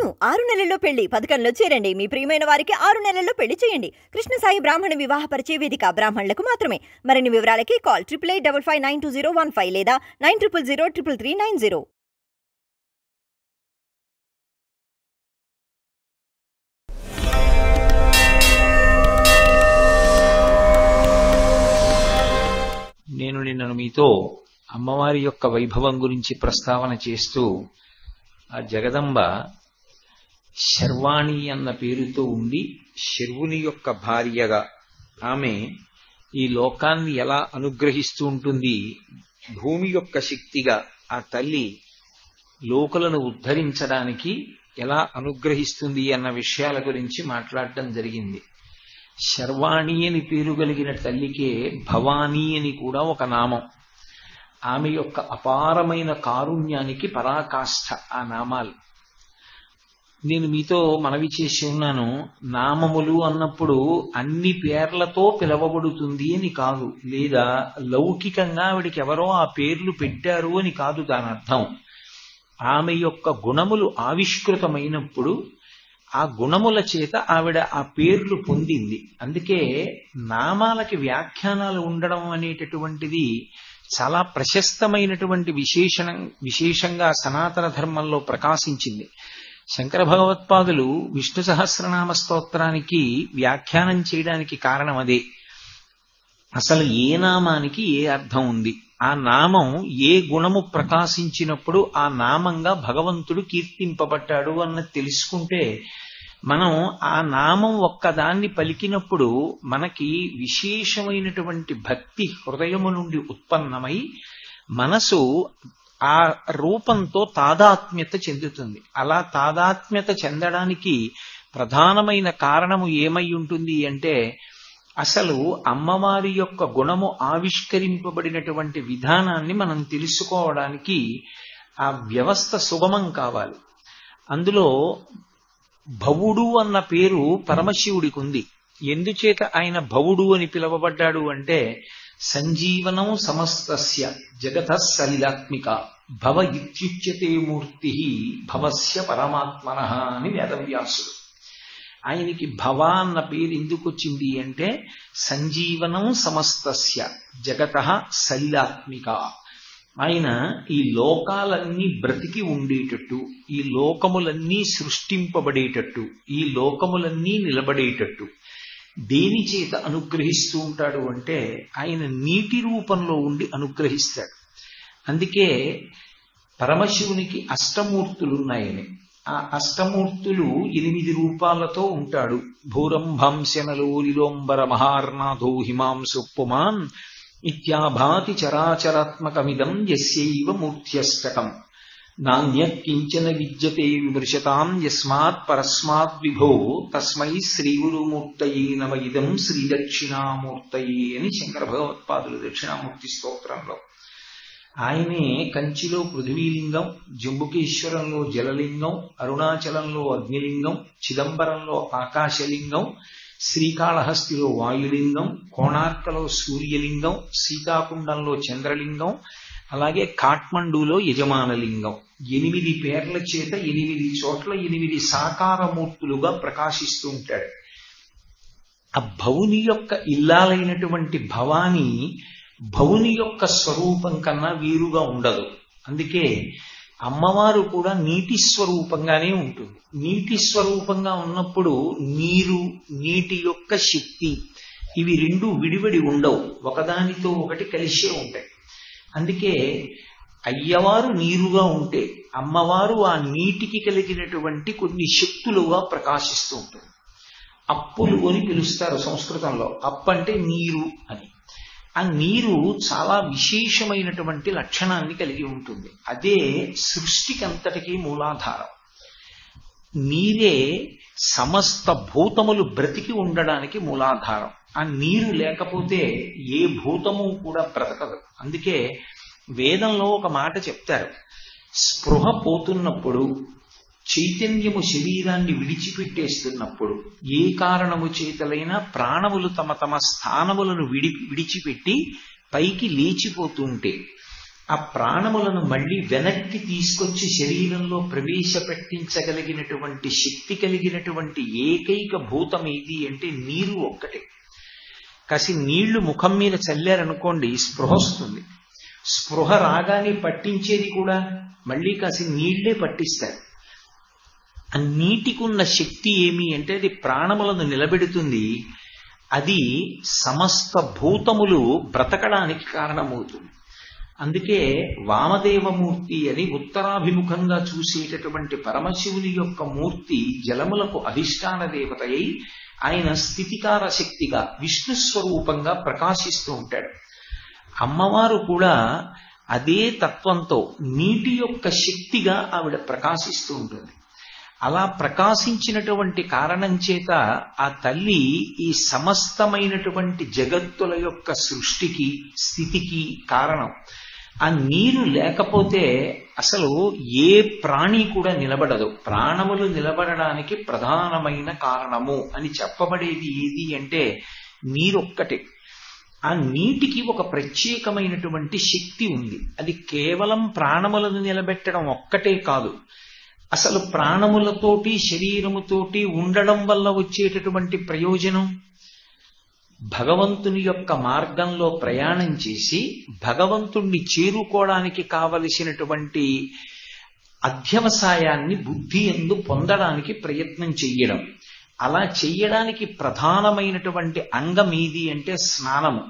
అవును, 6 నెలల్లో పెళ్లి పథకంలో చేరండి. మీ ప్రియమైన వారికి 6 నెలల్లో పెళ్లి చేయండి. కృష్ణ సాయి బ్రాహ్మణ వివాహ పరిచయ వేదిక బ్రాహ్మణులకు మాత్రమే. మరిన్ని వివరాలకి కాల్ 8855592015 లేదా 9000333990. నేను నిన్నను మీతో అమ్మవారి యొక్క వైభవం గురించి ప్రస్తావన చేస్తూ ఆ జగదంబ శర్వాణి అన్న పేరుతో ఉండి శర్వుని యొక్క భార్యగా ఆమె ఈ లోకాన్ని ఎలా అనుగ్రహిస్తూ ఉంటుంది, భూమి యొక్క శక్తిగా ఆ తల్లి లోకులను ఉద్ధరించడానికి ఎలా అనుగ్రహిస్తుంది అన్న విషయాల గురించి మాట్లాడటం జరిగింది. శర్వాణి అని పేరు కలిగిన తల్లికే భవానీ అని కూడా ఒక నామం. ఆమె యొక్క అపారమైన కారుణ్యానికి పరాకాష్ఠ ఆ నామాలు. నేను మీతో మనవి చేసి ఉన్నాను, నామములు అన్నప్పుడు అన్ని పేర్లతో పిలవబడుతుంది అని కాదు, లేదా లౌకికంగా ఆవిడికి ఎవరో ఆ పేర్లు పెట్టారు అని కాదు దాని అర్థం. ఆమె యొక్క గుణములు ఆవిష్కృతమైనప్పుడు ఆ గుణముల చేత ఆవిడ ఆ పేర్లు పొందింది. అందుకే నామాలకి వ్యాఖ్యానాలు ఉండడం అనేటటువంటిది చాలా ప్రశస్తమైనటువంటి విశేషంగా సనాతన ధర్మంలో ప్రకాశించింది. శంకర భగవత్పాదులు విష్ణు సహస్రనామ స్తోత్రానికి వ్యాఖ్యానం చేయడానికి కారణం అదే. అసలు ఏ నామానికి ఏ అర్థం ఉంది, ఆ నామం ఏ గుణము ప్రకాశించినప్పుడు ఆ నామంగా భగవంతుడు కీర్తింపబడ్డాడు అన్నది తెలుసుకుంటే మనం ఆ నామం ఒక్కదాన్ని పలికినప్పుడు మనకి విశేషమైనటువంటి భక్తి హృదయము నుండి ఉత్పన్నమై మనసు ఆ రూపంతో తాదాత్మ్యత చెందుతుంది. అలా తాదాత్మ్యత చెందడానికి ప్రధానమైన కారణము ఏమై ఉంటుంది అంటే, అసలు అమ్మవారి యొక్క గుణము ఆవిష్కరింపబడినటువంటి విధానాన్ని మనం తెలుసుకోవడానికి ఆ వ్యవస్థ సుగమం కావాలి. అందులో భవుడు అన్న పేరు పరమశివుడికి ఉంది. ఎందుచేత ఆయన భవుడు అని పిలువబడ్డాడు అంటే, సంజీవనం సమస్తస్య జగతః సలిలాత్మిక భవ ఇత్యుచ్యతే మూర్తి భవస్య పరమాత్మనః అని వేదవ్యాసుడు. ఆయనకి భవ అన్న పేరు ఎందుకు వచ్చింది అంటే, సంజీవనం సమస్తస్య జగతః సలిలాత్మిక. ఆయన ఈ లోకాలన్నీ బ్రతికి ఉండేటట్టు, ఈ లోకములన్నీ సృష్టింపబడేటట్టు, ఈ లోకములన్నీ నిలబడేటట్టు దేని చేత అనుగ్రహిస్తూ ఉంటాడు అంటే, ఆయన నీటి రూపంలో ఉండి అనుగ్రహిస్తాడు. అందుకే పరమశివునికి అష్టమూర్తులున్నాయని. ఆ అష్టమూర్తులు 8 రూపాలతో ఉంటాడు. భూరంభంశనలో లిలోంబర మహార్నాథో హిమాంసు పుమాన్ ఇత్యాభాతి చరాచరాత్మకమిదం యస్యైవ మూర్త్యష్టకం నాణ్యత్ కించన విద్యతే విమృశతాం యస్మాత్ పరస్మాత్ విభో తస్మై శ్రీగురుమూర్తయే నమ ఇదం శ్రీదక్షిణామూర్తయే అని శంకర భగవత్పాదులు దక్షిణామూర్తి స్తోత్రంలో. ఆయనే కంచిలో పృథ్వీలింగం, జంబుకేశ్వరంలో జలలింగం, అరుణాచలంలో అగ్నిలింగం, చిదంబరంలో ఆకాశలింగం, శ్రీకాళహస్తిలో వాయులింగం, కోణార్కలో సూర్యలింగం, సీతాకుండంలో చంద్రలింగం, అలాగే కాఠ్మండూలో యజమానలింగం. 8 పేర్ల చేత 8 చోట్ల 8 సాకారమూర్తులుగా ప్రకాశిస్తూ ఉంటాడు. ఆ భవుని యొక్క ఇల్లాలైనటువంటి భవాని భవుని యొక్క స్వరూపం కన్నా వీరుగా ఉండదు. అందుకే అమ్మవారు కూడా నీటి స్వరూపంగానే ఉంటుంది. నీటి స్వరూపంగా ఉన్నప్పుడు నీరు, నీటి యొక్క శక్తి ఇవి రెండు విడివడి ఉండవు, ఒకదానితో ఒకటి కలిసే ఉంటాయి. అందుకే అయ్యవారు నీరుగా ఉంటే అమ్మవారు ఆ నీటికి కలిగినటువంటి కొన్ని శక్తులుగా ప్రకాశిస్తూ ఉంటుంది. అప్పులు అని పిలుస్తారు సంస్కృతంలో. అప్పు అంటే నీరు అని. ఆ నీరు చాలా విశేషమైనటువంటి లక్షణాన్ని కలిగి ఉంటుంది. అదే సృష్టికంతటికీ మూలాధారం. నీరే సమస్త భూతములు బ్రతికి ఉండడానికి మూలాధారం. ఆ నీరు లేకపోతే ఏ భూతము కూడా బ్రతకదు. అందుకే వేదంలో ఒక మాట చెప్తారు, స్పృహ పోతున్నప్పుడు, చైతన్యము శరీరాన్ని విడిచిపెట్టేస్తున్నప్పుడు, ఏ కారణము చేతలైనా ప్రాణములు తమ తమ స్థానములను విడిచిపెట్టి పైకి లేచిపోతుంటే ఆ ప్రాణములను మళ్ళీ వెనక్కి తీసుకొచ్చి శరీరంలో ప్రవేశపెట్టించగలిగినటువంటి శక్తి కలిగినటువంటి ఏకైక భూతం ఏది అంటే నీరు ఒక్కటే. కాసి నీళ్లు ముఖం మీద చల్లారనుకోండి, స్పృహ వస్తుంది. స్పృహ రాగానే పట్టించేది కూడా మళ్ళీ కాసి నీళ్లే పట్టిస్తారు. ఆ నీటికున్న శక్తి ఏమి అంటే అది ప్రాణములను నిలబెడుతుంది. అది సమస్త భూతములు బ్రతకడానికి కారణమవుతుంది. అందుకే వామదేవమూర్తి అని ఉత్తరాభిముఖంగా చూసేటటువంటి పరమశివుని యొక్క మూర్తి జలములకు అధిష్టాన దేవత అయి ఆయన స్థితికార శక్తిగా విష్ణు స్వరూపంగా ప్రకాశిస్తూ ఉంటాడు. అమ్మవారు కూడా అదే తత్వంతో నీటి యొక్క శక్తిగా ఆవిడ ప్రకాశిస్తూ ఉంటుంది. అలా ప్రకాశించినటువంటి కారణం చేత ఆ తల్లి ఈ సమస్తమైనటువంటి జగత్తుల యొక్క సృష్టికి స్థితికి కారణం. ఆ నీరు లేకపోతే అసలు ఏ ప్రాణి కూడా నిలబడదు. ప్రాణములు నిలబడడానికి ప్రధానమైన కారణము అని చెప్పబడేది ఏది అంటే నీరొక్కటే. ఆ నీటికి ఒక ప్రత్యేకమైనటువంటి శక్తి ఉంది. అది కేవలం ప్రాణములను నిలబెట్టడం ఒక్కటే కాదు, అసలు ప్రాణములతోటి శరీరముతోటి ఉండడం వల్ల వచ్చేటటువంటి ప్రయోజనం, భగవంతుని యొక్క మార్గంలో ప్రయాణం చేసి భగవంతుణ్ణి చేరుకోవడానికి కావలసినటువంటి అధ్యవసాయాన్ని బుద్ధి యందు పొందడానికి ప్రయత్నం చెయ్యడం. అలా చెయ్యడానికి ప్రధానమైనటువంటి అంగం ఏది అంటే స్నానము.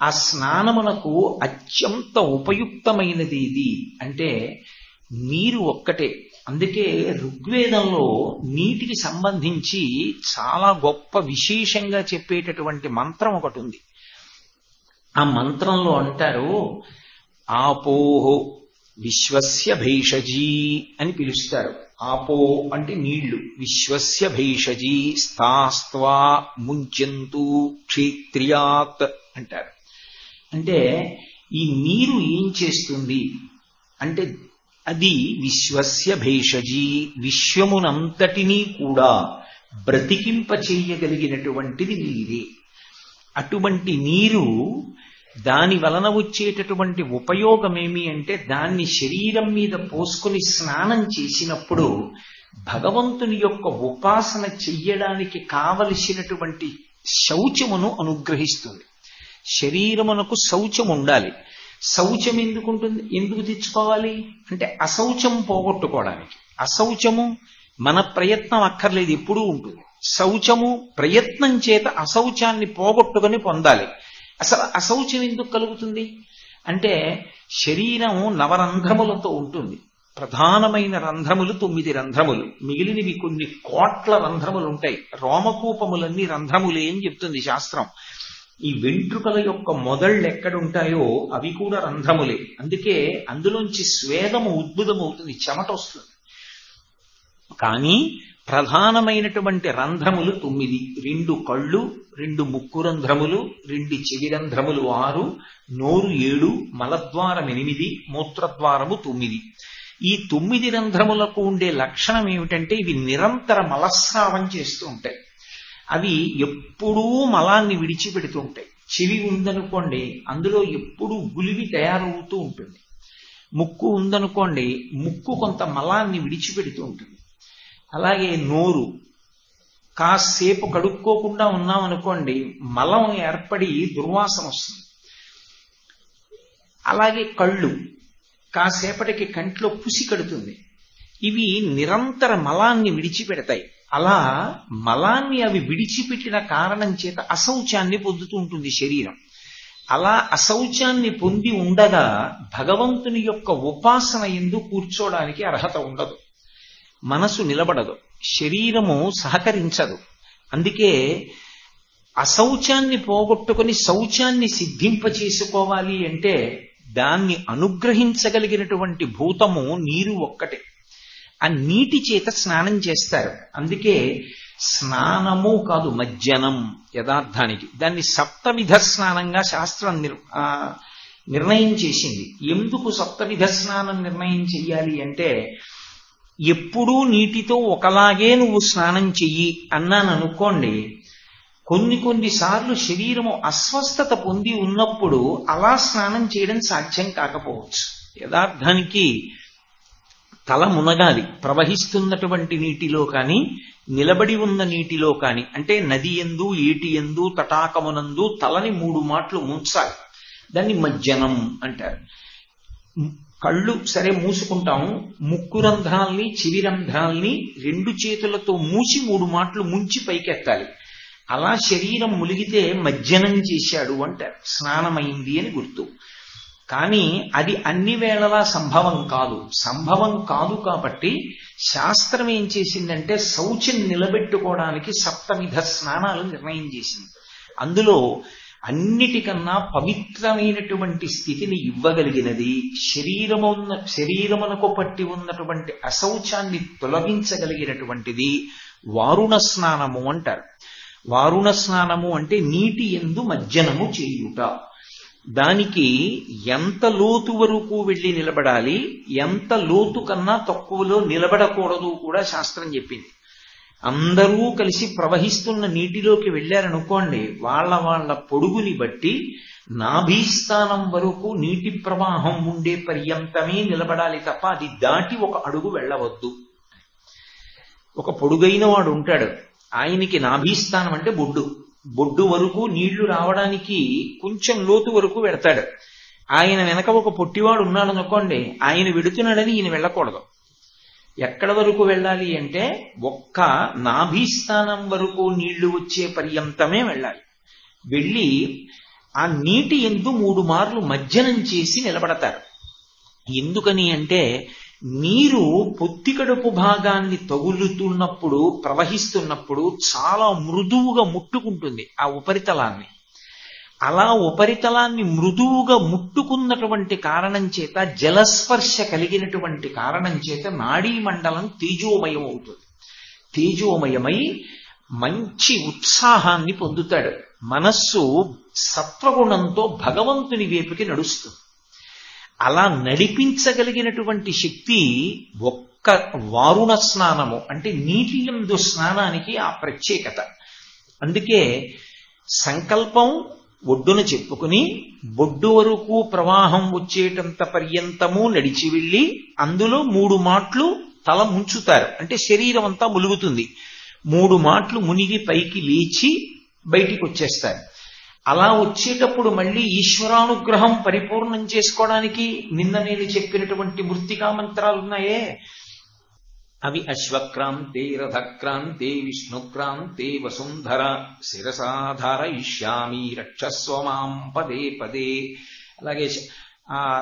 ఆ స్నానమునకు అత్యంత ఉపయుక్తమైనది ఏది అంటే నీరు ఒక్కటే. అందుకే ఋగ్వేదంలో నీటికి సంబంధించి చాలా గొప్ప విశేషంగా చెప్పేటటువంటి మంత్రం ఒకటి ఉంది. ఆ మంత్రంలో అంటారు, ఆపోహో విశ్వస్య భైషజీ అని పిలుస్తారు. ఆపో అంటే నీళ్లు, విశ్వస్య భైషజీ స్థాస్త్వా ముంచంతు క్షేత్రియాత్ అంటారు. అంటే ఈ నీరు ఏం చేస్తుంది అంటే అది విశ్వస్య భైషజీ, విశ్వమునంతటినీ కూడా బ్రతికింప చెయ్యగలిగినటువంటిది నీరే. అటువంటి నీరు దాని వలన వచ్చేటటువంటి ఉపయోగమేమి అంటే దాన్ని శరీరం మీద పోసుకొని స్నానం చేసినప్పుడు భగవంతుని యొక్క ఉపాసన చెయ్యడానికి కావలసినటువంటి శౌచమును అనుగ్రహిస్తుంది. శరీరమునకు శౌచం ఉండాలి. శౌచం ఎందుకు తెచ్చుకోవాలి అంటే అశౌచం పోగొట్టుకోవడానికి. అశౌచము మన ప్రయత్నం అక్కర్లేదు, ఎప్పుడూ ఉంటుంది. శౌచము ప్రయత్నం చేత అశౌచాన్ని పోగొట్టుకొని పొందాలి. అసలు అశౌచం ఎందుకు కలుగుతుంది అంటే శరీరం నవరంధ్రములతో ఉంటుంది. ప్రధానమైన రంధ్రములు 9 రంధ్రములు, మిగిలినవి కొన్ని కోట్ల రంధ్రములు ఉంటాయి. రోమకూపములన్నీ రంధ్రములే అని చెప్తుంది శాస్త్రం. ఈ వెంట్రుకల యొక్క మొదళ్ళు ఎక్కడుంటాయో అవి కూడా రంధ్రములే. అందుకే అందులోంచి స్వేదము ఉద్భుతమవుతుంది, చెమట వస్తుంది. కానీ ప్రధానమైనటువంటి రంధ్రములు 9. 2 కళ్ళు, 2 ముక్కు రంధ్రములు, 2 చెవి రంధ్రములు 6, నోరు 7, మలద్వారం 8, మూత్రద్వారము 9. ఈ 9 రంధ్రములకు ఉండే లక్షణం ఏమిటంటే ఇవి నిరంతర మలస్రావం చేస్తూ ఉంటాయి. అవి ఎప్పుడూ మలాన్ని విడిచిపెడుతూ ఉంటాయి. చెవి ఉందనుకోండి, అందులో ఎప్పుడూ గులివి తయారవుతూ ఉంటుంది. ముక్కు ఉందనుకోండి, ముక్కు కొంత మలాన్ని విడిచిపెడుతూ ఉంటుంది. అలాగే నోరు, కాసేపు కడుక్కోకుండా ఉన్నామనుకోండి మలం ఏర్పడి దుర్వాసన వస్తుంది. అలాగే కళ్ళు, కాసేపటికి కంట్లో పుసి కడుతుంది. ఇవి నిరంతర మలాన్ని విడిచిపెడతాయి. అలా మలాన్ని అవి విడిచిపెట్టిన కారణం చేత అశౌచాన్ని పొందుతూ ఉంటుంది శరీరం. అలా అశౌచాన్ని పొంది ఉండగా భగవంతుని యొక్క ఉపాసన యందు కూర్చోడానికి అర్హత ఉండదు. మనసు నిలబడదు, శరీరము సహకరించదు. అందుకే అశౌచాన్ని పోగొట్టుకుని శౌచాన్ని సిద్ధింపచేసుకోవాలి అంటే దాన్ని అనుగ్రహించగలిగినటువంటి భూతము నీరు ఒక్కటే. ఆ నీటి చేత స్నానం చేస్తారు. అందుకే స్నానము కాదు మజ్జనం యథార్థానికి. దాన్ని సప్తవిధ స్నానంగా శాస్త్రం నిర్ణయం చేసింది. ఎందుకు సప్తవిధ స్నానం నిర్ణయం చెయ్యాలి అంటే ఎప్పుడూ నీటితో ఒకలాగే నువ్వు స్నానం చెయ్యి అన్నాను అనుకోండి, కొన్నిసార్లు శరీరము అస్వస్థత పొంది ఉన్నప్పుడు అలా స్నానం చేయడం సాధ్యం కాకపోవచ్చు. యథార్థానికి తల మునగాలి. ప్రవహిస్తున్నటువంటి నీటిలో కానీ నిలబడి ఉన్న నీటిలో కానీ, అంటే నది యందు ఏటి యందు తటాకమునందు తలని 3 మాటలు ముంచాలి. దాన్ని మజ్జనం అంటారు. కళ్ళు సరే మూసుకుంటాము, ముక్కు రంధ్రాల్ని చెవి రంధ్రాల్ని 2 చేతులతో మూసి 3 మాటలు ముంచి పైకెత్తాలి. అలా శరీరం ములిగితే మజ్జనం చేశాడు అంటారు, స్నానమైంది అని గుర్తు. కానీ అది అన్ని వేళలా సంభవం కాదు కాబట్టి శాస్త్రం ఏం చేసిందంటే శౌచం నిలబెట్టుకోవడానికి 7 విధ స్నానాలు నిర్ణయం చేసింది. అందులో అన్నిటికన్నా పవిత్రమైనటువంటి స్థితిని ఇవ్వగలిగినది, శరీరమునకు పట్టి ఉన్నటువంటి అశౌచాన్ని తొలగించగలిగినటువంటిది వారుణ స్నానము అంటారు. వారుణ స్నానము అంటే నీటి యందు మజ్జనము చేయుట. దానికి ఎంత లోతు వరకు వెళ్ళి నిలబడాలి, ఎంత లోతు కన్నా తక్కువలో నిలబడకూడదు కూడా శాస్త్రం చెప్పింది. అందరూ కలిసి ప్రవహిస్తున్న నీటిలోకి వెళ్ళారనుకోండి, వాళ్ళ పొడుగుని బట్టి నాభీస్థానం వరకు నీటి ప్రవాహం ఉండే పర్యంతమే నిలబడాలి తప్ప అది దాటి 1 అడుగు వెళ్ళవద్దు. ఒక పొడుగైన వాడు ఉంటాడు, ఆయనకి నాభీస్థానం అంటే బొడ్డు వరకు నీళ్లు రావడానికి కొంచెం లోతు వరకు వెడతాడు. ఆయన వెనక ఒక పొట్టివాడు ఉన్నాడు అనుకోండి, ఆయన వెడుతున్నాడని ఈయన వెళ్ళకూడదు. ఎక్కడ వరకు వెళ్ళాలి అంటే ఒక్క నాభీస్థానం వరకు నీళ్లు వచ్చే పర్యంతమే వెళ్ళాలి. వెళ్ళి ఆ నీటి యందు 3 మార్లు మజ్జనం చేసి నిలబడతారు. ఎందుకని అంటే నీరు పొత్తికడుపు భాగాన్ని తగులుతున్నప్పుడు, ప్రవహిస్తున్నప్పుడు చాలా మృదువుగా ముట్టుకుంటుంది ఆ ఉపరితలాన్ని. అలా ఉపరితలాన్ని మృదువుగా ముట్టుకున్నటువంటి కారణం చేత, జలస్పర్శ కలిగినటువంటి కారణం చేత నాడీ మండలం తేజోమయం అవుతుంది. తేజోమయమై మంచి ఉత్సాహాన్ని పొందుతాడు. మనస్సు సత్వగుణంతో భగవంతుని వైపుకి నడుస్తుంది. అలా నడిపించగలిగినటువంటి శక్తి ఒక్క వారుణ స్నానము అంటే నీటి యందు స్నానానికి ఆ ప్రత్యేకత. అందుకే సంకల్పం ఒడ్డున చెప్పుకుని బొడ్డు వరకు ప్రవాహం వచ్చేటంత పర్యంతము నడిచి వెళ్ళి అందులో 3 మాట్లు తల ముంచుతారు. అంటే శరీరం అంతా ములుగుతుంది. 3 మాట్లు మునిగి పైకి లేచి బయటికి వచ్చేస్తారు. అలా వచ్చేటప్పుడు మళ్ళీ ఈశ్వరానుగ్రహం పరిపూర్ణం చేసుకోవడానికి నిన్న నేను చెప్పినటువంటి మృత్తికా మంత్రాలున్నాయే, అవి అశ్వక్రాంతే రథక్రాంతే విష్ణుక్రాంతే వసుంధర శిరసాధారయిష్యామి రక్షస్వ మాం పదే పదే. అలాగే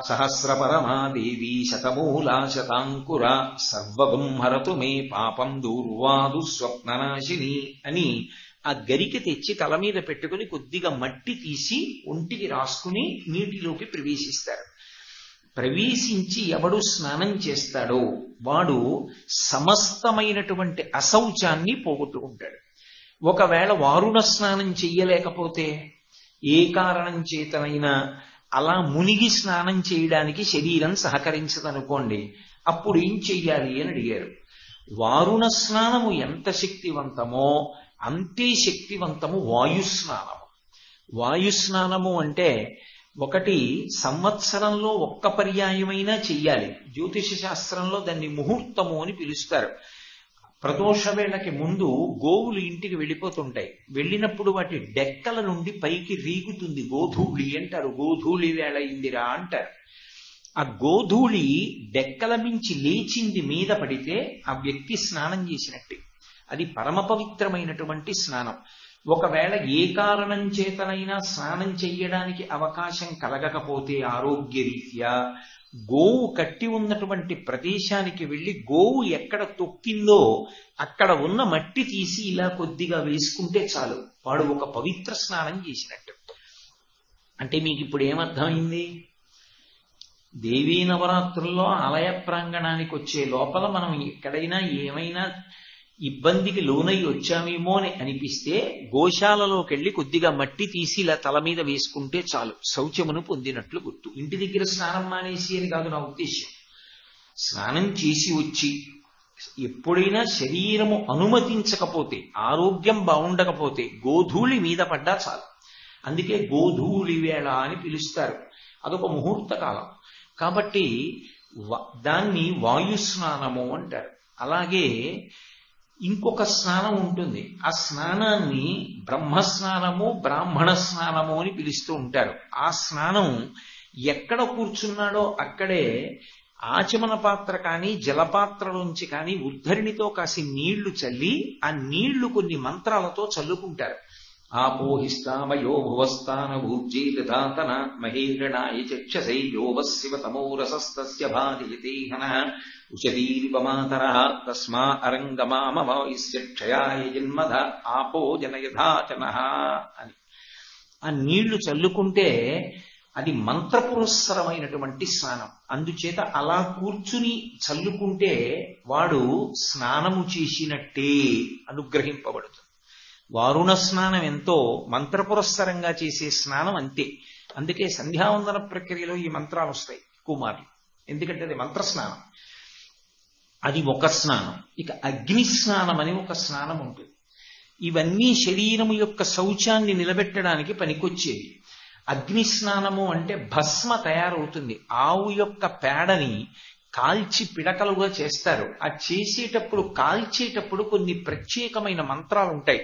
సహస్రపరమాదేవి శతమూలా శతాంకుర సర్వగుంహరతు మే పాపం దూర్వాదు స్వప్ననాశిని అని ఆ గరిక తెచ్చి తల మీద పెట్టుకుని కొద్దిగా మట్టి తీసి ఒంటికి రాసుకుని నీటిలోకి ప్రవేశిస్తారు. ప్రవేశించి ఎవడు స్నానం చేస్తాడో వాడు సమస్తమైనటువంటి అశౌచాన్ని పోగొట్టుకుంటాడు. ఒకవేళ వారుణ స్నానం చెయ్యలేకపోతే, ఏ కారణం చేతనైనా అలా మునిగి స్నానం చేయడానికి శరీరం సహకరించదనుకోండి, అప్పుడు ఏం చెయ్యాలి అని అడిగారు. వారుణ స్నానము ఎంత శక్తివంతమో అంతే శక్తివంతము వాయుస్నానము. వాయుస్నానము అంటే ఒకటి సంవత్సరంలో ఒక్క పర్యాయమైనా చెయ్యాలి. జ్యోతిష శాస్త్రంలో దాన్ని ముహూర్తము అని పిలుస్తారు. ప్రదోష వేళకి ముందు గోవులు ఇంటికి వెళ్ళిపోతుంటాయి. వెళ్ళినప్పుడు వాటి డెక్కల నుండి పైకి రీగుతుంది గోధూళి అంటారు. గోధూళి వేళ ఇందిరా అంటారు. ఆ గోధూళి డెక్కల మించి లేచింది మీద పడితే ఆ వ్యక్తి స్నానం చేసినట్టే. అది పరమ పవిత్రమైనటువంటి స్నానం. ఒకవేళ ఏ కారణం చేతనైనా స్నానం చెయ్యడానికి అవకాశం కలగకపోతే ఆరోగ్యరీత్యా గోవు కట్టి ఉన్నటువంటి ప్రదేశానికి వెళ్ళి గోవు ఎక్కడ తొక్కిందో అక్కడ ఉన్న మట్టి తీసి ఇలా కొద్దిగా వేసుకుంటే చాలు, వాడు ఒక పవిత్ర స్నానం చేసినట్టు. అంటే మీకు ఇప్పుడు ఏమర్థమైంది? దేవీ నవరాత్రుల్లో ఆలయ ప్రాంగణానికి వచ్చే లోపల మనం ఎక్కడైనా ఏమైనా ఇబ్బందికి లోనై వచ్చామేమో అని అనిపిస్తే గోశాలలోకి వెళ్ళి కొద్దిగా మట్టి తీసి ఇలా తల మీద వేసుకుంటే చాలు, శౌచమును పొందినట్లు గుర్తు. ఇంటి దగ్గర స్నానం మానేసి అని కాదు నా ఉద్దేశ్యం. స్నానం చేసి వచ్చి ఎప్పుడైనా శరీరము అనుమతించకపోతే, ఆరోగ్యం బాగుండకపోతే గోధూళి మీద పడ్డా చాలు. అందుకే గోధూళి వేళ అని పిలుస్తారు. అదొక ముహూర్త కాలం కాబట్టి దాన్ని వాయుస్నానము అంటారు. అలాగే ఇంకొక స్నానం ఉంటుంది. ఆ స్నానాన్ని బ్రహ్మస్నానము, బ్రాహ్మణ స్నానము అని పిలుస్తూ ఉంటారు. ఆ స్నానం ఎక్కడ కూర్చున్నాడో అక్కడే ఆచమన పాత్ర కానీ జలపాత్రలోంచి కానీ ఉద్ధరిణితో కాసి నీళ్లు చల్లి ఆ నీళ్లు కొన్ని మంత్రాలతో చల్లుకుంటారు. ఆపోహిస్తామయో భువస్థాన భూర్జీదాతన మహేరణాయ చక్షసైయోవశివ తమోరసస్తస్య బాధయతేహన ఉషదీరివమాతర తస్మా అరంగమామవైస్య క్షయాయ జన్మధ ఆపో జనయధాచన అని ఆ నీళ్లు చల్లుకుంటే అది మంత్రపురస్సరమైనటువంటి స్నానం. అందుచేత అలా కూర్చుని చల్లుకుంటే వాడు స్నానము చేసినట్టే అనుగ్రహింపబడుతుంది. వారుణ స్నానం ఎంతో మంత్రపురస్సరంగా చేసే స్నానం అంతే. అందుకే సంధ్యావందన ప్రక్రియలో ఈ మంత్రాలు వస్తాయి కుమారులు, ఎందుకంటే అది మంత్రస్నానం. అది ఒక స్నానం. ఇక అగ్ని స్నానం అని ఒక స్నానం ఉంటుంది. ఇవన్నీ శరీరము యొక్క శౌచాన్ని నిలబెట్టడానికి పనికొచ్చేవి. అగ్ని స్నానము అంటే భస్మ తయారవుతుంది. ఆవు యొక్క పేడని కాల్చి పిడకలుగా చేస్తారు. ఆ చేసేటప్పుడు కాల్చేటప్పుడు కొన్ని ప్రత్యేకమైన మంత్రాలు ఉంటాయి.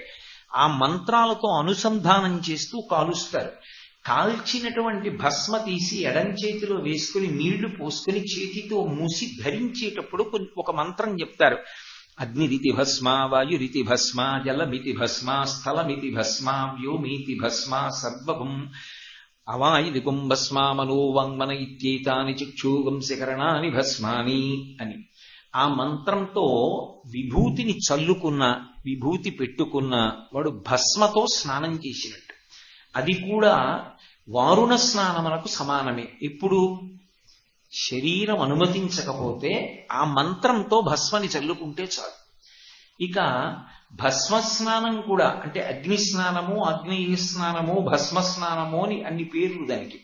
ఆ మంత్రాలతో అనుసంధానం చేస్తూ కాలుస్తారు. కాల్చినటువంటి భస్మ తీసి ఎడం చేతిలో వేసుకుని నీళ్లు పోసుకుని చేతితో మూసి ధరించేటప్పుడు ఒక మంత్రం చెప్తారు. అగ్నిరితి భస్మ, వాయురితి భస్మ, జలమితి భస్మ, స్థలమితి భస్మ, వ్యోమీతి భస్మ, సర్వభం అవాయుదికుం భస్మ, మనోవాంగ్మన ఇత్యేతాని చక్షువంశకరణాని భస్మాని అని ఆ మంత్రంతో విభూతిని చల్లుకున్న, విభూతి పెట్టుకున్న వాడు భస్మతో స్నానం చేసినట్టు. అది కూడా వారుణ స్నానమునకు సమానమే. ఇప్పుడు శరీరం అనుమతించకపోతే ఆ మంత్రంతో భస్మని చల్లుకుంటే చాలు. ఇక భస్మ స్నానం కూడా అంటే అగ్ని స్నానము, ఆగ్నేయ స్నానము, భస్మ స్నానము అని అన్ని పేర్లు దానికి.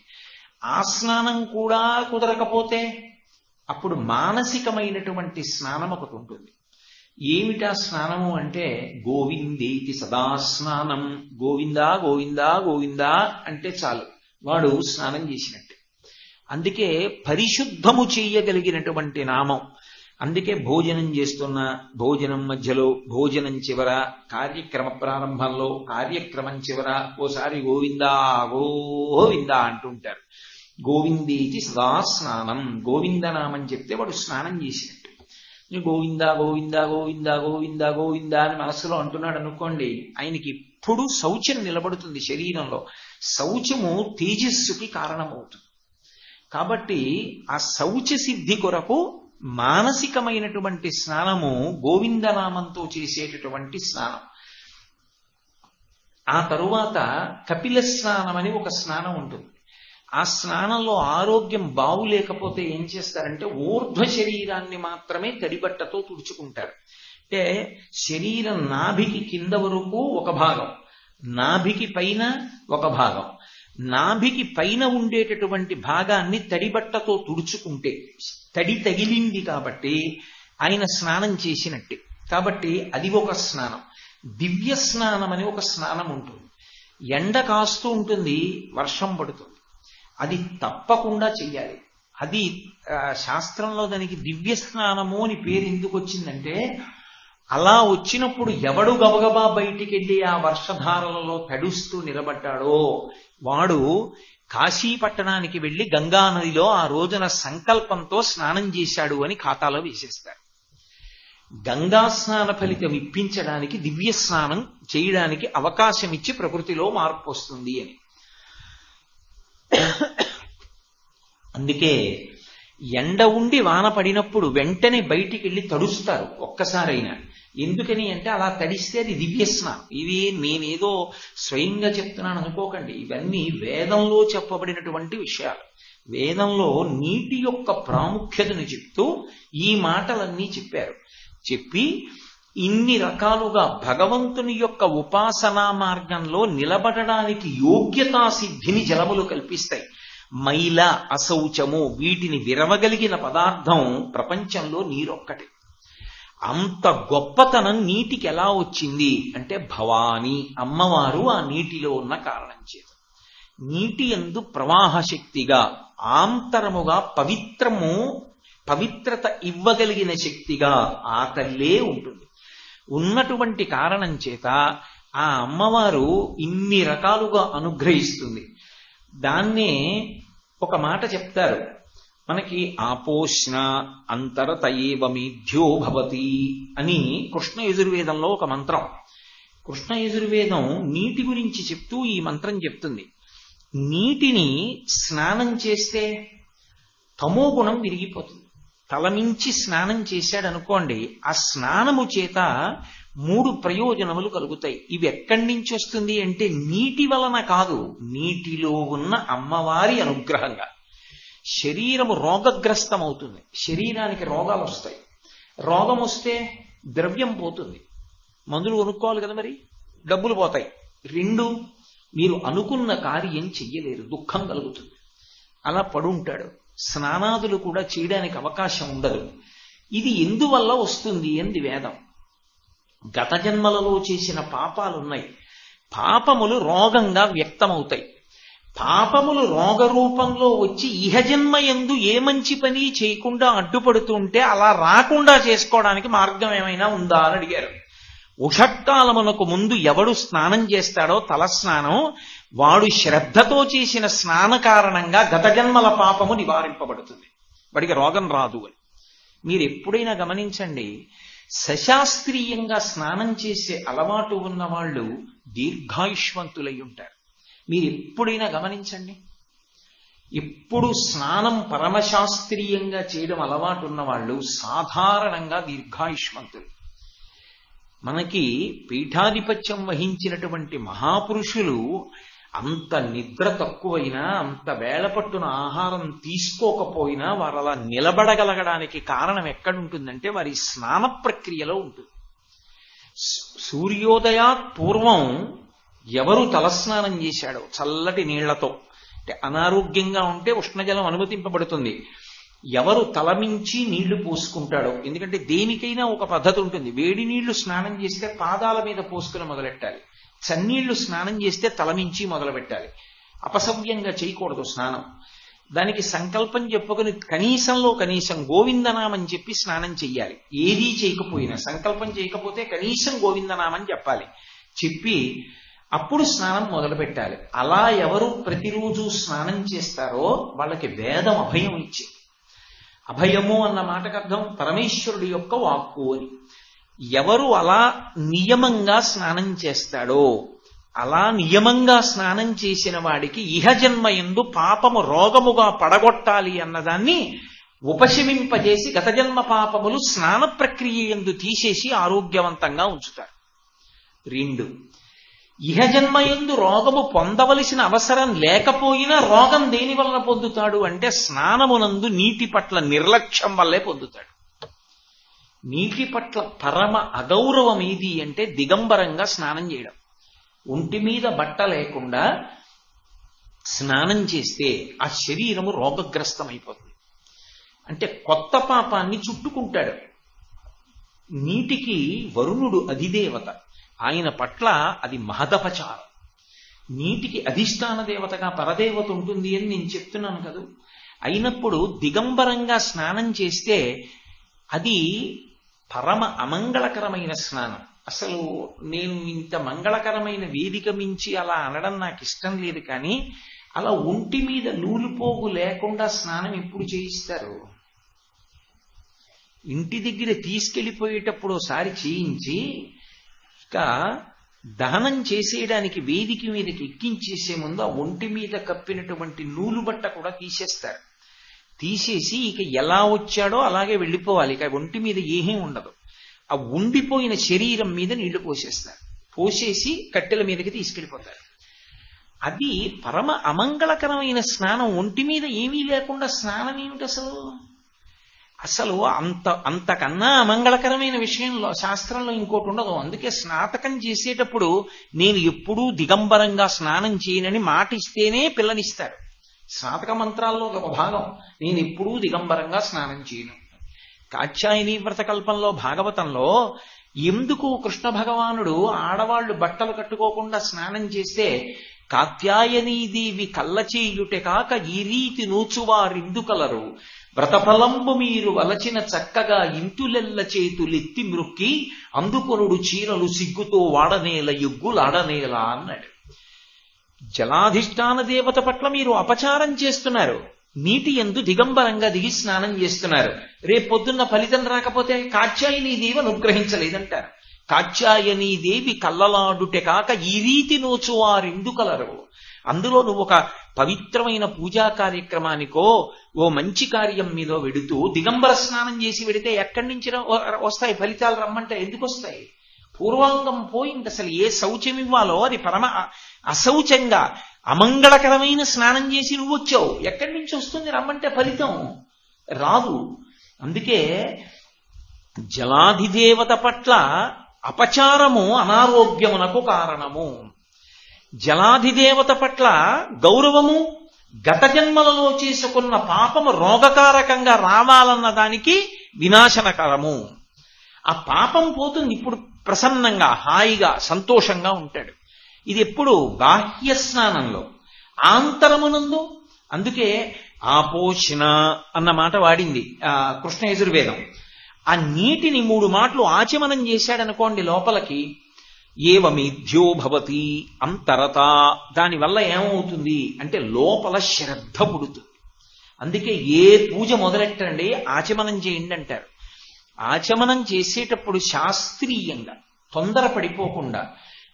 ఆ స్నానం కూడా కుదరకపోతే అప్పుడు మానసికమైనటువంటి స్నానం ఒకటి ఉంటుంది. ఏమిటా స్నానము అంటే గోవిందేతి సదా స్నానం. గోవిందా గోవిందా గోవిందా అంటే చాలు, వాడు స్నానం చేసినట్టే. అందుకే పరిశుద్ధము చెయ్యగలిగినటువంటి నామం. అందుకే భోజనం చేస్తున్న, భోజనం మధ్యలో, భోజనం చివర, కార్యక్రమ ప్రారంభంలో, కార్యక్రమం చివర ఓసారి గోవిందా గోవిందా అంటుంటారు. గోవిందేతి సదా స్నానం. గోవిందనామని చెప్తే వాడు స్నానం చేసినట్టు. గోవిందా గోవిందా గోవిందా గోవిందా గోవిందా అని మనసులో అంటున్నాడు అనుకోండి, ఆయనకి ఎప్పుడు శౌచం నిలబడుతుంది శరీరంలో. శౌచము తేజస్సుకి కారణమవుతుంది. కాబట్టి ఆ శౌచ సిద్ధి కొరకు మానసికమైనటువంటి స్నానము గోవిందనామంతో చేసేటటువంటి స్నానం. ఆ తరువాత కపిల స్నానం అని ఒక స్నానం ఉంటుంది. ఆ స్నానంలో ఆరోగ్యం బాగులేకపోతే ఏం చేస్తారంటే ఊర్ధ్వ శరీరాన్ని మాత్రమే తడిబట్టతో తుడుచుకుంటారు. అంటే శరీరం నాభికి కింద వరకు ఒక భాగం, నాభికి పైన ఒక భాగం. నాభికి పైన ఉండేటటువంటి భాగాన్ని తడిబట్టతో తుడుచుకుంటే తడి తగిలింది కాబట్టి ఆయన స్నానం చేసినట్టే. కాబట్టి అది ఒక స్నానం. దివ్య స్నానం అని ఒక స్నానం ఉంటుంది. ఎండ కాస్తూ ఉంటుంది, వర్షం పడుతుంది, అది తప్పకుండా చెయ్యాలి. అది శాస్త్రంలో దానికి దివ్య స్నానము అని పేరు ఎందుకు వచ్చిందంటే, అలా వచ్చినప్పుడు ఎవడు గబగబా బయటికి వెళ్ళి ఆ వర్షధారలలో తడుస్తూ నిలబడ్డాడో వాడు కాశీ పట్టణానికి వెళ్లి గంగా నదిలో ఆ రోజున సంకల్పంతో స్నానం చేశాడు అని ఖాతాలో వేసేస్తారు. గంగా స్నాన ఫలితం ఇప్పించడానికి దివ్య స్నానం చేయడానికి అవకాశం ఇచ్చి ప్రకృతిలో మార్పు వస్తుంది అని. అందుకే ఎండ ఉండి వాన పడినప్పుడు వెంటనే బయటికి వెళ్ళి తడుస్తారు ఒక్కసారైనా. ఎందుకని అంటే అలా తడిస్తే అది దివ్య స్నానం. ఇవి నేనేదో స్వయంగా చెప్తున్నాను అనుకోకండి, ఇవన్నీ వేదంలో చెప్పబడినటువంటి విషయాలు. వేదంలో నీటి యొక్క ప్రాముఖ్యతను చెప్తూ ఈ మాటలన్నీ చెప్పారు. చెప్పి ఇన్ని రకాలుగా భగవంతుని యొక్క ఉపాసనా మార్గంలో నిలబడడానికి యోగ్యతా సిద్ధిని జలములు కల్పిస్తాయి. మైల, అశౌచము వీటిని విరవగలిగిన పదార్థం ప్రపంచంలో నీరొక్కటే. అంత గొప్పతనం నీటికి ఎలా వచ్చింది అంటే భవాని అమ్మవారు ఆ నీటిలో ఉన్న కారణం చేత. నీటి యందు ప్రవాహ శక్తిగా ఆంతరముగా పవిత్రత ఇవ్వగలిగిన శక్తిగా ఆ తల్లే ఉంటుంది. ఉన్నటువంటి కారణం చేత ఆ అమ్మవారు ఇన్ని రకాలుగా అనుగ్రహిస్తుంది. దాన్నే ఒక మాట చెప్తారు మనకి, ఆపోష్ణ అంతరత ఏవ మీధ్యో భవతి అని కృష్ణ యజుర్వేదంలో ఒక మంత్రం. కృష్ణ యజుర్వేదం నీటి గురించి చెప్తూ ఈ మంత్రం చెప్తుంది. నీటిని స్నానం చేస్తే తమో గుణం విరిగిపోతుంది. తలమించి స్నానం చేశాడనుకోండి, ఆ స్నానము చేత 3 ప్రయోజనములు కలుగుతాయి. ఇవి ఎక్కడి నుంచి వస్తుంది అంటే నీటి వలన కాదు, నీటిలో ఉన్న అమ్మవారి అనుగ్రహంగా. శరీరము రోగగ్రస్తమవుతుంది, శరీరానికి రోగాలు వస్తాయి. రోగం వస్తే ద్రవ్యం పోతుంది, మందులు కొనుక్కోవాలి కదా, మరి డబ్బులు పోతాయి. 2, మీరు అనుకున్న కార్యం చెయ్యలేరు, దుఃఖం కలుగుతుంది. అలా పడుంటాడు, స్నానాదులు కూడా చేయడానికి అవకాశం ఉండదు. ఇది ఎందువల్ల వస్తుంది అంది వేదం. గత జన్మలలో చేసిన పాపాలున్నాయి, పాపములు రోగంగా వ్యక్తమవుతాయి. పాపములు రోగరూపంలో వచ్చి ఇహజన్మ యందు ఏ మంచి పని చేయకుండా అడ్డుపడుతుంటే అలా రాకుండా చేసుకోవడానికి మార్గం ఏమైనా ఉందా అని అడిగారు. ఉషక్కాలమునకు ముందు ఎవడు స్నానం చేస్తాడో తలస్నానం, వాడు శ్రద్ధతో చేసిన స్నాన కారణంగా గత జన్మల పాపము నివారింపబడుతుంది, వాడికి రోగం రాదు అని. మీరు ఎప్పుడైనా గమనించండి, సశాస్త్రీయంగా స్నానం చేసే అలవాటు ఉన్న వాళ్ళు దీర్ఘాయుష్మంతులై ఉంటారు. మీరు ఎప్పుడైనా గమనించండి, ఎప్పుడు స్నానం పరమశాస్త్రీయంగా చేయడం అలవాటు ఉన్న వాళ్ళు సాధారణంగా దీర్ఘాయుష్మంతులు. మనకి పీఠాధిపత్యం వహించినటువంటి మహాపురుషులు అంత నిద్ర తక్కువైనా, అంత వేళపట్టున ఆహారం తీసుకోకపోయినా వారు అలా నిలబడగలగడానికి కారణం ఎక్కడుంటుందంటే వారి స్నాన ప్రక్రియలో ఉంటుంది. సూర్యోదయాత్ పూర్వం ఎవరు తలస్నానం చేశాడో చల్లటి నీళ్లతో, అంటే అనారోగ్యంగా ఉంటే ఉష్ణజలం అనుమతింపబడుతుంది, ఎవరు తలమించి నీళ్లు పోసుకుంటాడో, ఎందుకంటే దేనికైనా ఒక పద్ధతి ఉంటుంది. వేడి నీళ్లు స్నానం చేస్తే పాదాల మీద పోసుకుని మొదలెట్టాలి, చన్నీళ్లు స్నానం చేస్తే తలమించి మొదలు పెట్టాలి. అపసవ్యంగా చేయకూడదు స్నానం. దానికి సంకల్పం చెప్పుకుని కనీసంలో కనీసం గోవిందనామని చెప్పి స్నానం చెయ్యాలి. ఏదీ చేయకపోయినా, సంకల్పం చేయకపోతే కనీసం గోవిందనామని చెప్పాలి, చెప్పి అప్పుడు స్నానం మొదలు పెట్టాలి. అలా ఎవరు ప్రతిరోజు స్నానం చేస్తారో వాళ్ళకి వేదం అభయం ఇచ్చింది. అభయము అన్న మాటకు అర్థం పరమేశ్వరుడి యొక్క వాక్కు అని. ఎవరు అలా నియమంగా స్నానం చేస్తాడో, అలా నియమంగా స్నానం చేసిన వాడికి ఇహజన్మ యందు పాపము రోగముగా పడగొట్టాలి అన్నదాన్ని ఉపశమింపజేసి గత జన్మ పాపములు స్నాన ప్రక్రియ యందు తీసేసి ఆరోగ్యవంతంగా ఉంచుతారు. 2, ఇహజన్మయందు రోగము పొందవలసిన అవసరం లేకపోయినా రోగం దేని వలన పొందుతాడు అంటే స్నానమునందు నీటి పట్ల నిర్లక్ష్యం వల్లే పొందుతాడు. నీటి పట్ల పరమ అగౌరవం ఏది అంటే దిగంబరంగా స్నానం చేయడం. ఒంటి మీద బట్ట లేకుండా స్నానం చేస్తే ఆ శరీరము రోగగ్రస్తమైపోతుంది. అంటే కొత్త పాపాన్ని చుట్టుకుంటాడు. నీటికి వరుణుడు అధిదేవత, ఆయన పట్ల అది మహదపచారం. నీటికి అధిష్టాన దేవతగా పరదేవత ఉంటుంది అని నేను చెప్తున్నాను కదా. అయినప్పుడు దిగంబరంగా స్నానం చేస్తే అది పరమ అమంగళకరమైన స్నానం. అసలు నేను ఇంత మంగళకరమైన వేదిక మించి అలా అనడం నాకు ఇష్టం లేదు, కానీ అలా ఒంటి మీద నూలుపోగు లేకుండా స్నానం ఎప్పుడు చేయిస్తారు? ఇంటి దగ్గర తీసుకెళ్లిపోయేటప్పుడు ఒకసారి చేయించి ఇక దహనం చేసేయడానికి వేదిక మీదకి ఎక్కించేసే ముందు ఆ ఒంటి మీద కప్పినటువంటి నూలు బట్ట కూడా తీసేస్తారు. తీసేసి ఇక ఎలా వచ్చాడో అలాగే వెళ్ళిపోవాలి, ఇక ఒంటి మీద ఏమీ ఉండదు. ఆ ఉండిపోయిన శరీరం మీద నీళ్లు పోసేస్తారు, పోసేసి కట్టెల మీదకి తీసుకెళ్ళిపోతారు. అది పరమ అమంగళకరమైన స్నానం. ఒంటి మీద ఏమీ లేకుండా స్నానం ఏమిటి అసలు? అసలు అంతకన్నా అమంగళకరమైన విషయంలో శాస్త్రంలో ఇంకోటి ఉండదు. అందుకే స్నాతకం చేసేటప్పుడు నేను ఎప్పుడూ దిగంబరంగా స్నానం చేయనని మాట ఇస్తేనే పిల్లనిస్తారు. స్నాతక మంత్రాల్లో ఒక భాగం, నేను ఎప్పుడూ దిగంబరంగా స్నానం చేయను. కాత్యాయని వ్రతకల్పంలో భాగవతంలో ఎందుకు కృష్ణ భగవానుడు ఆడవాళ్లు బట్టలు కట్టుకోకుండా స్నానం చేస్తే కాత్యాయనీదేవి కళ్ళచేయుటె కాక ఈ రీతి నూచువారిందుకలరు వ్రతఫలంబు మీరు వలచిన చక్కగా ఇంతులెల్ల చేతులెత్తి మృక్కి అందుకొనుడు చీరలు సిగ్గుతో వాడనేల యుగ్గులాడనేల అన్నాడు. జలాధిష్టాన దేవత పట్ల మీరు అపచారం చేస్తున్నారు, నీటి యందు దిగంబరంగా దిగి స్నానం చేస్తున్నారు. రేపొద్దున్న ఫలితం రాకపోతే కాత్యాయనీదేవి అనుగ్రహించలేదంటారు. కాత్యాయనీదేవి కళ్ళలాడుటె కాక ఈ రీతి నోచువారెందుకలరు. అందులో నువ్వు ఒక పవిత్రమైన పూజా కార్యక్రమానికో ఓ మంచి కార్యం మీద వెడుతూ దిగంబర స్నానం చేసి వెడితే ఎక్కడి నుంచి వస్తాయి ఫలితాలు? రమ్మంటే ఎందుకు వస్తాయి? పూర్వాంగం పోయింది. అసలు ఏ శౌచం ఇవ్వాలో అది పరమ అశౌచంగా అమంగళకరమైన స్నానం చేసి నువ్వు వచ్చావు. ఎక్కడి నుంచి వస్తుంది రమ్మంటే ఫలితం? రాదు. అందుకే జలాధిదేవత పట్ల అపచారము అనారోగ్యమునకు కారణము. జలాధిదేవత పట్ల గౌరవము గత జన్మలలో చేసుకున్న పాపము రోగకారకంగా రావాలన్న దానికి వినాశనకరము. ఆ పాపం పోతుంది. ఇప్పుడు ప్రసన్నంగా హాయిగా సంతోషంగా ఉంటాడు. ఇది ఎప్పుడు? బాహ్య స్నానంలో. ఆంతరమునందు అందుకే ఆపోషణ అన్న మాట వాడింది కృష్ణ యజుర్వేదం. ఆ నీటిని 3 మాటలు ఆచమనం చేశాడనుకోండి లోపలికి, ఏవమేధ్యో భవతి అంతరత. దానివల్ల ఏమవుతుంది అంటే లోపల శ్రద్ధ పుడుతుంది. అందుకే ఏ పూజ మొదలెట్టండి ఆచమనం చేయండి అంటారు. ఆచమనం చేసేటప్పుడు శాస్త్రీయంగా తొందర పడిపోకుండా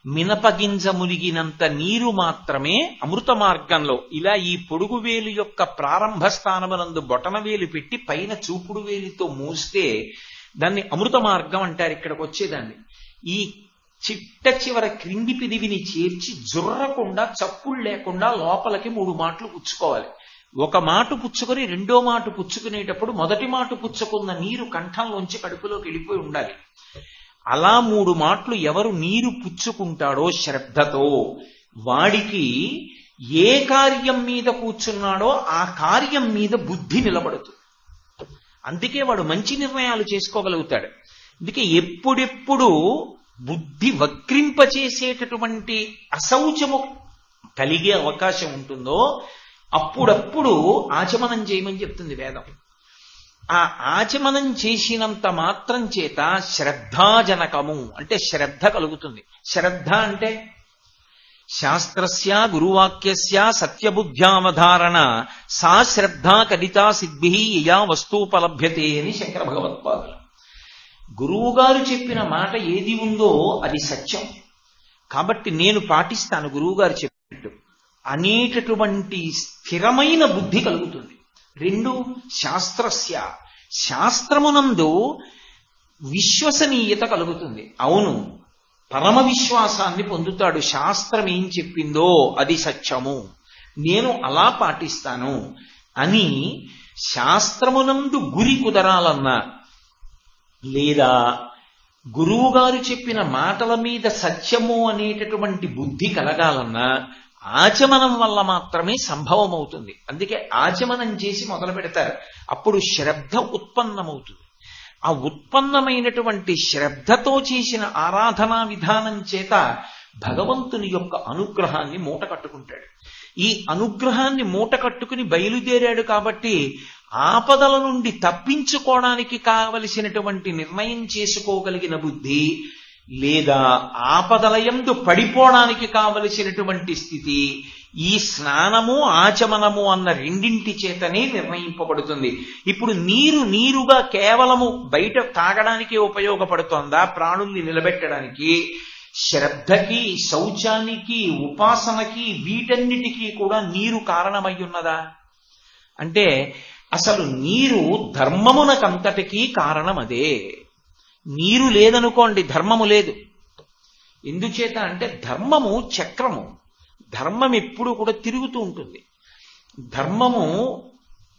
మినపగింజ మునిగినంత నీరు మాత్రమే అమృత మార్గంలో ఇలా ఈ పొడుగు వేలు యొక్క ప్రారంభ స్థానమునందు బొటన వేలు పెట్టి పైన చూపుడు వేలితో మూస్తే దాన్ని అమృత మార్గం అంటారు. ఇక్కడికి వచ్చేదాన్ని ఈ చిట్ట చివర క్రింది పిదివిని చేర్చి జుర్రకుండా చప్పుళ్ళు లేకుండా లోపలికి 3 మాటలు పుచ్చుకోవాలి. ఒక మాట పుచ్చుకొని 2వ మాట పుచ్చుకునేటప్పుడు మొదటి మాట పుచ్చుకున్న నీరు కంఠంలోంచి కడుపులోకి వెళ్ళిపోయి ఉండాలి. అలా 3 మాటలు ఎవరు నీరు పుచ్చుకుంటాడో శ్రద్ధతో వాడికి ఏ కార్యం మీద కూర్చున్నాడో ఆ కార్యం మీద బుద్ధి నిలబడుతుంది. అందుకే వాడు మంచి నిర్ణయాలు చేసుకోగలుగుతాడు. అందుకే ఎప్పుడెప్పుడు బుద్ధి వక్రింపచేసేటటువంటి అశౌచము కలిగే అవకాశం ఉంటుందో అప్పుడప్పుడు ఆచమనం చేయమని చెప్తుంది వేదం. ఆ ఆచమనం చేసినంత మాత్రం చేత శ్రద్ధాజనకము అంటే శ్రద్ధ కలుగుతుంది. శ్రద్ధ అంటే శాస్త్రస్య గురువాక్యస్య సత్యబుద్ధ్యావధారణ సా శ్రద్ధా కడితా సిద్భి యయా వస్తూపలభ్యతే అని శంకర భగవత్పాదులు. గురువుగారు చెప్పిన మాట ఏది ఉందో అది సత్యం కాబట్టి నేను పాటిస్తాను గురువుగారు చెప్పినట్టు అనేటటువంటి స్థిరమైన బుద్ధి కలుగుతుంది. 2 శాస్త్రస్య శాస్త్రమునందు విశ్వసనీయత కలుగుతుంది. అవును పరమ విశ్వాసాన్ని పొందుతాడు. శాస్త్రం ఏం చెప్పిందో అది సత్యము, నేను అలా పాటిస్తాను అని శాస్త్రమునందు గురి కుదరాలన్నా లేదా గురువుగారు చెప్పిన మాటల మీద సత్యము అనేటటువంటి బుద్ధి కలగాలన్నా ఆచమనం వల్ల మాత్రమే సంభవం అవుతుంది. అందుకే ఆచమనం చేసి మొదలు పెడతారు. అప్పుడు శ్రద్ధ ఉత్పన్నమవుతుంది. ఆ ఉత్పన్నమైనటువంటి శ్రద్ధతో చేసిన ఆరాధనా విధానం చేత భగవంతుని యొక్క అనుగ్రహాన్ని మూట కట్టుకుంటాడు. ఈ అనుగ్రహాన్ని మూట కట్టుకుని బయలుదేరాడు కాబట్టి ఆపదల నుండి తప్పించుకోవడానికి కావలసినటువంటి నిర్ణయం చేసుకోగలిగిన బుద్ధి లేదా ఆపదలయందు పడిపోవడానికి కావలసినటువంటి స్థితి ఈ స్నానము ఆచమనము అన్న 2 చేతనే నిర్ణయింపబడుతుంది. ఇప్పుడు నీరుగా కేవలము బయట తాగడానికి ఉపయోగపడుతోందా? ప్రాణుల్ని నిలబెట్టడానికి శ్రద్ధకి శౌచానికి ఉపాసనకి వీటన్నిటికీ కూడా నీరు కారణమై ఉన్నదా అంటే అసలు నీరు ధర్మమునకంతటికీ కారణం అదే. నీరు లేదనుకోండి ధర్మము లేదు. ఎందుచేత అంటే ధర్మము చక్రము. ధర్మం ఎప్పుడూ కూడా తిరుగుతూ ఉంటుంది. ధర్మము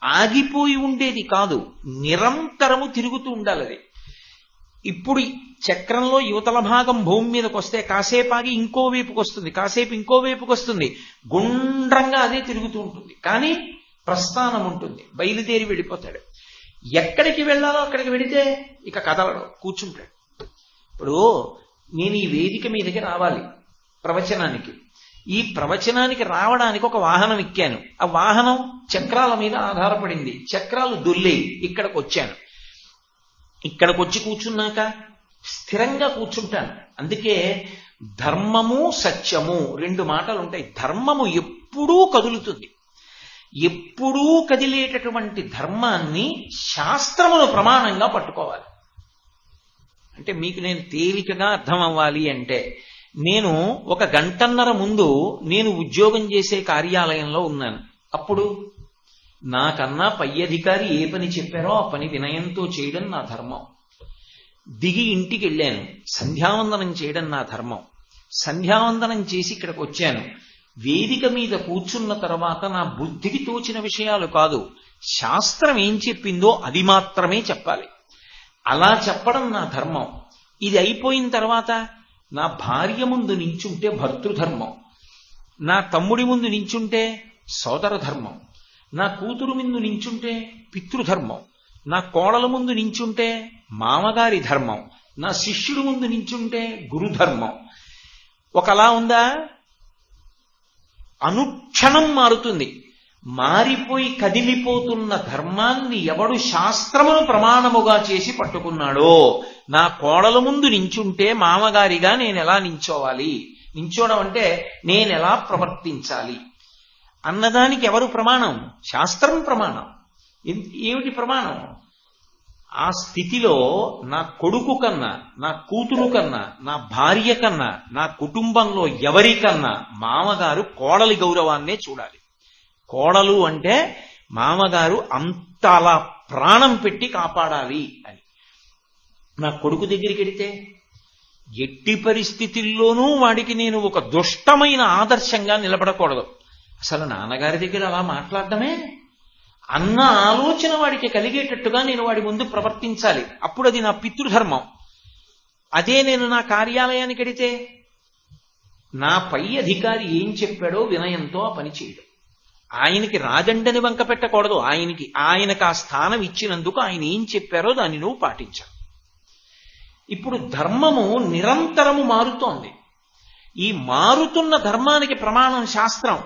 ఆగిపోయి ఉండేది కాదు, నిరంతరము తిరుగుతూ ఉండాలి. అది ఇప్పుడు చక్రంలో యువతల భాగం భూమి మీదకి వస్తే కాసేపు ఆగి ఇంకో వైపుకి వస్తుంది, కాసేపు ఇంకో వైపుకి వస్తుంది, గుండ్రంగా అదే తిరుగుతూ ఉంటుంది. కానీ ప్రస్థానం ఉంటుంది, బయలుదేరి వెళ్ళిపోతాడు. ఎక్కడికి వెళ్ళాలో అక్కడికి వెడితే ఇక కదలడు, కూర్చుంటాడు. ఇప్పుడు నేను ఈ వేదిక మీదకి రావాలి ప్రవచనానికి. ఈ ప్రవచనానికి రావడానికి ఒక వాహనం ఎక్కాను. ఆ వాహనం చక్రాల మీద ఆధారపడింది. చక్రాలు దొల్లి ఇక్కడికి వచ్చాను. ఇక్కడికి వచ్చి కూర్చున్నాక స్థిరంగా కూర్చుంటాను. అందుకే ధర్మము సత్యము రెండు మాటలు ఉంటాయి. ధర్మము ఎప్పుడూ కదులుతుంది. ఎప్పుడూ కదిలేటటువంటి ధర్మాన్ని శాస్త్రమును ప్రమాణంగా పట్టుకోవాలి. అంటే మీకు నేను తేలికగా అర్థం అవ్వాలి అంటే, నేను ఒక గంటన్నర ముందు నేను ఉద్యోగం చేసే కార్యాలయంలో ఉన్నాను. అప్పుడు నాకన్నా పై అధికారి ఏ పని చెప్పారో ఆ పని వినయంతో చేయడం నా ధర్మం. దిగి ఇంటికి వెళ్ళాను, సంధ్యావందనం చేయడం నా ధర్మం. సంధ్యావందనం చేసి ఇక్కడికి వచ్చాను. వేదిక మీద కూర్చున్న తర్వాత నా బుద్ధికి తోచిన విషయాలు కాదు, శాస్త్రం ఏం చెప్పిందో అది మాత్రమే చెప్పాలి. అలా చెప్పడం నా ధర్మం. ఇది అయిపోయిన తర్వాత నా భార్య ముందు నించుంటే భర్తృధర్మం, నా తమ్ముడి ముందు నించుంటే సోదర ధర్మం, నా కూతురు ముందు నించుంటే పితృధర్మం, నా కోడల ముందు నించుంటే మామగారి ధర్మం, నా శిష్యుడి ముందు నించుంటే గురుధర్మం. ఒకలా ఉందా? అనుక్షణం మారుతుంది. మారిపోయి కదిలిపోతున్న ధర్మాన్ని ఎవడు శాస్త్రమును ప్రమాణముగా చేసి పట్టుకున్నాడో, నా కోడల ముందు నించుంటే మామగారిగా నేను ఎలా నించోవాలి, నించోవడం అంటే నేనెలా ప్రవర్తించాలి అన్నదానికి ఎవరు ప్రమాణం? శాస్త్రం ప్రమాణం. ఏమిటి ప్రమాణం? ఆ స్థితిలో నా కొడుకు కన్నా, నా కూతురు కన్నా, నా భార్య కన్నా, నా కుటుంబంలో ఎవరికన్నా మామగారు కోడలి గౌరవాన్నే చూడాలి. కోడలు అంటే మామగారు అంత అలా ప్రాణం పెట్టి కాపాడాలి అని. నా కొడుకు దగ్గరికి వెడితే ఎట్టి పరిస్థితుల్లోనూ వాడికి నేను ఒక దుష్టమైన ఆదర్శంగా నిలబడకూడదు. అసలు నాన్నగారి దగ్గర అలా మాట్లాడడమే అన్న ఆలోచన వాడికి కలిగేటట్టుగా నేను వాడి ముందు ప్రవర్తించాలి. అప్పుడు అది నా పితృధర్మం. అదే నేను నా కార్యాలయానికి వెడితే నా పై అధికారి ఏం చెప్పాడో వినయంతో ఆ పని చేయడం. ఆయనకి రాజండని వంక పెట్టకూడదు. ఆయనకు ఆ స్థానం ఇచ్చినందుకు ఆయన ఏం చెప్పారో దాన్ని నువ్వు పాటించాలి. ఇప్పుడు ధర్మము నిరంతరము మారుతోంది. ఈ మారుతున్న ధర్మానికి ప్రమాణం శాస్త్రం.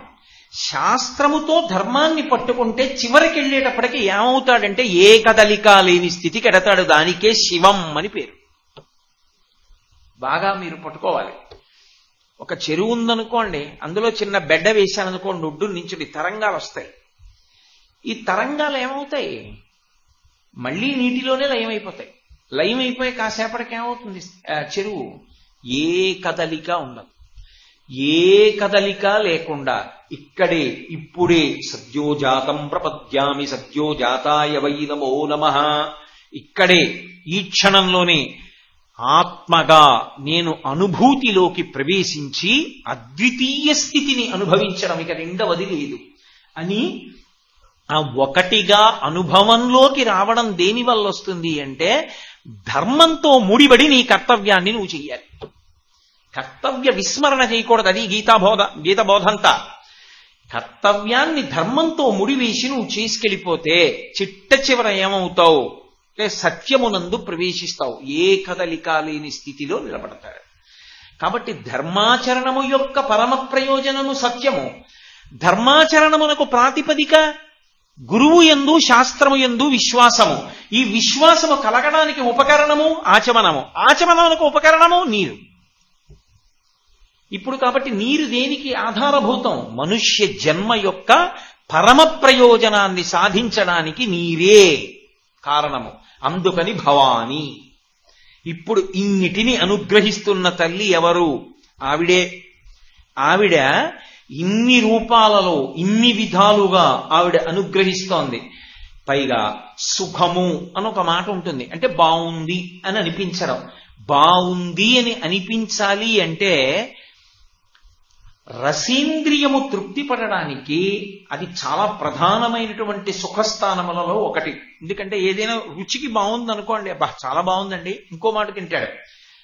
శాస్త్రముతో ధర్మాన్ని పట్టుకుంటే చివరికి వెళ్ళేటప్పటికి ఏమవుతాడంటే ఏ కదలిక లేని స్థితికి ఎడతాడు. దానికే శివం అని పేరు. బాగా మీరు పట్టుకోవాలి. ఒక చెరువు ఉందనుకోండి, అందులో చిన్న బెడ్డ వేశాననుకోండి, ఒడ్డు నుంచి తరంగాలు వస్తాయి. ఈ తరంగాలు ఏమవుతాయి? మళ్ళీ నీటిలోనే లయమైపోతాయి. లయమైపోయి కాసేపటికి ఏమవుతుంది? చెరువు ఏ కదలిక ఉండదు. ఏ కదలిక లేకుండా ఇక్కడే ఇప్పుడే సద్యోజాతం ప్రపద్యామి సద్యోజాతాయ వై నమో నమః, ఇక్కడే ఈ క్షణంలోనే ఆత్మగా నేను అనుభూతిలోకి ప్రవేశించి అద్వితీయ స్థితిని అనుభవించడం, ఇక రెండవది లేదు అని ఆ ఒకటిగా అనుభవంలోకి రావడం దేని వల్ల వస్తుంది అంటే ధర్మంతో ముడిబడి నీ కర్తవ్యాన్ని నువ్వు చెయ్యాలి. కర్తవ్య విస్మరణ చేయకూడదు. అది గీత బోధంతా. కర్తవ్యాన్ని ధర్మంతో ముడివేసి నువ్వు చేసుకెళ్ళిపోతే చిట్ట చివర ఏమవుతావు అంటే సత్యమునందు ప్రవేశిస్తావు. ఏ కదలిక లేని స్థితిలో నిలబడతాడు. కాబట్టి ధర్మాచరణము యొక్క పరమ ప్రయోజనము సత్యము. ధర్మాచరణమునకు ప్రాతిపదిక గురువు యందు శాస్త్రము యందు విశ్వాసము. ఈ విశ్వాసము కలగడానికి ఉపకరణము ఆచమనము. ఆచమనమునకు ఉపకరణము నీరు. ఇప్పుడు కాబట్టి నీరు దేనికి ఆధారభూతం? మనుష్య జన్మ యొక్క పరమ ప్రయోజనాన్ని సాధించడానికి నీరే కారణము. అందుకని భవాని. ఇప్పుడు ఇన్నిటిని అనుగ్రహిస్తున్న తల్లి ఎవరు? ఆవిడే. ఆవిడ ఇన్ని రూపాలలో ఇన్ని విధాలుగా ఆవిడ అనుగ్రహిస్తోంది. పైగా సుఖము అని ఒక మాట ఉంటుంది. అంటే బాగుంది అని అనిపించడం. బాగుంది అని అనిపించాలి అంటే రసేంద్రియము తృప్తి పడడానికి అది చాలా ప్రధానమైనటువంటి సుఖస్థానములలో ఒకటి. ఎందుకంటే ఏదైనా రుచికి బాగుంది అనుకోండి, అబ్బా చాలా బాగుందండి, ఇంకో మాట తింటాడు,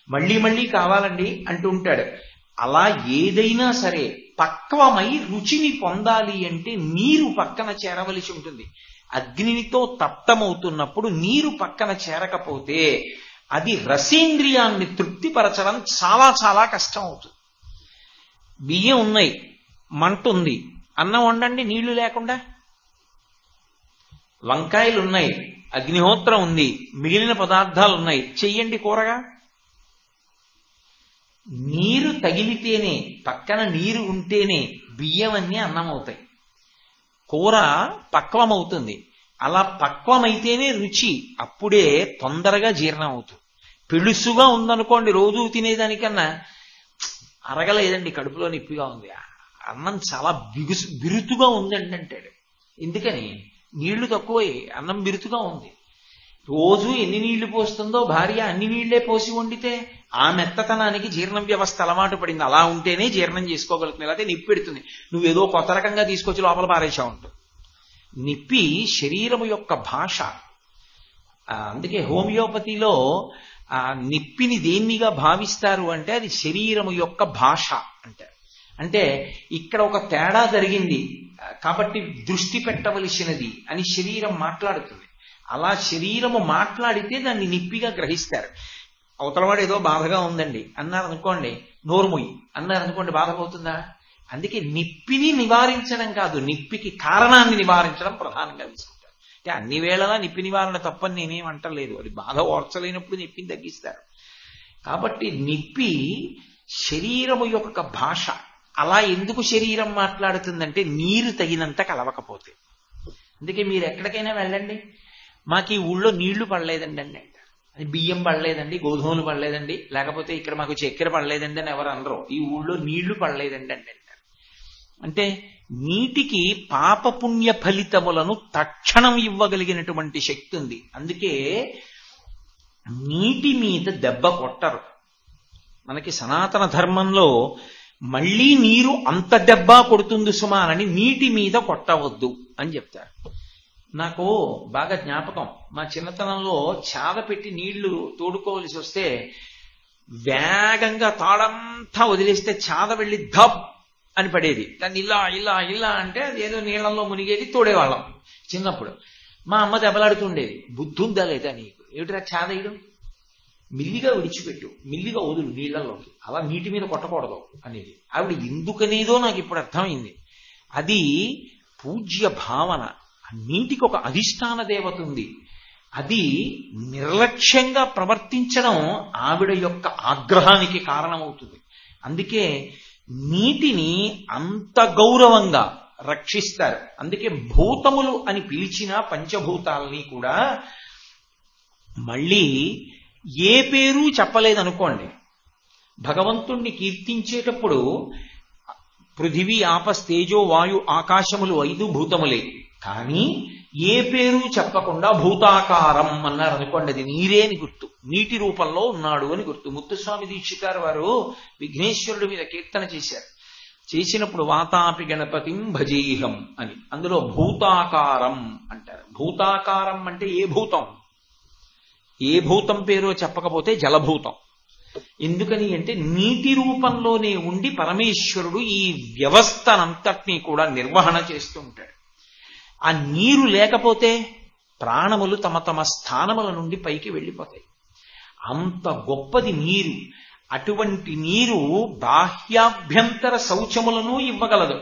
మళ్ళీ మళ్ళీ కావాలండి అంటూ ఉంటాడు. అలా ఏదైనా సరే పక్వమై రుచిని పొందాలి అంటే నీరు పక్కన చేరవలసి ఉంటుంది. అగ్నితో తప్తమవుతున్నప్పుడు నీరు పక్కన చేరకపోతే అది రసేంద్రియాన్ని తృప్తిపరచడం చాలా చాలా కష్టం అవుతుంది. బియ్యం ఉన్నాయి, మంట ఉంది, అన్నం వండండి నీళ్లు లేకుండా. వంకాయలు ఉన్నాయి, అగ్నిహోత్రం ఉంది, మిగిలిన పదార్థాలు ఉన్నాయి, చెయ్యండి కూరగా. నీరు తగిలితేనే, పక్కన నీరు ఉంటేనే బియ్యం అన్నీ అన్నం అవుతాయి, కూర పక్వమవుతుంది. అలా పక్వమైతేనే రుచి, అప్పుడే తొందరగా జీర్ణం అవుతుంది. పెళుసుగా ఉందనుకోండి, రోజు తినేదానికన్నా అరగలేదండి, కడుపులో నొప్పిగా ఉంది, అన్నం చాలా బిరుతుగా ఉందండి అంటాడు. ఎందుకని? నీళ్లు తక్కువే, అన్నం బిరుతుగా ఉంది. రోజు ఎన్ని నీళ్లు పోస్తుందో భార్య అన్ని నీళ్లే పోసి వండితే ఆ మెత్తతనానికి జీర్ణ వ్యవస్థ అలవాటు పడింది. అలా ఉంటేనే జీర్ణం చేసుకోగలుగుతుంది, లేకపోతే నిప్పి పెడుతుంది. నువ్వేదో కొత్త రకంగా తీసుకొచ్చి లోపల పారేసా ఉంటుంది. నిప్పి శరీరము యొక్క భాష. అందుకే హోమియోపతిలో ఆ నిప్పిని దేన్నిగా భావిస్తారు అంటే అది శరీరము యొక్క భాష అంటారు. అంటే ఇక్కడ ఒక తేడా జరిగింది కాబట్టి దృష్టి పెట్టవలసినది అని శరీరం మాట్లాడుతుంది. అలా శరీరము మాట్లాడితే దాన్ని నిప్పిగా గ్రహిస్తారు. అవతలవాడు ఏదో బాధగా ఉందండి అన్నారనుకోండి, నోరుమొయ్యి అన్నారనుకోండి, బాధపోతుందా? అందుకే నిప్పిని నివారించడం కాదు, నిప్పికి కారణాన్ని నివారించడం ప్రధానంగా తీసుకుంటారు. అంటే అన్ని వేళలా నిప్పి నివారణ తప్పని నేనేం అంటలేదు, అది బాధ ఓర్చలేనప్పుడు నిప్పిని తగ్గిస్తారు. కాబట్టి నిప్పి శరీరము యొక్క భాష. అలా ఎందుకు శరీరం మాట్లాడుతుందంటే నీరు తగినంత కలవకపోతే. అందుకే మీరు ఎక్కడికైనా వెళ్ళండి, మాకు ఈ ఊళ్ళో నీళ్లు పడలేదండి అండి, అది బియ్యం పడలేదండి, గోధుమలు పడలేదండి, లేకపోతే ఇక్కడ మాకు చక్కెర పడలేదండి అని ఎవరు అనరు. ఈ ఊళ్ళో నీళ్లు పడలేదండి అండి అంటారు. అంటే నీటికి పాపపుణ్య ఫలితములను తక్షణం ఇవ్వగలిగినటువంటి శక్తి ఉంది. అందుకే నీటి మీద దెబ్బ కొట్టరు. మనకి సనాతన ధర్మంలో మళ్ళీ నీరు అంత దెబ్బ కొడుతుంది సుమానని నీటి మీద కొట్టవద్దు అని చెప్తారు. నాకు బాగా జ్ఞాపకం, మా చిన్నతనంలో చాద పెట్టి నీళ్లు తోడుకోవలసి వస్తే వేగంగా తాడంతా వదిలేస్తే చాద వెళ్ళి ధబ్ అని పడేది. దాన్ని ఇలా ఇలా ఇలా అంటే అది ఏదో నీళ్లలో మునిగేది, తోడేవాళ్ళం చిన్నప్పుడు. మా అమ్మ దెబ్బలాడుతుండేది, బుద్ధుందా లేదా నీకు, ఏమిటిరా చాద ఇడు, మిల్లిగా విడిచిపెట్టు, మిల్లిగా వదులు నీళ్లలోకి, అలా నీటి మీద కొట్టకూడదు అనేది. ఆవిడ ఎందుకనేదో నాకు ఇప్పుడు అర్థమైంది. అది పూజ్య భావన. నీటికి ఒక అధిష్టాన దేవత ఉంది. అది నిర్లక్ష్యంగా ప్రవర్తించడం ఆవిడ యొక్క ఆగ్రహానికి కారణమవుతుంది. అందుకే నీటిని అంత గౌరవంగా రక్షిస్తారు. అందుకే భూతములు అని పిలిచిన పంచభూతాలని కూడా మళ్ళీ ఏ పేరు చెప్పలేదనుకోండి. భగవంతుణ్ణి కీర్తించేటప్పుడు పృథివీ ఆపస్తేజో వాయు ఆకాశములు 5 భూతములే, కానీ ఏ పేరు చెప్పకుండా భూతాకారం అన్నారు అనుకోండి, అది నీరే అని గుర్తు, నీటి రూపంలో ఉన్నాడు అని గుర్తు. ముత్తుస్వామి దీక్షితారు వారు విఘ్నేశ్వరుడి మీద కీర్తన చేశారు. చేసినప్పుడు వాతాపి గణపతిం భజేహం అని, అందులో భూతాకారం అంటారు. భూతాకారం అంటే ఏ భూతం, ఏ భూతం పేరో చెప్పకపోతే జలభూతం. ఎందుకని అంటే నీటి రూపంలోనే ఉండి పరమేశ్వరుడు ఈ వ్యవస్థనంతటినీ కూడా నిర్వహణ చేస్తూ ఉంటాడు. ఆ నీరు లేకపోతే ప్రాణములు తమ తమ స్థానముల నుండి పైకి వెళ్ళిపోతాయి. అంత గొప్పది నీరు. అటువంటి నీరు బాహ్యాభ్యంతర శౌచములను ఇవ్వగలదు.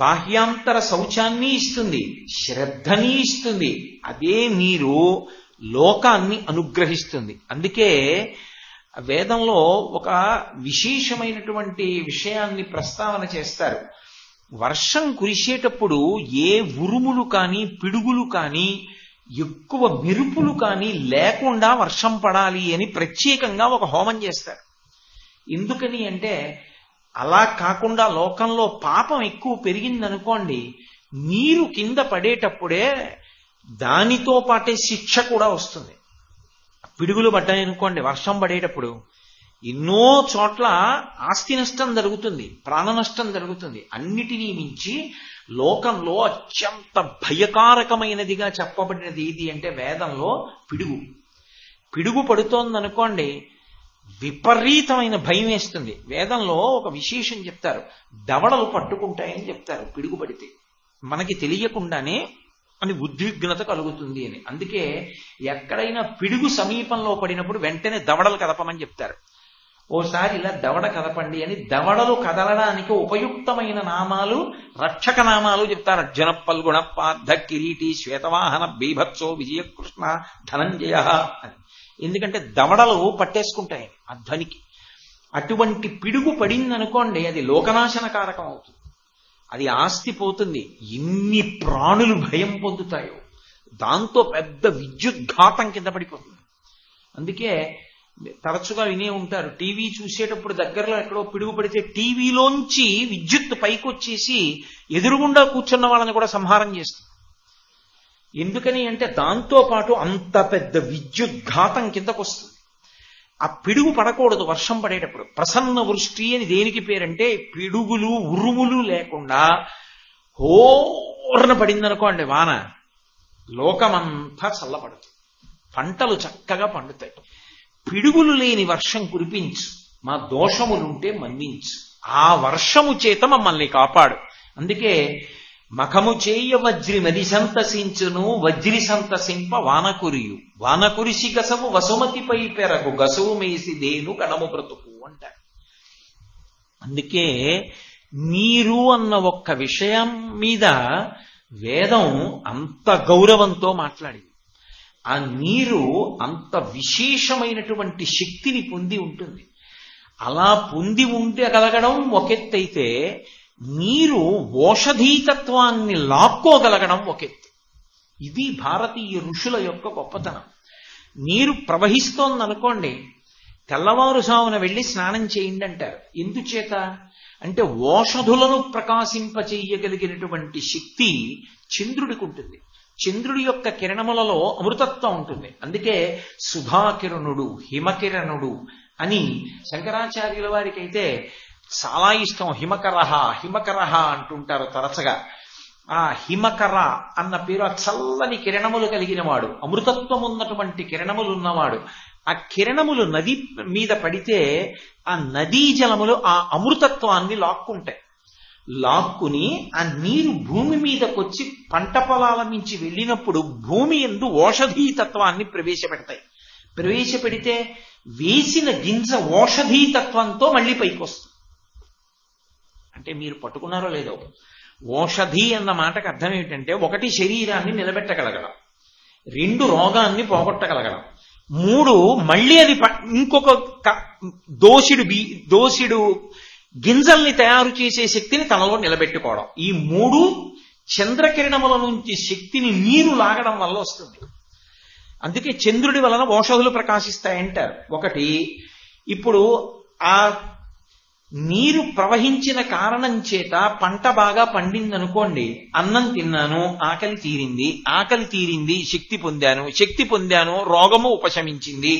బాహ్యాంతర శౌచాన్ని ఇస్తుంది, శ్రద్ధని ఇస్తుంది. అదే నీరు లోకాన్ని అనుగ్రహిస్తుంది. అందుకే వేదంలో ఒక విశేషమైనటువంటి విషయాన్ని ప్రస్తావన చేస్తారు. వర్షం కురిసేటప్పుడు ఏ ఉరుములు కానీ పిడుగులు కానీ ఎక్కువ మెరుపులు కానీ లేకుండా వర్షం పడాలి అని ప్రత్యేకంగా ఒక హోమం చేస్తారు. ఎందుకని అంటే అలా కాకుండా లోకంలో పాపం ఎక్కువ పెరిగిందనుకోండి, నీరు కింద పడేటప్పుడే దానితో పాటే శిక్ష కూడా వస్తుంది. పిడుగులు పడ్డాయనుకోండి వర్షం పడేటప్పుడు, ఎన్నో చోట్ల ఆస్తి నష్టం జరుగుతుంది, ప్రాణ నష్టం జరుగుతుంది. అన్నిటినీ మించి లోకంలో అత్యంత భయకారకమైనదిగా చెప్పబడినది ఏది అంటే వేదంలో పిడుగు. పిడుగు పడుతోందనుకోండి విపరీతమైన భయం వేస్తుంది. వేదంలో ఒక విశేషం చెప్తారు, దవడలు పట్టుకుంటాయని చెప్తారు పిడుగు పడితే. మనకి తెలియకుండానే అని ఉద్విగ్నత కలుగుతుంది అని. అందుకే ఎక్కడైనా పిడుగు సమీపంలో పడినప్పుడు వెంటనే దవడలు కదపమని చెప్తారు. ఓసారి ఇలా దవడ కదపండి అని దవడలు కదలడానికి ఉపయుక్తమైన నామాలు, రక్షక నామాలు చెప్తారు. అర్జున పల్గుణ పార్థ కిరీటి శ్వేతవాహన బీభత్సో విజయకృష్ణ ధనంజయ అని. ఎందుకంటే దవడలు పట్టేసుకుంటాయి ఆ ధ్వనికి. అటువంటి పిడుగు పడిందనుకోండి, అది లోకనాశన కారకం అవుతుంది, అది ఆస్తి పోతుంది, ఎన్ని ప్రాణులు భయం పొందుతాయో, దాంతో పెద్ద విద్యుద్ఘాతం కింద పడిపోతుంది. అందుకే తరచుగా వినే ఉంటారు, టీవీ చూసేటప్పుడు దగ్గరలో ఎక్కడో పిడుగు పడితే టీవీలోంచి విద్యుత్ పైకి వచ్చేసి ఎదురుగుండా కూర్చున్న వాళ్ళని కూడా సంహారం చేస్తుంది. ఎందుకని అంటే దాంతో పాటు అంత పెద్ద విద్యుద్ఘాతం కిందకు వస్తుంది. ఆ పిడుగు పడకూడదు వర్షం పడేటప్పుడు. ప్రసన్న వృష్టి అని దేనికి పేరంటే పిడుగులు ఉరుములు లేకుండా హోర్న పడిందనుకోండి వాన, లోకమంతా చల్లబడుతుంది, పంటలు చక్కగా పండుతాయి. పిడుగులు లేని వర్షం కురిపించు, మా దోషములుంటే మన్నించు, ఆ వర్షము చేత మమ్మల్ని కాపాడు. అందుకే మఖము చేయ వజ్రి మది సంతసించును, వజ్రి సంతసింప వానకురియు, వానకురిసి గసవు వసుమతిపై పెరగు, గసవు మేసి దేను గణము బ్రతుకు అంటారు. అందుకే నీరు అన్న ఒక్క విషయం మీద వేదం అంత గౌరవంతో మాట్లాడింది. ఆ నీరు అంత విశేషమైనటువంటి శక్తిని పొంది ఉంటుంది. అలా పొంది ఉండగలగడం ఒకెత్తైతే, నీరు ఓషధీతత్వాన్ని లాక్కోగలగడం ఒకెత్తు. ఇది భారతీయ ఋషుల యొక్క గొప్పతనం. నీరు ప్రవహిస్తోందనుకోండి, తెల్లవారుజామున వెళ్ళి స్నానం చేయండి అంటారు. ఎందుచేత అంటే ఓషధులను ప్రకాశింపచేయగలిగినటువంటి శక్తి చంద్రుడికి ఉంటుంది. చంద్రుడి యొక్క కిరణములలో అమృతత్వం ఉంటుంది. అందుకే సుధాకిరణుడు, హిమకిరణుడు అని శంకరాచార్యుల వారికి అయితే చాలా ఇష్టం. హిమకరహ హిమకరహ అంటుంటారు తరచుగా. ఆ హిమకర అన్న పేరు ఆ చల్లని కిరణములు కలిగిన వాడు, అమృతత్వం ఉన్నటువంటి కిరణములు ఉన్నవాడు. ఆ కిరణములు నది మీద పడితే ఆ నదీ జలములు ఆ అమృతత్వాన్ని లాక్కుంటాయి. లాక్కుని ఆ నీరు భూమి మీదకొచ్చి పంట పొలాల నుంచి వెళ్ళినప్పుడు భూమి యందు ఓషధీతత్వాన్ని ప్రవేశపెడతాయి. ప్రవేశపెడితే వేసిన గింజ ఓషధీతత్వంతో మళ్ళీ పైకి వస్తుంది. అంటే మీరు పట్టుకున్నారో లేదో, ఓషధి అన్న మాటకు అర్థం ఏమిటంటే, ఒకటి శరీరాన్ని నిలబెట్టగలగడం, రెండు రోగాన్ని పోగొట్టగలగడం, మూడు మళ్ళీ అది ఇంకొక దోషిడు గింజల్ని తయారు చేసే శక్తిని తనలో నిలబెట్టుకోవడం. ఈ మూడు చంద్రకిరణముల నుంచి శక్తిని నీరు లాగడం వల్ల వస్తుంది. అందుకే చంద్రుడి వలన ఓషధులు ప్రకాశిస్తాయంటారు. ఒకటి, ఇప్పుడు ఆ నీరు ప్రవహించిన కారణం చేత పంట బాగా పండిందనుకోండి, అన్నం తిన్నాను, ఆకలి తీరింది, ఆకలి తీరింది, శక్తి పొందాను, రోగము ఉపశమించింది.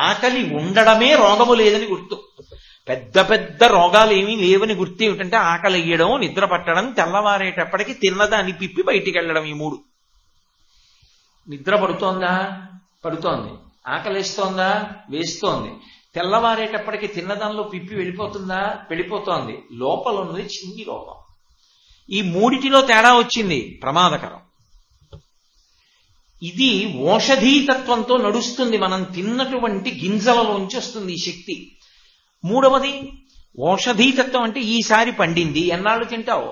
ఆకలి ఉండడమే రోగము లేదని గుర్తు. పెద్ద పెద్ద రోగాలు ఏమీ లేవని గుర్తు ఏమిటంటే ఆకలి వేయడం, నిద్ర పట్టడం, తెల్లవారేటప్పటికి తిన్నదాన్ని పిప్పి బయటికి వెళ్ళడం. ఈ మూడు. నిద్ర పడుతోందా? పడుతోంది. ఆకలిస్తోందా? వేస్తోంది. తెల్లవారేటప్పటికి తిన్నదానిలో పిప్పి వెళ్ళిపోతుందా? వెళ్ళిపోతోంది. లోపల ఉన్నది చిన్ని లోపం. ఈ మూడిటిలో తేడా వచ్చింది, ప్రమాదకరం. ఇది ఓషధీతత్వంతో నడుస్తుంది. మనం తిన్నటువంటి గింజలలోంచి వస్తుంది ఈ శక్తి. మూడవది ఓషధీతత్వం అంటే ఈసారి పండింది, ఎన్నాళ్ళు తింటావు?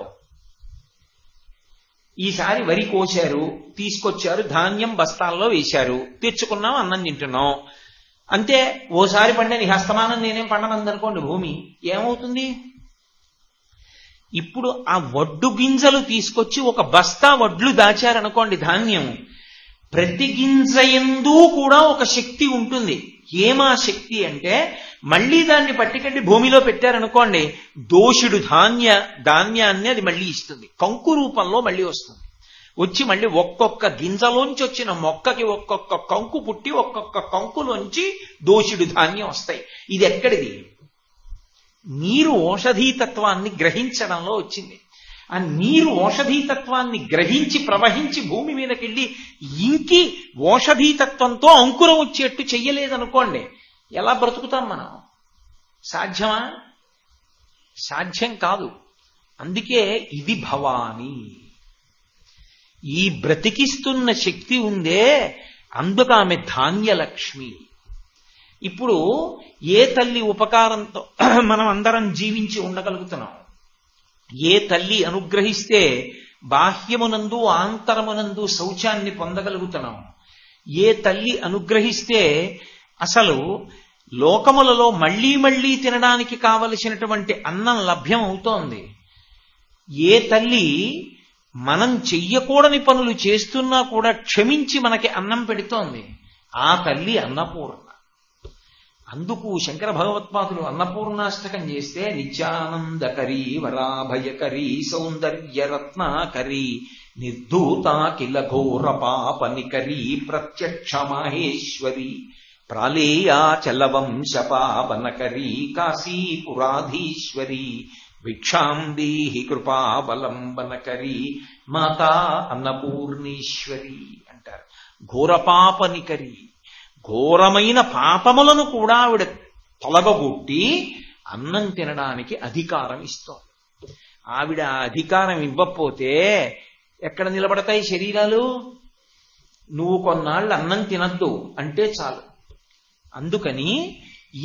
ఈసారి వరి కోశారు, తీసుకొచ్చారు, ధాన్యం బస్తాల్లో వేశారు, తెచ్చుకున్నాం, అన్నం తింటున్నాం. అంతే. ఓసారి పండే నీ హస్తమానం నేనేం పండనందనుకోండి భూమి, ఏమవుతుంది? ఇప్పుడు ఆ వడ్డు గింజలు తీసుకొచ్చి ఒక బస్తా వడ్లు దాచారనుకోండి, ధాన్యం, ప్రతి గింజ యందు కూడా ఒక శక్తి ఉంటుంది. ఏమా శక్తి అంటే, మళ్ళీ దాన్ని పట్టుకెళ్ళి భూమిలో పెట్టారనుకోండి, దోషుడు ధాన్యాన్ని అది మళ్ళీ ఇస్తుంది. కంకు రూపంలో మళ్ళీ వస్తుంది. వచ్చి మళ్ళీ ఒక్కొక్క గింజలోంచి వచ్చిన మొక్కకి ఒక్కొక్క కంకు పుట్టి ఒక్కొక్క కంకులోంచి దోషుడు ధాన్యం వస్తాయి. ఇది ఎక్కడిది? నీరు ఓషధీతత్వాన్ని గ్రహించడంలో వచ్చింది. ఆ నీరు ఓషధీతత్వాన్ని గ్రహించి ప్రవహించి భూమి మీదకెళ్ళి ఇంకి ఓషధీతత్వంతో అంకురం వచ్చేట్టు చెయ్యలేదనుకోండి, ఎలా బ్రతుకుతాం మనం? సాధ్యమా? సాధ్యం కాదు. అందుకే ఇది భవాని. ఈ బ్రతికిస్తున్న శక్తి ఉందే, అందుకు ఆమె ధాన్యలక్ష్మి. ఇప్పుడు ఏ తల్లి ఉపకారంతో మనం అందరం జీవించి ఉండగలుగుతున్నాం? ఏ తల్లి అనుగ్రహిస్తే బాహ్యమునందు ఆంతరమునందు శౌచాన్ని పొందగలుగుతున్నాం? ఏ తల్లి అనుగ్రహిస్తే అసలు లోకములలో మళ్లీ మళ్లీ తినడానికి కావలసినటువంటి అన్నం లభ్యం అవుతోంది? ఏ తల్లి మనం చెయ్యకూడని పనులు చేస్తున్నా కూడా క్షమించి మనకి అన్నం పెడుతోంది? ఆ తల్లి అన్నపూర్ణ. అందుకు శంకర భగవత్పాదులు అన్నపూర్ణాష్టకం చేస్తే నిత్యానందకరీ వరాభయకరీ సౌందర్యరత్నాకరీ నిర్ధూతాకిల ఘోర పాపనికరీ ప్రత్యక్ష మాహేశ్వరి ప్రాళేయాచలవంశపావనకరీ కాశీపురాధీశ్వరి భిక్షాం దేహి కృపావలంబనకరీ మాతా అన్నపూర్ణేశ్వరి అంటారు. ఘోరపాపనికరి, ఘోరమైన పాపములను కూడా ఆవిడ తొలగొట్టి అన్నం తినడానికి అధికారం ఇస్తోంది. ఆవిడ అధికారం ఇవ్వకపోతే ఎక్కడ నిలబడతాయి శరీరాలు? నువ్వు కొన్నాళ్ళు అన్నం తినద్దు అంటే చాలు. అందుకని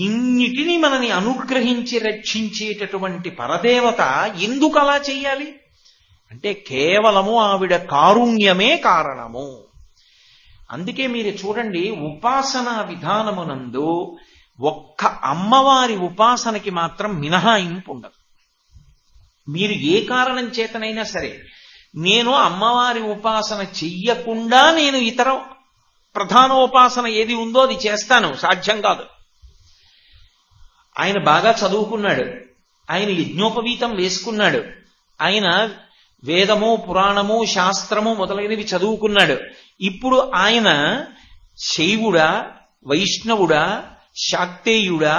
ఇన్నిటిని మనని అనుగ్రహించి రక్షించేటటువంటి పరదేవత ఎందుకు అలా చెయ్యాలి అంటే కేవలము ఆవిడ కారుణ్యమే కారణము. అందుకే మీరు చూడండి, ఉపాసనా విధానమునందు ఒక్క అమ్మవారి ఉపాసనకి మాత్రం మినహాయింపు ఉండదు. మీరు ఏ కారణం చేతనైనా సరే, నేను అమ్మవారి ఉపాసన చెయ్యకుండా నేను ఇతర ప్రధానోపాసన ఏది ఉందో అది చేస్తాను, సాధ్యం కాదు. ఆయన బాగా చదువుకున్నాడు, ఆయన యజ్ఞోపవీతం వేసుకున్నాడు, ఆయన వేదము పురాణము శాస్త్రము మొదలైనవి చదువుకున్నాడు. ఇప్పుడు ఆయన శైవుడా, వైష్ణవుడా, శాక్తేయుడా,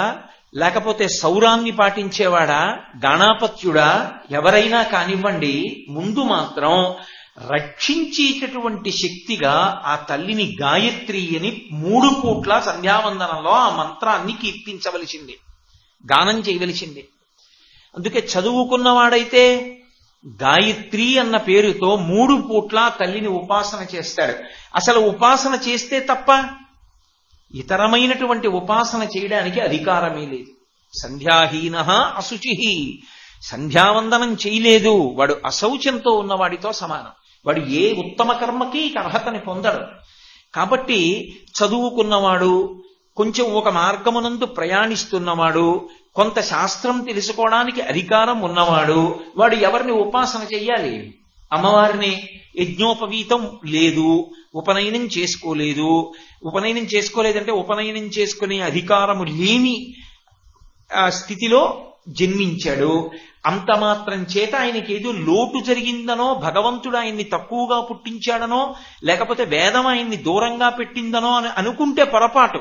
లేకపోతే సౌరాన్ని పాటించేవాడా, గణాపత్యుడా, ఎవరైనా కానివ్వండి, ముందు మాత్రం రక్షించేటటువంటి శక్తిగా ఆ తల్లిని గాయత్రి అని 3 పూట్ల సంధ్యావందనంలో ఆ మంత్రాన్ని కీర్తించవలసింది, గానం చేయవలసింది. అందుకే చదువుకున్నవాడైతే గాయత్రి అన్న పేరుతో 3 పూట్ల తల్లిని ఉపాసన చేస్తాడు. అసలు ఉపాసన చేస్తే తప్ప ఇతరమైనటువంటి ఉపాసన చేయడానికి అధికారమే లేదు. సంధ్యాహీన అశుచి, సంధ్యావందనం చేయలేదు వాడు అశౌచంతో ఉన్నవాడితో సమానం. వాడు ఏ ఉత్తమ కర్మకి అర్హతని పొందడు. కాబట్టి చదువుకున్నవాడు, కొంచెం ఒక మార్గమునందు ప్రయాణిస్తున్నవాడు, కొంత శాస్త్రం తెలుసుకోవడానికి అధికారం ఉన్నవాడు, వాడు ఎవరిని ఉపాసన చెయ్యాలి? అమ్మవారిని. యజ్ఞోపవీతం లేదు, ఉపనయనం చేసుకోలేదు. ఉపనయనం చేసుకోలేదంటే ఉపనయనం చేసుకునే అధికారము లేని స్థితిలో జన్మించాడు. అంత మాత్రం చేత ఆయనకి ఏదో లోటు జరిగిందనో, భగవంతుడు ఆయన్ని తక్కువగా పుట్టించాడనో, లేకపోతే వేదం ఆయన్ని దూరంగా పెట్టిందనో అని అనుకుంటే పొరపాటు.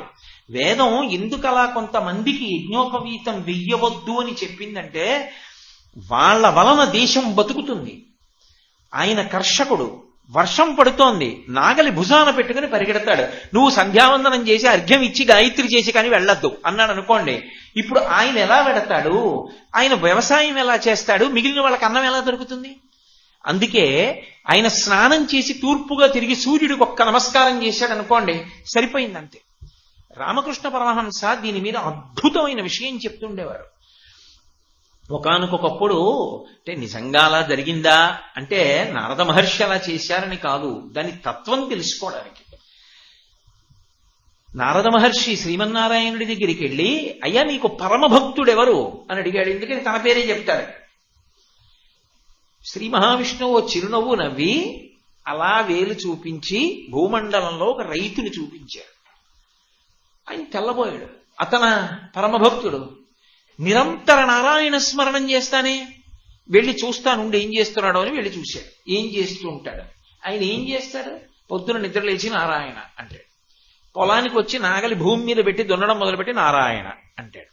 వేదం ఎందుకు అలా కొంతమందికి యజ్ఞోపవీతం వెయ్యవద్దు అని చెప్పిందంటే, వాళ్ళ వలన దేశం బతుకుతుంది. ఆయన కర్షకుడు, వర్షం పడుతోంది, నాగలి భుజాన పెట్టుకుని పరిగెడతాడు. నువ్వు సంధ్యావందనం చేసి అర్ఘ్యం ఇచ్చి గాయత్రి చేసి కానీ వెళ్ళొద్దు అన్నాడు అనుకోండి. ఇప్పుడు ఆయన ఎలా వెడతాడు? ఆయన వ్యవసాయం ఎలా చేస్తాడు? మిగిలిన వాళ్ళకి అన్నం ఎలా దొరుకుతుంది? అందుకే ఆయన స్నానం చేసి తూర్పుగా తిరిగి సూర్యుడికి ఒక్క నమస్కారం చేశాడు అనుకోండి, సరిపోయిందంతే. రామకృష్ణ పరమహంస దీని మీద అద్భుతమైన విషయం చెప్తుండేవారు. ఒకానొకప్పుడు అంటే నిజంగా అలా జరిగిందా అంటే నారద మహర్షి అలా చేశారని కాదు, దాని తత్వం తెలుసుకోవడానికి. నారద మహర్షి శ్రీమన్నారాయణుడి దగ్గరికి వెళ్ళి, అయ్యా నీకు పరమభక్తుడెవరు అని అడిగాడు. ఎందుకని తన పేరే చెప్తాడు. శ్రీ మహావిష్ణువు చిరునవ్వు నవ్వి అలా వేలు చూపించి భూమండలంలో ఒక రైతుని చూపించాడు. ఆయన తెల్లబోయాడు. అతన పరమభక్తుడు. నిరంతర నారాయణ స్మరణం చేస్తానే, వెళ్ళి చూస్తానుండి ఏం చేస్తున్నాడో అని వెళ్ళి చూశాడు. ఏం చేస్తూ ఉంటాడు ఆయన? ఏం చేస్తాడు? పొద్దున నిద్రలేచి నారాయణ అంటాడు. పొలానికి వచ్చి నాగలి భూమి మీద పెట్టి దున్నడం మొదలుపెట్టి నారాయణ అంటాడు.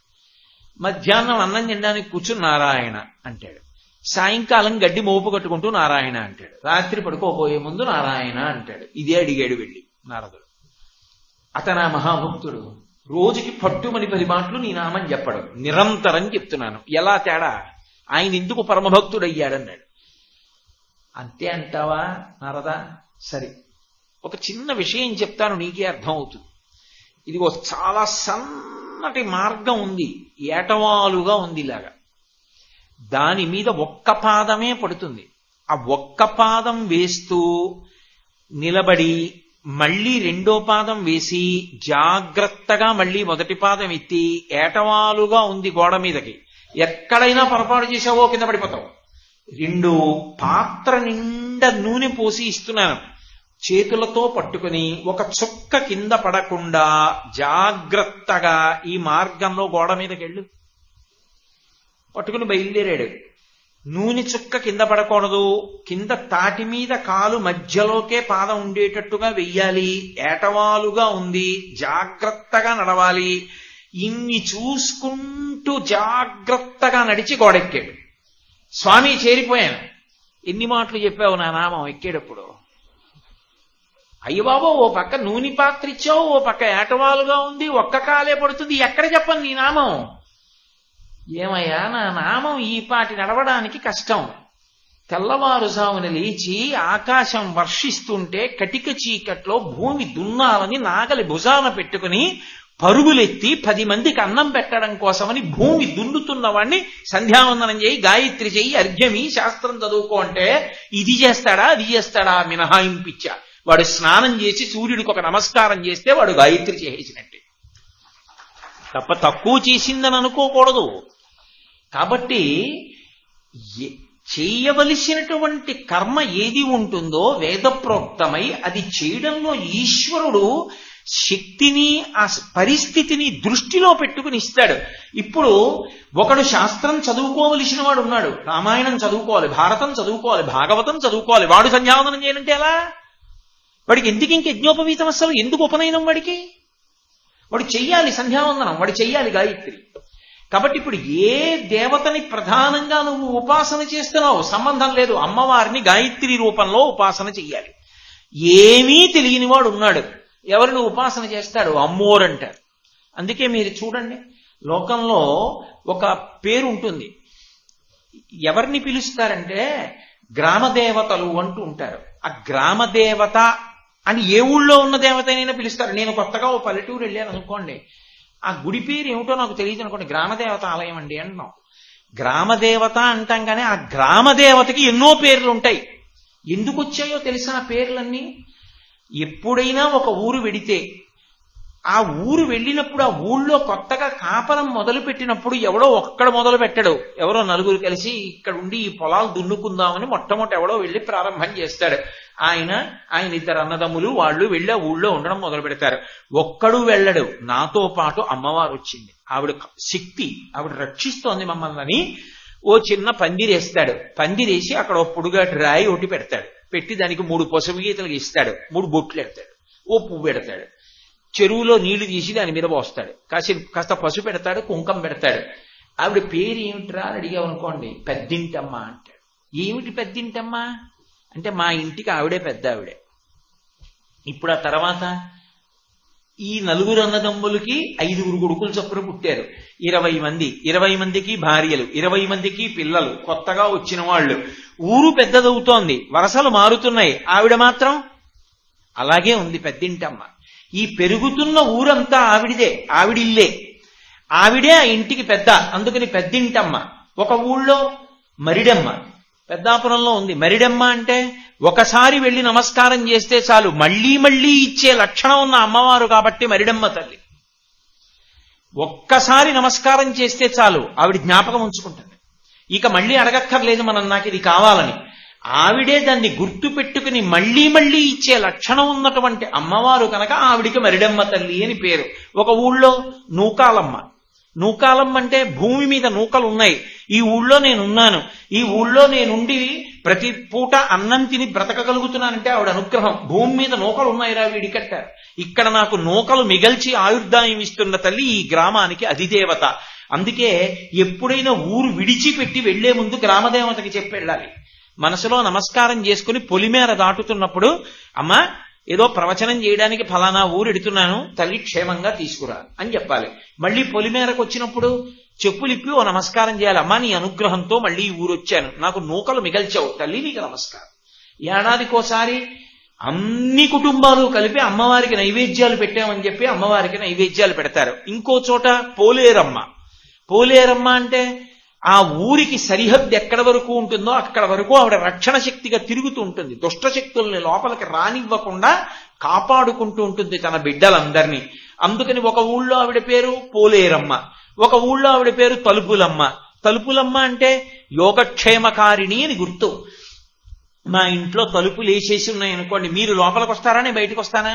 మధ్యాహ్నం అన్నం తినడానికి కూర్చుని నారాయణ అంటాడు. సాయంకాలం గడ్డి మోపు కట్టుకుంటూ నారాయణ అంటాడు. రాత్రి పడుకోబోయే ముందు నారాయణ అంటాడు. ఇదే అడిగాడు వెళ్ళి నారదుడు. అతను మహాభక్తుడు. రోజుకి పట్టుమని 10 మాటలు నీ నామం చెప్పడం, నిరంతరం చెప్తున్నాను. ఎలా తేడా? ఆయన ఎందుకు పరమభక్తుడయ్యాడన్నాడు. అంతే అంటావా నారదా? సరే, ఒక చిన్న విషయం చెప్తాను, నీకే అర్థం అవుతుంది. ఇదిగో చాలా సన్నటి మార్గం ఉంది, ఏటవాలుగా ఉంది ఇలాగా. దాని మీద ఒక్క పాదమే పడుతుంది. ఆ ఒక్క పాదం వేస్తూ నిలబడి మళ్ళీ రెండో పాదం వేసి జాగ్రత్తగా మళ్ళీ మొదటి పాదం ఎత్తి, ఏటవాలుగా ఉంది గోడ మీదకి, ఎక్కడైనా పొరపాటు చేసావో కింద పడిపోతావు. రెండు పాత్ర నిండా నూనె పోసి ఇస్తున్నాను, చేతులతో పట్టుకుని ఒక చుక్క కింద పడకుండా జాగ్రత్తగా ఈ మార్గంలో గోడ మీదకి వెళ్ళు. పట్టుకుని బయలుదేరాడు. నూనె చుక్క కింద పడకూడదు, కింద తాటి మీద కాలు మధ్యలోకే పాదం ఉండేటట్టుగా వెయ్యాలి, ఏటవాలుగా ఉంది, జాగ్రత్తగా నడవాలి. ఇన్ని చూసుకుంటూ జాగ్రత్తగా నడిచి గోడెక్కాడు. స్వామి చేరిపోయాను. ఎన్ని మాటలు చెప్పావు నా నామం ఎక్కేటప్పుడు? అయ్య బాబో, ఓ పక్క నూనె పాత్ర ఇచ్చావు, ఓ పక్క ఏటవాలుగా ఉంది, ఒక్క కాలే పడుతుంది, ఎక్కడ చెప్పను నీ నామం? ఏమయ్యా, నా నామం ఈ పాటి నడవడానికి కష్టం. తెల్లవారుజామున లేచి ఆకాశం వర్షిస్తుంటే కటిక చీకట్లో భూమి దున్నాలని నాగలి భుజాన పెట్టుకుని పరుగులెత్తి 10 మందికి అన్నం పెట్టడం కోసమని భూమి దున్నుతున్న వాడిని సంధ్యావందనం చేయి, గాయత్రి చెయ్యి, అర్ఘ్యమి, శాస్త్రం చదువుకో అంటే ఇది చేస్తాడా అది చేస్తాడా మినహాయింపిచ్చా. వాడు స్నానం చేసి సూర్యుడికి ఒక నమస్కారం చేస్తే వాడు గాయత్రి చేసేసినట్టే, తప్ప తక్కువ చేసిందని అనుకోకూడదు. కాబట్టి చేయవలసినటువంటి కర్మ ఏది ఉంటుందో వేదప్రోక్తమై అది చేయడంలో ఈశ్వరుడు శక్తిని ఆ పరిస్థితిని దృష్టిలో పెట్టుకుని ఇస్తాడు. ఇప్పుడు ఒకడు శాస్త్రం చదువుకోవలసిన వాడు ఉన్నాడు, రామాయణం చదువుకోవాలి, భారతం చదువుకోవాలి, భాగవతం చదువుకోవాలి, వాడు సంధ్యావందనం చేయాలంటే ఎలా? వాడికి ఎందుకు ఇంక యజ్ఞోపవీతం, అసలు ఎందుకు ఉపనయనం? వాడు చెయ్యాలి సంధ్యావందనం, వాడు చెయ్యాలి గాయత్రి. కాబట్టి ఇప్పుడు ఏ దేవతని ప్రధానంగా నువ్వు ఉపాసన చేస్తున్నావు సంబంధం లేదు, అమ్మవారిని గాయత్రి రూపంలో ఉపాసన చెయ్యాలి. ఏమీ తెలియని వాడు ఉన్నాడు, ఎవరిని ఉపాసన చేస్తాడు? అమ్మోరు అంటారు. అందుకే మీరు చూడండి, లోకంలో ఒక పేరు ఉంటుంది, ఎవరిని పిలుస్తారంటే గ్రామదేవతలు అంటూ ఉంటారు. ఆ గ్రామదేవత అని ఏ ఊళ్ళో ఉన్న దేవతనైనా పిలుస్తారు. నేను కొత్తగా ఓ పల్లెటూరు వెళ్ళాను అనుకోండి, ఆ గుడి పేరు ఏమిటో నాకు తెలియదు అనుకోండి, గ్రామదేవత ఆలయం అండి అంటున్నాం. గ్రామదేవత అంటాం కానీ ఆ గ్రామదేవతకి ఎన్నో పేర్లు ఉంటాయి. ఎందుకు వచ్చాయో తెలిసిన పేర్లన్నీ? ఎప్పుడైనా ఒక ఊరు వెడితే ఆ ఊరు వెళ్ళినప్పుడు ఆ ఊళ్ళో కొత్తగా కాపలం మొదలు పెట్టినప్పుడు ఎవడో ఒక్కడు మొదలు పెట్టడు, ఎవరో నలుగురు కలిసి ఇక్కడ ఉండి ఈ పొలాలు దున్నుకుందామని మొట్టమొదటి ఎవడో వెళ్ళి ప్రారంభం చేస్తాడు. ఆయన 2 అన్నదమ్ములు వాళ్ళు వెళ్ళి ఆ ఊళ్ళో ఉండడం మొదలు పెడతారు. ఒక్కడు వెళ్ళడు, నాతో పాటు అమ్మవారు వచ్చింది, ఆవిడ శక్తి, ఆవిడ రక్షిస్తోంది మమ్మల్ని. ఓ చిన్న పందిరేస్తాడు, పందిరేసి అక్కడ ఓ పొడుగాటి రాయి ఒకటి పెడతాడు, పెట్టి దానికి 3 పసుపు గీతలు ఇస్తాడు, 3 బొట్లు పెడతాడు, ఓ పువ్వు పెడతాడు, చెరువులో నీళ్లు తీసి దాని మీద పోస్తాడు, కాస్త పసుపు పెడతాడు, కుంకం పెడతాడు. ఆవిడ పేరు ఏమిట్రా అని అడిగామనుకోండి, పెద్దింటమ్మ అంటాడు. ఏమిటి పెద్దింటమ్మ అంటే మా ఇంటికి ఆవిడే పెద్ద ఆవిడే. ఇప్పుడు ఆ తర్వాత ఈ 4 అన్నదమ్ములకి 5 కొడుకులు చొప్పున పుట్టారు, 20 మంది, 20 మందికి భార్యలు, 20 మందికి పిల్లలు, కొత్తగా వచ్చిన వాళ్ళు. ఊరు పెద్దదవుతోంది, వరసలు మారుతున్నాయి, ఆవిడ మాత్రం అలాగే ఉంది పెద్దింటమ్మ. ఈ పెరుగుతున్న ఊరంతా ఆవిడిదే, ఆవిడిల్లే, ఆవిడే ఆ ఇంటికి పెద్ద, అందుకని పెద్దింటమ్మ. ఒక ఊళ్ళో మరిడమ్మ, పెద్దాపురంలో ఉంది. మరిడమ్మ అంటే ఒకసారి వెళ్ళి నమస్కారం చేస్తే చాలు మళ్ళీ మళ్ళీ ఇచ్చే లక్షణం ఉన్న అమ్మవారు కాబట్టి మరిడమ్మ తల్లి. ఒక్కసారి నమస్కారం చేస్తే చాలు ఆవిడ జ్ఞాపకం ఉంచుకుంటుంది, ఇక మళ్ళీ అడగక్కర్లేదు మనం నాకు ఇది కావాలని. ఆవిడే దాన్ని గుర్తు పెట్టుకుని మళ్లీ మళ్లీ ఇచ్చే లక్షణం ఉన్నటువంటి అమ్మవారు కనుక ఆవిడికి మరిడమ్మ తల్లి అని పేరు. ఒక ఊళ్ళో నూకాలమ్మ, నూకాలమ్మ అంటే భూమి మీద నూకలు ఉన్నాయి, ఈ ఊళ్ళో నేనున్నాను, ఈ ఊళ్ళో నేనుండి ప్రతి పూట అన్నం తిని బ్రతకగలుగుతున్నానంటే ఆవిడ అనుగ్రహం. భూమి మీద నూకలు ఉన్నాయిరా వీడికట్టారు, ఇక్కడ నాకు నూకలు మిగల్చి ఆయుర్దాయం ఇస్తున్న తల్లి ఈ గ్రామానికి అధిదేవత. అందుకే ఎప్పుడైనా ఊరు విడిచిపెట్టి వెళ్లే ముందు గ్రామదేవతకి చెప్పి వెళ్ళాలి. మనసులో నమస్కారం చేసుకుని పొలిమేర దాటుతున్నప్పుడు, అమ్మా ఏదో ప్రవచనం చేయడానికి ఫలానా ఊరు ఎడుతున్నాను, తల్లి క్షేమంగా తీసుకురా అని చెప్పాలి. మళ్ళీ పొలిమేరకు వచ్చినప్పుడు చెప్పులిప్పి ఓ నమస్కారం చేయాలి, అమ్మా నీ అనుగ్రహంతో మళ్ళీ ఈ ఊరు వచ్చాను, నాకు నూకలు మిగల్చావు తల్లి నీకు నమస్కారం. ఏడాదికోసారి అన్ని కుటుంబాలు కలిపి అమ్మవారికి నైవేద్యాలు పెట్టామని చెప్పి అమ్మవారికి నైవేద్యాలు పెడతారు. ఇంకో చోట పోలేరమ్మ. పోలేరమ్మ అంటే ఆ ఊరికి సరిహద్దు ఎక్కడ వరకు ఉంటుందో అక్కడ వరకు ఆవిడ రక్షణ శక్తిగా తిరుగుతూ ఉంటుంది. దుష్ట శక్తుల్ని లోపలికి రానివ్వకుండా కాపాడుకుంటూ ఉంటుంది తన బిడ్డలందరినీ. అందుకని ఒక ఊళ్ళో ఆవిడ పేరు పోలేరమ్మ, ఒక ఊళ్ళో ఆవిడ పేరు తలుపులమ్మ. తలుపులమ్మ అంటే యోగక్షేమకారిణి అని గుర్తు. మా ఇంట్లో తలుపులు వేసేసి ఉన్నాయనుకోండి, మీరు లోపలికి వస్తారా నేను బయటకు వస్తానా?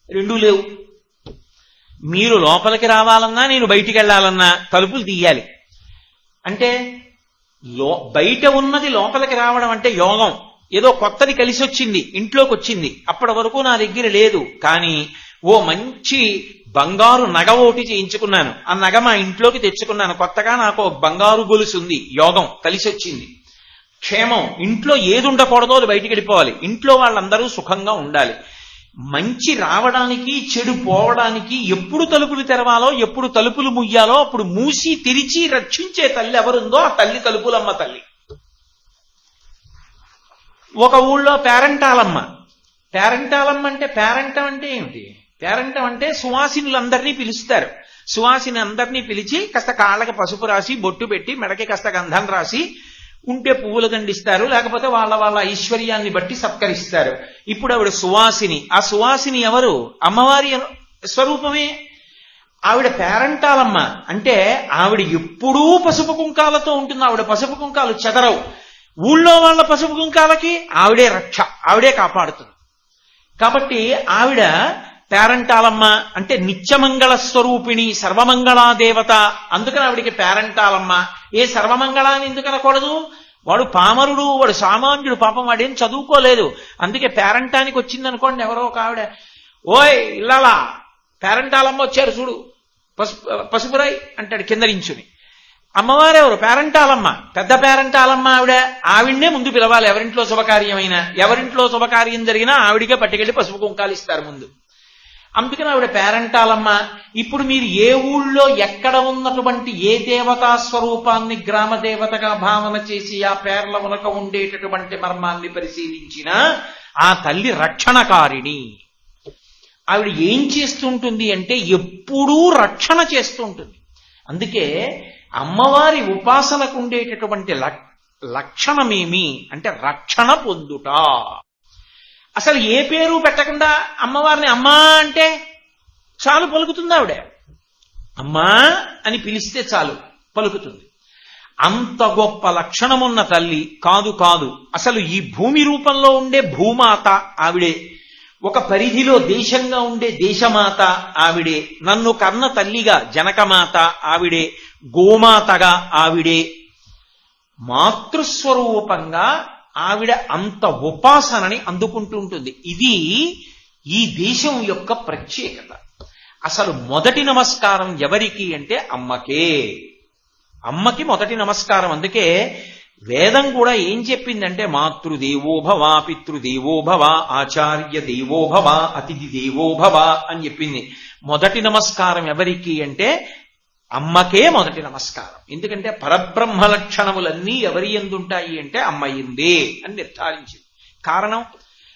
రెండూ లేవు. మీరు లోపలికి రావాలన్నా నేను బయటికి వెళ్ళాలన్నా తలుపులు తీయాలి. అంటే బయట ఉన్నది లోపలికి రావడం అంటే యోగం. ఏదో కొత్తది కలిసి వచ్చింది, ఇంట్లోకి వచ్చింది, అప్పటి వరకు నా దగ్గర లేదు. కానీ ఓ మంచి బంగారు నగ ఒకటి చేయించుకున్నాను, ఆ నగ మా ఇంట్లోకి తెచ్చుకున్నాను, కొత్తగా నాకు బంగారు గొలుసు ఉంది, యోగం కలిసి వచ్చింది. క్షేమం, ఇంట్లో ఏది ఉండకూడదో అది బయటికి వెళ్ళిపోవాలి, ఇంట్లో వాళ్ళందరూ సుఖంగా ఉండాలి. మంచి రావడానికి చెడు పోవడానికి ఎప్పుడు తలుపులు తెరవాలో ఎప్పుడు తలుపులు ముయ్యాలో అప్పుడు మూసి తెరిచి రక్షించే తల్లి ఎవరుందో ఆ తల్లి తలుపులమ్మ తల్లి. ఒక ఊళ్ళో పేరంటాలమ్మ. పేరంటాలమ్మ అంటే పేరంటం అంటే ఏమిటి? పేరంటం అంటే సువాసినులందరినీ పిలుస్తారు. సువాసిని అందరినీ పిలిచి కాస్త కాళ్ళకి పసుపు రాసి బొట్టు పెట్టి మెడకి కాస్త గంధం రాసి ఉంటే పువ్వులు దండిస్తారు, లేకపోతే వాళ్ళ వాళ్ళ ఐశ్వర్యాన్ని బట్టి సత్కరిస్తారు. ఇప్పుడు ఆవిడ సువాసిని. ఆ సువాసిని ఎవరు? అమ్మవారి స్వరూపమే. ఆవిడ పేరంటాలమ్మ అంటే ఆవిడ ఎప్పుడూ పసుపు కుంకాలతో ఉంటుంది. ఆవిడ పసుపు కుంకాలు చెదరవు. ఊళ్ళో వాళ్ళ పసుపు కుంకాలకి ఆవిడే రక్ష, ఆవిడే కాపాడుతుంది. కాబట్టి ఆవిడ పేరంటాలమ్మ అంటే నిత్యమంగళ స్వరూపిణి, సర్వమంగళాదేవత. అందుకని ఆవిడికి పేరంటాలమ్మ. ఏ సర్వమంగళాన్ని ఎందుకు అనకూడదు? వాడు పామరుడు, వాడు సామాన్యుడు, పాపం వాడేం చదువుకోలేదు. అందుకే పేరంటానికి వచ్చిందనుకోండి ఎవరో ఒక ఆవిడ, ఓయ్ ఇల్లాలా పేరంటాలమ్మ వచ్చారు చూడు, పసుపురాయి అంటాడు కింద నించుని. అమ్మవారెవరు? పేరంటాలమ్మ, పెద్ద పేరంటాలమ్మ ఆవిడ. ఆవిడ్నే ముందు పిలవాలి ఎవరింట్లో శుభకార్యమైనా. ఎవరింట్లో శుభకార్యం జరిగినా ఆవిడికే పట్టుకెళ్ళి పసుపు కుంకాలు ఇస్తారు ముందు. అందుకని ఆవిడ పేరంటాలమ్మ. ఇప్పుడు మీరు ఏ ఊళ్ళో ఎక్కడ ఉన్నటువంటి ఏ దేవతా స్వరూపాన్ని గ్రామ దేవతగా భావన చేసి ఆ పేర్ల వెనుక ఉండేటటువంటి మర్మాన్ని పరిశీలించినా ఆ తల్లి రక్షణకారిణి. ఆవిడ ఏం చేస్తుంటుంది అంటే ఎప్పుడూ రక్షణ చేస్తూ ఉంటుంది. అందుకే అమ్మవారి ఉపాసనకు ఉండేటటువంటి లక్షణమేమి అంటే రక్షణ పొందుట. అసలు ఏ పేరు పెట్టకుండా అమ్మవారిని అమ్మా అంటే చాలు పలుకుతుంది. ఆవిడ అమ్మా అని పిలిస్తే చాలు పలుకుతుంది. అంత గొప్ప లక్షణమున్న తల్లి కాదు కాదు అసలు ఈ భూమి రూపంలో ఉండే భూమాత ఆవిడే. ఒక పరిధిలో దేశంగా ఉండే దేశమాత ఆవిడే. నన్ను కన్న తల్లిగా జనకమాత ఆవిడే. గోమాతగా ఆవిడే. మాతృస్వరూపంగా ఆవిడ అంత ఉపాసనని అందుకుంటూ ఉంటుంది. ఇది ఈ దేశం యొక్క ప్రత్యేకత. అసలు మొదటి నమస్కారం ఎవరికి అంటే అమ్మకే. అమ్మకి మొదటి నమస్కారం. అందుకే వేదం కూడా ఏం చెప్పిందంటే మాతృదేవోభవ, పితృదేవోభవ, ఆచార్య దేవోభవ, అతిథి దేవోభవ అని చెప్పింది. మొదటి నమస్కారం ఎవరికి అంటే అమ్మకే మొదటి నమస్కారం. ఎందుకంటే పరబ్రహ్మ లక్షణములన్నీ ఎవరి ఎందుంటాయి అంటే అమ్మయిందే అని నిర్ధారించింది. కారణం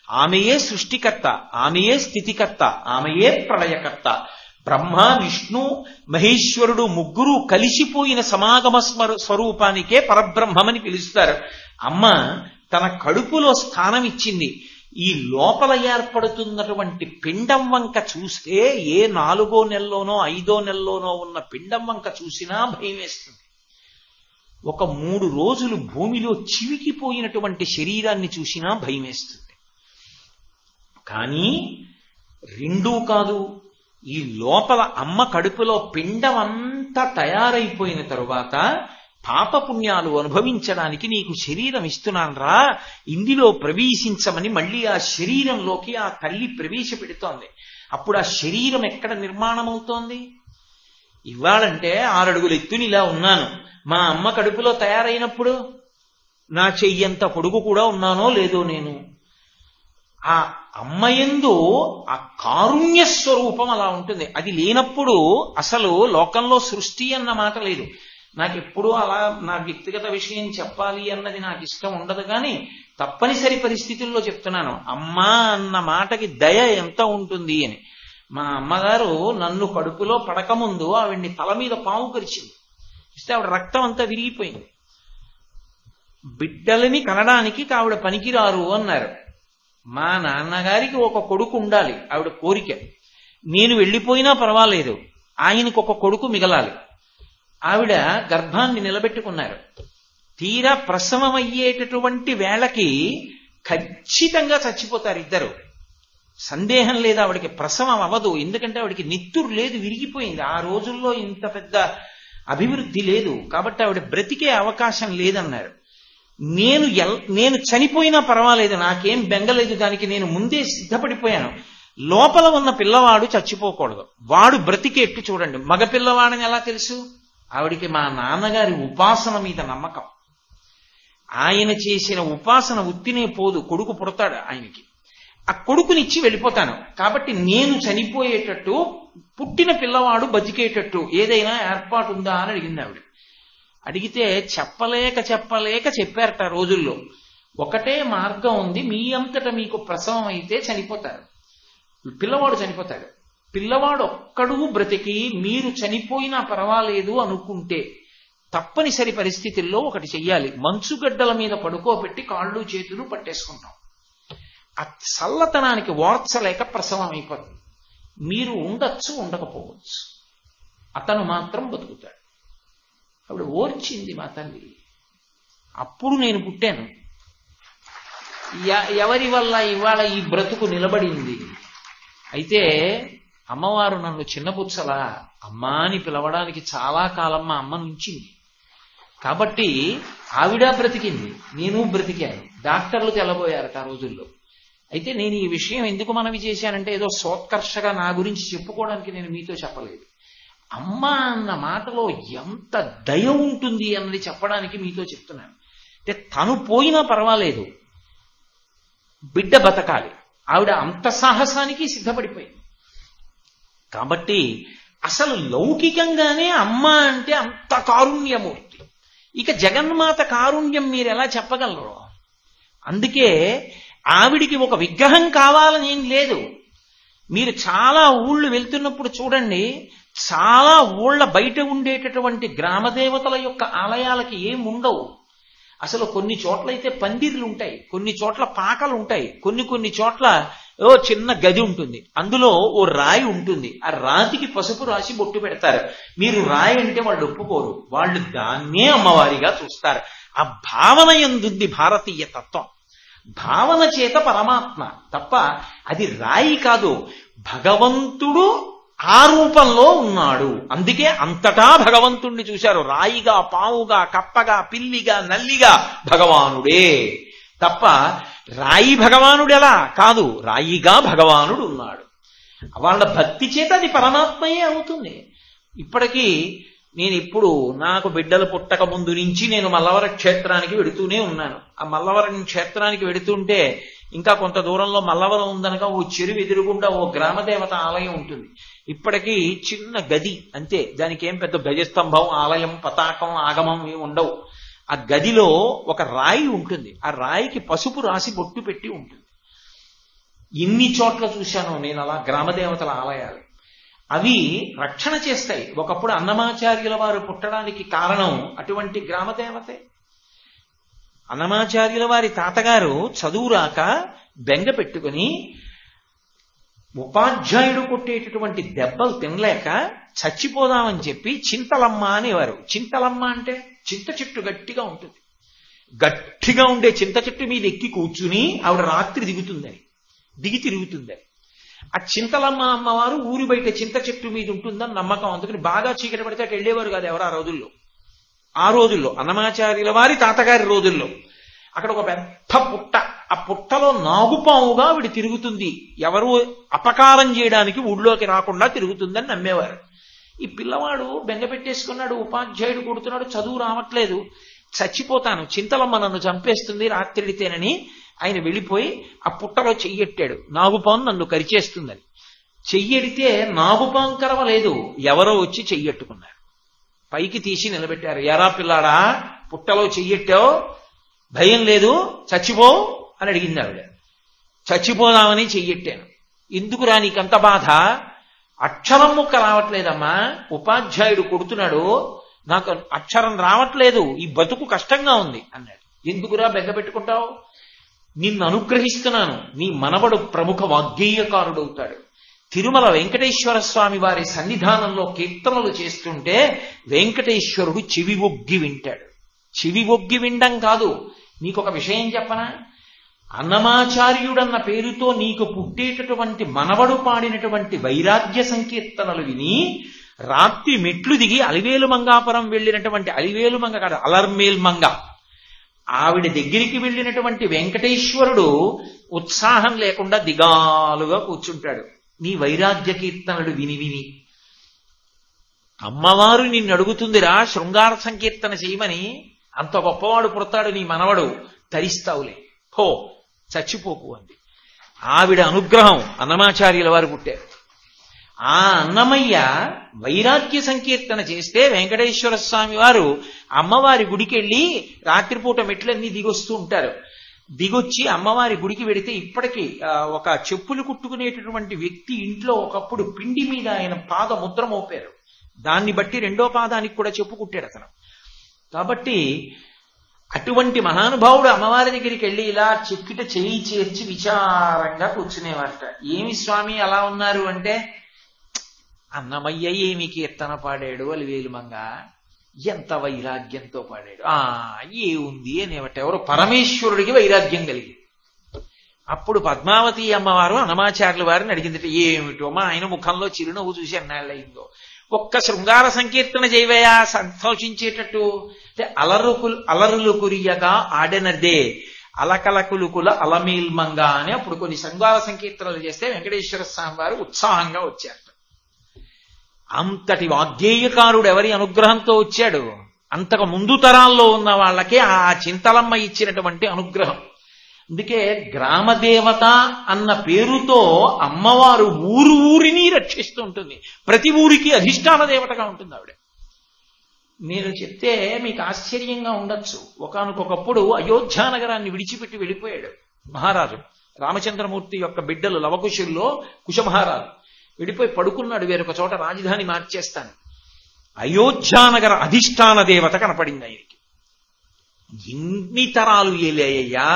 ఆమెయే సృష్టికర్త, ఆమెయే స్థితికర్త, ఆమెయే ప్రళయకర్త. బ్రహ్మ, విష్ణు, మహేశ్వరుడు ముగ్గురు కలిసిపోయిన సమాగమ స్వరూపానికే పరబ్రహ్మమని పిలుస్తారు. అమ్మ తన కడుపులో స్థానం ఇచ్చింది. ఈ లోపల ఏర్పడుతున్నటువంటి పిండం వంక చూస్తే ఏ 4వ నెలలోనో 5వ నెలలోనో ఉన్న పిండం వంక చూసినా భయం వేస్తుంది. ఒక 3 రోజులు భూమిలో చివికిపోయినటువంటి శరీరాన్ని చూసినా భయం వేస్తుంది. కానీ రెండూ కాదు. ఈ లోపల అమ్మ కడుపులో పిండం అంతా తయారైపోయిన తరువాత పాపపుణ్యాలు అనుభవించడానికి నీకు శరీరం ఇస్తున్నానరా, ఇందులో ప్రవేశించమని మళ్ళీ ఆ శరీరంలోకి ఆ తల్లి ప్రవేశపెడుతోంది. అప్పుడు ఆ శరీరం ఎక్కడ నిర్మాణం అవుతోంది? ఇవ్వాలంటే 6 అడుగులు ఎత్తుని ఇలా ఉన్నాను. మా అమ్మ కడుపులో తయారైనప్పుడు నా చెయ్యంత పొడుగు కూడా ఉన్నానో లేదో నేను. ఆ అమ్మయందు ఆ కారుణ్య స్వరూపం అలా ఉంటుంది. అది లేనప్పుడు అసలు లోకంలో సృష్టి అన్న మాట లేదు. నాకు ఎప్పుడూ అలా నా వ్యక్తిగత విషయం చెప్పాలి అన్నది నాకు ఇష్టం ఉండదు, కానీ తప్పనిసరి పరిస్థితుల్లో చెప్తున్నాను. అమ్మా అన్న మాటకి దయ ఎంత ఉంటుంది అని. మా అమ్మగారు నన్ను కడుపులో పడకముందు ఆవిడ్ని తల మీద పాము కరిచింది. ఇస్తే ఆవిడ రక్తం అంతా విరిగిపోయింది. బిడ్డలని కనడానికి ఆవిడ పనికిరారు అన్నారు. మా నాన్నగారికి ఒక కొడుకు ఉండాలి, ఆవిడ కోరిక. నేను వెళ్ళిపోయినా పర్వాలేదు, ఆయనకు ఒక కొడుకు మిగలాలి. ఆవిడ గర్భాన్ని నిలబెట్టుకున్నారు. తీరా ప్రసవం అయ్యేటటువంటి వేళకి ఖచ్చితంగా చచ్చిపోతారు ఇద్దరు. సందేహం లేదు, ఆవిడకి ప్రసవం అవ్వదు. ఎందుకంటే ఆవిడకి నిత్తురు లేదు, విరిగిపోయింది. ఆ రోజుల్లో ఇంత పెద్ద అభివృద్ధి లేదు, కాబట్టి ఆవిడ బ్రతికే అవకాశం లేదన్నారు. నేను చనిపోయినా పర్వాలేదు, నాకేం బెంగలేదు, దానికి నేను ముందే సిద్ధపడిపోయాను. లోపల ఉన్న పిల్లవాడు చచ్చిపోకూడదు, వాడు బ్రతికేట్టు చూడండి. మగ పిల్లవాడని ఎలా తెలుసు? ఆవిడికి మా నాన్నగారి ఉపాసన మీద నమ్మకం. ఆయన చేసిన ఉపాసన ఉత్తినే పోదు, కొడుకు పుడతాడు ఆయనకి. ఆ కొడుకునిచ్చి వెళ్ళిపోతాను, కాబట్టి నేను చనిపోయేటట్టు, పుట్టిన పిల్లవాడు బతికేటట్టు ఏదైనా ఏర్పాటు ఉందా అని అడిగింది ఆవిడ. అడిగితే చెప్పలేక చెప్పారట రోజుల్లో. ఒకటే మార్గం ఉంది, మీ అంతటా మీకు ప్రసవం అయితే చనిపోతారు, పిల్లవాడు చనిపోతాడు. పిల్లవాడు ఒక్కడూ బ్రతికి మీరు చనిపోయినా పర్వాలేదు అనుకుంటే తప్పనిసరి పరిస్థితుల్లో ఒకటి చెయ్యాలి. మంచుగడ్డల మీద పడుకోబెట్టి కాళ్ళు చేతులు పట్టేసుకుంటాం. ఆ చల్లతనానికి ఓర్చలేక ప్రసవం అయిపోతుంది. మీరు ఉండొచ్చు, ఉండకపోవచ్చు, అతను మాత్రం బతుకుతాడు. ఆవిడ ఓర్చింది మా తల్లి. అప్పుడు నేను పుట్టాను. ఎవరి వల్ల ఇవాళ ఈ బ్రతుకు నిలబడింది? అయితే అమ్మవారు నన్ను చిన్నపుచ్చలా అమ్మా అని పిలవడానికి చాలా కాలం మా అమ్మ నుంచింది. కాబట్టి ఆవిడ బ్రతికింది, నేను బ్రతికాను. డాక్టర్లు తెల్లబోయారట ఆ రోజుల్లో. అయితే నేను ఈ విషయం ఎందుకు మనవి చేశానంటే, ఏదో సోత్కర్షగా నా గురించి చెప్పుకోవడానికి నేను మీతో చెప్పలేదు. అమ్మ అన్న మాటలో ఎంత దయ ఉంటుంది అన్నది చెప్పడానికి మీతో చెప్తున్నాను. అంటే తను పోయినా పర్వాలేదు, బిడ్డ బతకాలి. ఆవిడ అంత సాహసానికి సిద్ధపడిపోయింది. కాబట్టి అసలు లౌకికంగానే అమ్మ అంటే అంత కారుణ్యమూర్తి. ఇక జగన్మాత కారుణ్యం మీరు ఎలా చెప్పగలరు? అందుకే ఆవిడికి ఒక విగ్రహం కావాలని ఏం లేదు. మీరు చాలా ఊళ్ళు వెళ్తున్నప్పుడు చూడండి, చాలా ఊళ్ళ బయట ఉండేటటువంటి గ్రామదేవతల యొక్క ఆలయాలకి ఏం ఉండవు. అసలు కొన్ని చోట్లయితే పందిర్లు ఉంటాయి, కొన్ని చోట్ల పాకలు ఉంటాయి, కొన్ని చోట్ల ఓ చిన్న గది ఉంటుంది, అందులో ఓ రాయి ఉంటుంది. ఆ రాతికి పసుపు రాసి బొట్టు పెడతారు. మీరు రాయి అంటే వాళ్ళు ఒప్పుకోరు, వాళ్ళు దాన్నే అమ్మవారిగా చూస్తారు. ఆ భావన ఎందుంది భారతీయ తత్వం. భావన చేత పరమాత్మ తప్ప అది రాయి కాదు. భగవంతుడు ఆ రూపంలో ఉన్నాడు. అందుకే అంతటా భగవంతుణ్ణి చూశారు. రాయిగా, పావుగా, కప్పగా, పిల్లిగా, నల్లిగా భగవానుడే తప్ప రాయి భగవానుడు ఎలా కాదు, రాయిగా భగవానుడు ఉన్నాడు. వాళ్ళ భక్తి చేత అది పరమాత్మయే అవుతుంది. ఇప్పటికీ నేను ఇప్పుడు నాకు బిడ్డలు పుట్టక ముందు నుంచి నేను మల్లవర క్షేత్రానికి వెడుతూనే ఉన్నాను. ఆ మల్లవరం క్షేత్రానికి వెడుతుంటే ఇంకా కొంత దూరంలో మల్లవరం ఉందనగా ఓ చెరువు ఎదురుగుండా ఓ గ్రామదేవత ఆలయం ఉంటుంది. ఇప్పటికీ చిన్న గది అంతే, దానికి ఏం పెద్ద గజస్తంభం, ఆలయం, పతాకం, ఆగమం ఏమి ఉండవు. ఆ గదిలో ఒక రాయి ఉంటుంది, ఆ రాయికి పసుపు రాసి బొట్టు పెట్టి ఉంటుంది. ఎన్ని చోట్ల చూశానో నేను అలా గ్రామదేవతల ఆలయాలు. అవి రక్షణ చేస్తాయి. ఒకప్పుడు అన్నమాచార్యుల వారు పుట్టడానికి కారణం అటువంటి గ్రామదేవతే. అన్నమాచార్యుల వారి తాతగారు చదువు రాక బెంగ పెట్టుకుని ఉపాధ్యాయుడు కొట్టేటటువంటి దెబ్బలు తినలేక చచ్చిపోదామని చెప్పి చింతలమ్మ అనేవారు. చింతలమ్మ అంటే చింత చెట్టు గట్టిగా ఉంటుంది, గట్టిగా ఉండే చింత చెట్టు మీద ఎక్కి కూర్చుని ఆవిడ రాత్రి దిగి తిరుగుతుందని. ఆ చింతలమ్మ అమ్మవారు ఊరి బయట చింత చెట్టు మీద ఉంటుందని నమ్మకం. అందుకని బాగా చీకటి పడితే అటు వెళ్ళేవారు కాదు ఎవరు ఆ రోజుల్లో అన్నమాచార్యుల వారి తాతగారి రోజుల్లో. అక్కడ ఒక పెద్ద పుట్ట, ఆ పుట్టలో నాగుపాముగా ఆవిడ తిరుగుతుంది, ఎవరు అపకారం చేయడానికి ఊళ్ళోకి రాకుండా తిరుగుతుందని నమ్మేవారు. ఈ పిల్లవాడు బెంగ పెట్టేసుకున్నాడు, ఉపాధ్యాయుడు కొడుతున్నాడు, చదువు రావట్లేదు, చచ్చిపోతాను, చింతలమ్మ నన్ను చంపేస్తుంది రాత్రిడితేనని ఆయన వెళ్ళిపోయి ఆ పుట్టలో చెయ్యెట్టాడు. నాగుపాము నన్ను కరిచేస్తుందని. చెయ్యెడితే నాగుపాము కరవలేదు, ఎవరో వచ్చి చెయ్యెట్టుకున్నారు. పైకి తీసి నిలబెట్టారు. ఎరా పిల్లాడా, పుట్టలో చెయ్యెట్టావు, భయం లేదు, చచ్చిపో అని అడిగింది ఆవిడ. చచ్చిపోదామని చెయ్యెట్టాను. ఎందుకురా నీకంత బాధ? అక్షరం ముక్క రావట్లేదమ్మా, ఉపాధ్యాయుడు కొడుతున్నాడు, నాకు అక్షరం రావట్లేదు, ఈ బతుకు కష్టంగా ఉంది అన్నాడు. ఎందుకురా బెగ్గ పెట్టుకుంటావు? నిన్ను అనుగ్రహిస్తున్నాను, నీ మనవడు ప్రముఖ వాగ్గేయకారుడవుతాడు. తిరుమల వెంకటేశ్వర స్వామి వారి సన్నిధానంలో కీర్తనలు చేస్తుంటే వెంకటేశ్వరుడు చెవి ఒగ్గి వింటాడు. చెవి ఒగ్గి వినడం కాదు, నీకొక విషయం చెప్పనా? అన్నమాచార్యుడన్న పేరుతో నీకు పుట్టేటటువంటి మనవడు పాడినటువంటి వైరాగ్య సంకీర్తనలు విని రాత్రి మెట్లు దిగి అలివేలు మంగాపురం వెళ్ళినటువంటి, అలివేలు మంగ కాదు అలర్మేల్ మంగ, ఆవిడ దగ్గరికి వెళ్ళినటువంటి వెంకటేశ్వరుడు ఉత్సాహం లేకుండా దిగాలుగా కూర్చుంటాడు నీ వైరాగ్య కీర్తనలు విని విని. అమ్మవారు నిన్ను అడుగుతుందిరా శృంగార సంకీర్తన చేయమని, అంత గొప్పవాడు పుడతాడు నీ మనవడు, తరిస్తావులే, పో చచ్చిపోకు అంది. ఆవిడ అనుగ్రహం అన్నమాచార్యుల వారు పుట్టారు. ఆ అన్నమయ్య వైరాగ్య సంకీర్తన చేస్తే వెంకటేశ్వర స్వామి వారు అమ్మవారి గుడికి వెళ్ళి రాత్రిపూట మెట్లన్నీ దిగొస్తూ ఉంటారు. దిగొచ్చి అమ్మవారి గుడికి వెడితే ఇప్పటికీ ఒక చెప్పులు కుట్టుకునేటటువంటి వ్యక్తి ఇంట్లో ఒకప్పుడు పిండి మీద ఆయన పాద ముద్ర మోపారు, దాన్ని బట్టి రెండో పాదానికి కూడా చెప్పు కుట్టాడు అతను. కాబట్టి అటువంటి మహానుభావుడు అమ్మవారి దగ్గరికి వెళ్ళి ఇలా చెక్కిట చేయి చేర్చి విచారంగా కూర్చునేవారట. ఏమి స్వామి అలా ఉన్నారు అంటే, అన్నమయ్య ఏమి కీర్తన పాడాడు అలివేలు మంగ, ఎంత వైరాగ్యంతో పాడాడు, ఏ ఉంది అనేవట. ఎవరు? పరమేశ్వరుడికి వైరాగ్యం కలిగింది. అప్పుడు పద్మావతి అమ్మవారు అన్నమాచార్యుల వారిని అడిగిందట, ఏమిటో మా ఆయన ముఖంలో చిరునవ్వు చూసి అన్నాళ్ళయిందో, ఒక్క శృంగార సంకీర్తన చేయవయా సంతోషించేటట్టు. అంటే అలరులు కురియగా ఆడెనదే అలకలకులుకుల అలమేల్మంగ అని అప్పుడు కొన్ని శృంగార సంకీర్తనలు చేస్తే వెంకటేశ్వర స్వామి వారు ఉత్సాహంగా వచ్చారు. అంతటి వాగ్గేయకారుడు ఎవరి అనుగ్రహంతో వచ్చాడు? అంతకు ముందు తరాల్లో ఉన్న వాళ్ళకే ఆ చింతలమ్మ ఇచ్చినటువంటి అనుగ్రహం. అందుకే గ్రామదేవత అన్న పేరుతో అమ్మవారు ఊరు ఊరిని రక్షిస్తూ ఉంటుంది. ప్రతి ఊరికి అధిష్టాన దేవతగా ఉంటుంది ఆవిడ. నేను చెప్తే మీకు ఆశ్చర్యంగా ఉండొచ్చు. ఒకానొకప్పుడు అయోధ్యానగరాన్ని విడిచిపెట్టి వెళ్ళిపోయాడు మహారాజు. రామచంద్రమూర్తి యొక్క బిడ్డలు లవకుశుల్లో కుశమహారాజు విడిపోయి పడుకున్నాడు, వేరొక చోట రాజధాని మార్చేస్తాను. అయోధ్యానగర అధిష్టాన దేవత కనపడింది ఆయనకి. ఎన్ని తరాలు ఏలేయ్యా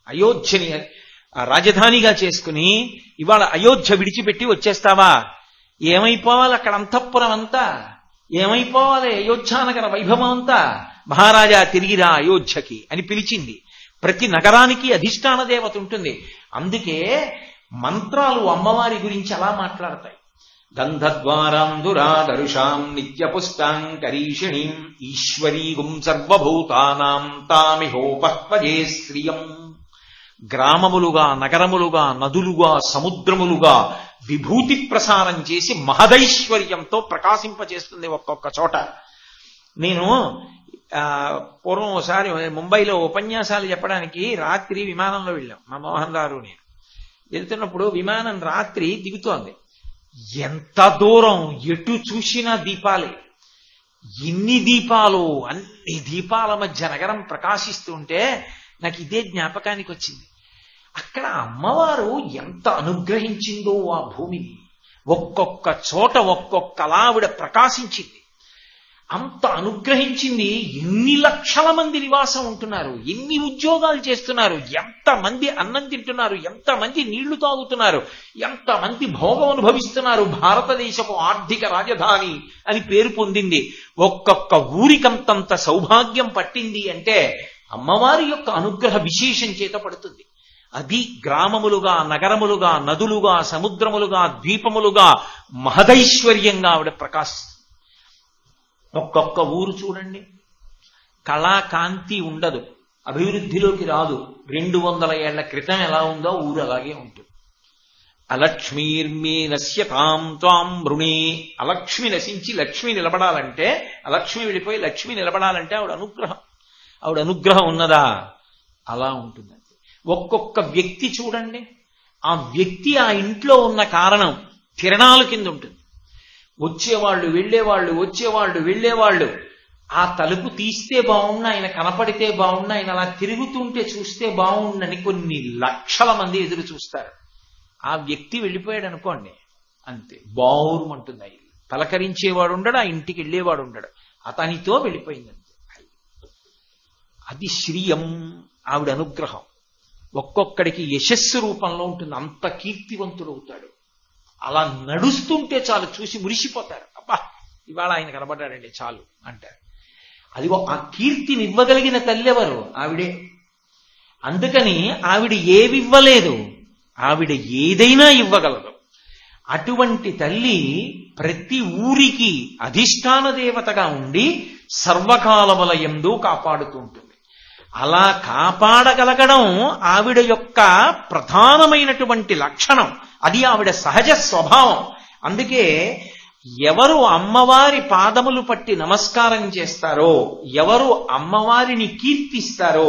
అయోధ్యని రాజధానిగా చేసుకుని ఇవాళ అయోధ్య విడిచిపెట్టి వచ్చేస్తావా? ఏమైపోవాలి అక్కడ అంతఃపురం అంతా? ఏమైపోవాలి అయోధ్యానగర వైభవం అంతా? మహారాజా తిరిగిరా అయోధ్యకి అని పిలిచింది. ప్రతి నగరానికి అధిష్టాన దేవత ఉంటుంది. అందుకే మంత్రాలు అమ్మవారి గురించి అలా మాట్లాడతాయి. గంధద్వారాంధురాదరుషాం నిత్యపుష్టాంకరీషిణీం ఈశ్వరీగుం సర్వభూతానాం తామిహోపహ్వజే శ్రియం. గ్రామములుగా, నగరములుగా, నదులుగా, సముద్రములుగా విభూతి ప్రసారం చేసి మహదైశ్వర్యంతో ప్రకాశింపచేస్తుంది ఒక్కొక్క చోట. నేను పూర్వం ఒకసారి ముంబైలో ఉపన్యాసాలు చెప్పడానికి రాత్రి విమానంలో వెళ్ళాం, మా మోహన్ గారు నేను. వెళ్తున్నప్పుడు విమానం రాత్రి దిగుతోంది. ఎంత దూరం ఎటు చూసినా దీపాలే. ఎన్ని దీపాలు! అన్ని దీపాల మధ్య నగరం ప్రకాశిస్తుంటే నాకు ఇదే జ్ఞాపకానికి వచ్చింది. అక్కడ అమ్మవారు ఎంత అనుగ్రహించిందో ఆ భూమిని. ఒక్కొక్క చోట ఒక్కొక్కలా ఆవిడ ప్రకాశించింది. అంత అనుగ్రహించింది. ఎన్ని లక్షల మంది నివాసం ఉంటున్నారు, ఎన్ని ఉద్యోగాలు చేస్తున్నారు, ఎంతమంది అన్నం తింటున్నారు, ఎంతమంది నీళ్లు తాగుతున్నారు, ఎంతమంది భోగం అనుభవిస్తున్నారు. భారతదేశపు ఆర్థిక రాజధాని అని పేరు పొందింది. ఒక్కొక్క ఊరికంతంత సౌభాగ్యం పట్టింది అంటే అమ్మవారి యొక్క అనుగ్రహ విశేషం చేత పడుతుంది. అది గ్రామములుగా, నగరములుగా, నదులుగా, సముద్రములుగా, ద్వీపములుగా మహదైశ్వర్యంగా ఆవిడ ప్రకాశిస్తుంది. ఒక్కొక్క ఊరు చూడండి, కళాకాంతి ఉండదు, అభివృద్ధిలోకి రాదు. 200 ఏళ్ల క్రితం ఎలా ఉందో ఊరు అలాగే ఉంటుంది. అలక్ష్మీర్మే నశ్యతాం త్వాం మృణే. అలక్ష్మి నశించి లక్ష్మి నిలబడాలంటే, అలక్ష్మి వెళ్ళిపోయి లక్ష్మి నిలబడాలంటే ఆవిడ అనుగ్రహం ఉన్నదా? అలా ఉంటుంది. ఒక్కొక్క వ్యక్తి చూడండి, ఆ వ్యక్తి ఆ ఇంట్లో ఉన్న కారణం కిరణాల కింద ఉంటుంది. వచ్చేవాళ్ళు వెళ్ళేవాళ్ళు ఆ తలుపు తీస్తే బాగుండు, ఆయన కనపడితే బాగుండు, ఆయన అలా తిరుగుతుంటే చూస్తే బాగుండని కొన్ని లక్షల మంది ఎదురు చూస్తారు. ఆ వ్యక్తి వెళ్ళిపోయాడు అనుకోండి, అంతే బావురుమంటుంది. ఆ ఇల్లు పలకరించేవాడు ఉండడు, ఆ ఇంటికి వెళ్ళేవాడు ఉండడు, అతనితో వెళ్ళిపోయిందంతే. అది శ్రీయం, ఆవిడ అనుగ్రహం. ఒక్కొక్కడికి యశస్సు రూపంలో ఉంటుంది, అంత కీర్తివంతుడవుతాడు. అలా నడుస్తుంటే చాలు చూసి మురిసిపోతారు, అబ్బా ఇవాళ ఆయన కనబడ్డాడండి చాలు అంటారు. అదిగో ఆ కీర్తిని ఇవ్వగలిగిన తల్లి ఎవరు? ఆవిడే. అందుకని ఆవిడ ఏవివ్వలేదు, ఆవిడ ఏదైనా ఇవ్వగలదు. అటువంటి తల్లి ప్రతి ఊరికి అధిష్టాన దేవతగా ఉండి సర్వకాలముల యందు కాపాడుతూ ఉంటుంది. అలా కాపాడగలగడం ఆవిడ యొక్క ప్రధానమైనటువంటి లక్షణం, అది ఆవిడ సహజ స్వభావం. అందుకే ఎవరు అమ్మవారి పాదములు పట్టి నమస్కారం చేస్తారో, ఎవరు అమ్మవారిని కీర్తిస్తారో,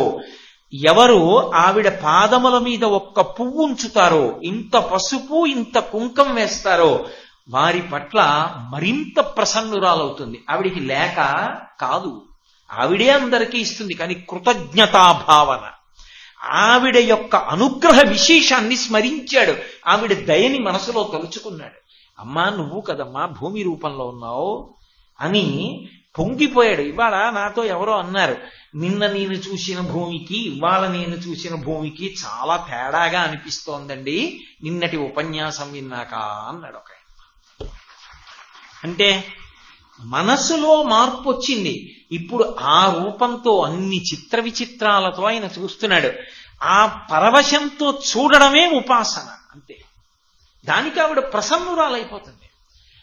ఎవరు ఆవిడ పాదముల మీద ఒక్క పువ్వు ఉంచుతారో, ఇంత పసుపు ఇంత కుంకం వేస్తారో, వారి పట్ల మరింత ప్రసన్నురాలవుతుంది. ఆవిడికి లేక కాదు, ఆవిడే అందరికీ ఇస్తుంది, కానీ కృతజ్ఞతా భావన. ఆవిడ యొక్క అనుగ్రహ విశేషాన్ని స్మరించాడు, ఆవిడ దయని మనసులో తలుచుకున్నాడు. అమ్మా నువ్వు కదమ్మా భూమి రూపంలో ఉన్నావు అని పొంగిపోయాడు. ఇవాళ నాతో ఎవరో అన్నారు, నిన్న నేను చూసిన భూమికి ఇవాళ నేను చూసిన భూమికి చాలా తేడాగా అనిపిస్తోందండి నిన్నటి ఉపన్యాసం విన్నాక అన్నాడు ఒక. అంటే మనసులో మార్పు వచ్చింది. ఇప్పుడు ఆ రూపంతో అన్ని చిత్ర విచిత్రాలతో ఆయన చూస్తున్నాడు. ఆ పరవశంతో చూడడమే ఉపాసన, అంతే. దానికి ఆవిడ ప్రసన్నురాలైపోతుంది.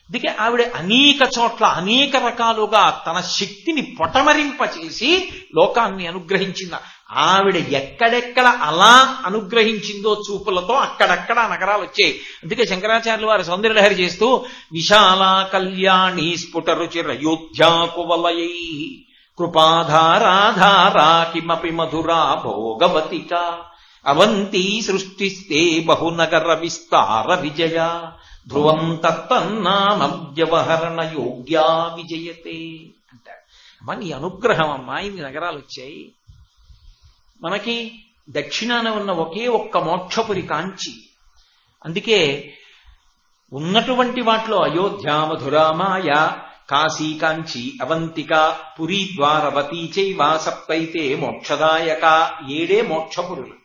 అందుకే ఆవిడ అనేక చోట్ల అనేక రకాలుగా తన శక్తిని పొటమరింపచేసి లోకాన్ని అనుగ్రహించింది. ఆవిడ ఎక్కడెక్కడ అలా అనుగ్రహించిందో చూపులతో అక్కడక్కడ నగరాలు వచ్చాయి. అందుకే శంకరాచార్యులు వారు సౌందర్యలహరి చేస్తూ విశాల కళ్యాణి స్ఫుటరుచిరయోధ్యా కువలయై కృపాధారాధారా కిమపి మధురా భోగవతిక అవంతి సృష్టిస్తే బహునగర విస్తార విజయ ధ్రువం తత్తన్నామ వ్యవహరణ యోగ్యా విజయతే అంటాడు. అమ్మా నీ అనుగ్రహం అమ్మా ఇన్ని నగరాలు వచ్చాయి. మనకి దక్షిణాన ఉన్న ఒకే ఒక్క మోక్షపురి కాంచి. అందుకే ఉన్నటువంటి వాటిలో అయోధ్య మధుర మాయ కాశీ కాంచి అవంతిక పురీ ద్వారవతీ చైవ సప్తైతే మోక్షదాయక, 7 మోక్షపురులు.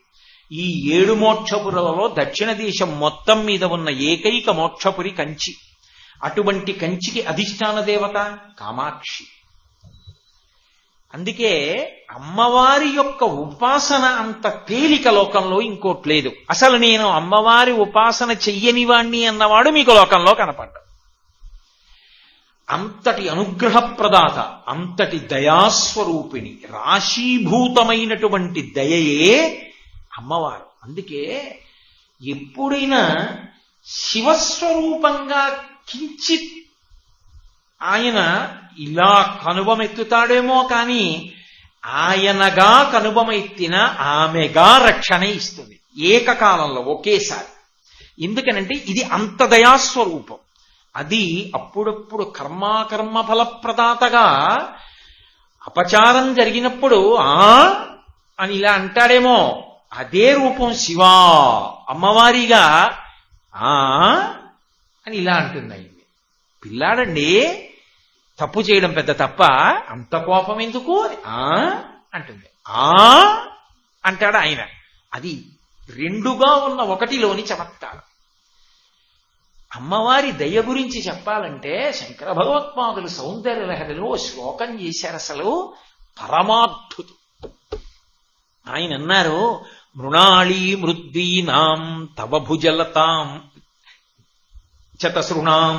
ఈ 7 మోక్షపురులలో దక్షిణ దేశం మొత్తం మీద ఉన్న ఏకైక మోక్షపురి కంచి. అటువంటి కంచికి అధిష్టాన దేవత కామాక్షి. అందుకే అమ్మవారి యొక్క ఉపాసన అంత తేలిక లోకంలో ఇంకోటి లేదు. అసలు నేను అమ్మవారి ఉపాసన చెయ్యనివాణ్ణి అన్నవాడు మీకు లోకంలో కనపడ్డాడు. అంతటి అనుగ్రహప్రదాత, అంతటి దయాస్వరూపిణి, రాశీభూతమైనటువంటి దయయే అమ్మవారు. అందుకే ఎప్పుడైనా శివస్వరూపంగా కించిత్ ఆయన ఇలా కనుబమెత్తుతాడేమో కానీ ఆయనగా కనుబమెత్తిన ఆమెగా రక్షణ ఇస్తుంది ఏకకాలంలో ఒకేసారి. ఎందుకనంటే ఇది అంత దయాస్వరూపం. అది అప్పుడప్పుడు కర్మాకర్మ ఫలప్రదాతగా అపచారం జరిగినప్పుడు అని ఇలా అంటాడేమో, అదే రూపం శివా అమ్మవారిగా అని ఇలా అంటుంది. పిల్లాడండి తప్పు చేయడం పెద్ద తప్ప, అంత కోపం ఎందుకు అంటుంది. అంటాడు ఆయన. అది రెండుగా ఉన్న ఒకటిలోని చమత్కారం. అమ్మవారి దయ గురించి చెప్పాలంటే శంకర భగవత్పాదులు సౌందర్యలహరిలో శ్లోకం చేశారు. అసలు పరమాద్భుతం. ఆయన అన్నారు, మృణాళీ మృద్వీనాం తవ భుజలతాం చతసృణాం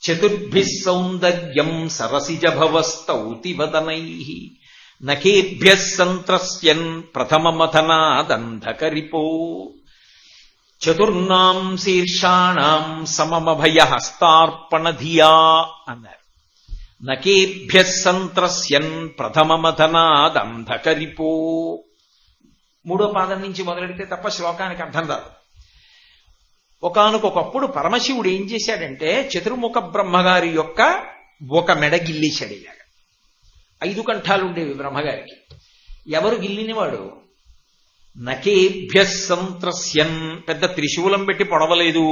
చతుర్భిః సౌందర్యం సరసిజభవస్తౌతి వదనైః నఖేభ్యః సంత్రస్యన్ ప్రథమమథనాదంధకరిపో చతుర్నాం శీర్షాణాం సమమభయహస్తార్పణధియా అన్నారు. నకేభ్యః సంత్రస్యన్ ప్రథమమథనాదంధకరిపో. 3వ పాదం నుంచి మొదలెడితే తప్ప శ్లోకానికి అర్థం రాదు. ఒకానొకప్పుడు పరమశివుడు ఏం చేశాడంటే చతుర్ముఖ బ్రహ్మగారి యొక్క ఒక మెడ గిల్లేశాడు ఇలాగా. 5 కంఠాలు ఉండేవి బ్రహ్మగారికి. ఎవరు గిల్లినవాడు? నకేభ్య సంత్రస్యన్, పెద్ద త్రిశూలం పెట్టి పొడవలేదు,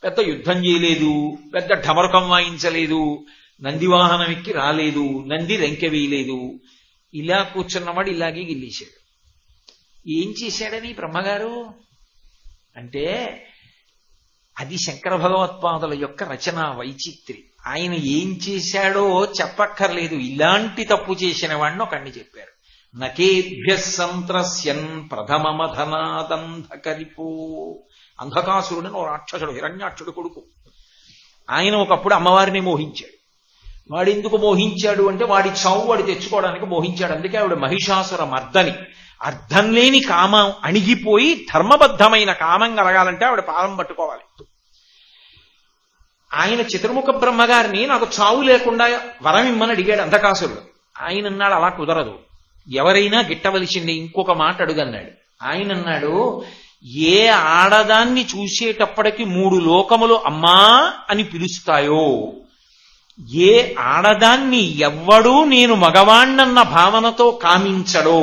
పెద్ద యుద్ధం చేయలేదు, పెద్ద ఢమరకం వాయించలేదు, నందివాహనం ఎక్కి రాలేదు, నంది రెంకె వేయలేదు. ఇలా కూర్చున్నవాడు ఇలాగే గిల్లేశాడు. ఏం చేశాడని బ్రహ్మగారు అంటే అది శంకర భగవత్పాదుల యొక్క రచనా వైచిత్రి. ఆయన ఏం చేశాడో చెప్పక్కర్లేదు, ఇలాంటి తప్పు చేసిన వాడిని ఒకడిని చెప్పారు. నకేభ్య సంత్రస్యన్ ప్రథమమధనాదంధకరిపో. అంధకాసురుడని ఓ రాక్షసుడు, హిరణ్యాక్షుడు కొడుకు. ఆయన ఒకప్పుడు అమ్మవారిని మోహించాడు. వాడెందుకు మోహించాడు అంటే వాడి చావు వాడు తెచ్చుకోవడానికి మోహించాడు. అందుకే ఆవిడ మహిషాసుర మర్దని. అర్థం లేని కామం అణిగిపోయి ధర్మబద్ధమైన కామం కలగాలంటే ఆవిడ పాదం పట్టుకోవాలి. ఆయన చతుర్ముఖ బ్రహ్మగారిని నాకు చావు లేకుండా వరం ఇమ్మని అడిగాడు అంధకాసురుడు. ఆయన అన్నాడు అలా కుదరదు, ఎవరైనా గిట్టవలసింది. ఇంకొక మాట అడుగన్నాడు. ఆయన అన్నాడు, ఏ ఆడదాన్ని చూసేటప్పటికి 3 లోకములు అమ్మా అని పిలుస్తాయో, ఏ ఆడదాన్ని ఎవ్వడూ నేను మగవాణ్ణన్న భావనతో కామించడో,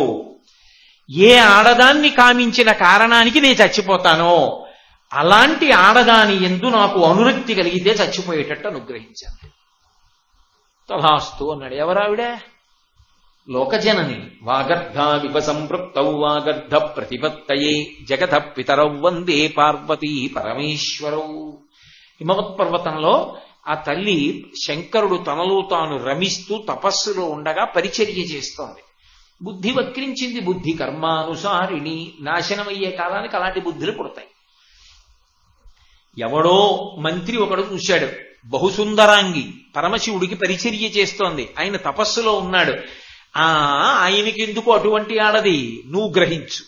ఏ ఆడదాన్ని కామించిన కారణానికి నేను చచ్చిపోతానో అలాంటి ఆడదాని యందు నాకు అనురక్తి కలిగితే చచ్చిపోయేటట్టు అనుగ్రహించాను. తథాస్తు అన్నాడు. ఎవరావిడ? లోకజనని. వాగర్ధా వివ సంపృక్తౌ వాగర్ధ ప్రతిపత్తయే జగత పితరౌ వందే పార్వతీ పరమేశ్వరౌ. హిమవత్ పర్వతంలో ఆ తల్లి శంకరుడు తనలో తాను రమిస్తూ తపస్సులో ఉండగా పరిచర్య చేస్తోంది. బుద్ధి వక్రించింది. బుద్ధి కర్మానుసారిణి. నాశనమయ్యే కాలానికి అలాంటి బుద్ధులు పుడతాయి. ఎవడో మంత్రి ఒకడు చూశాడు, బహుసుందరాంగి పరమశివుడికి పరిచర్య చేస్తోంది. ఆయన తపస్సులో ఉన్నాడు. ఆయనకి ఎందుకు అటువంటి ఆడది, నువ్వు గ్రహించు.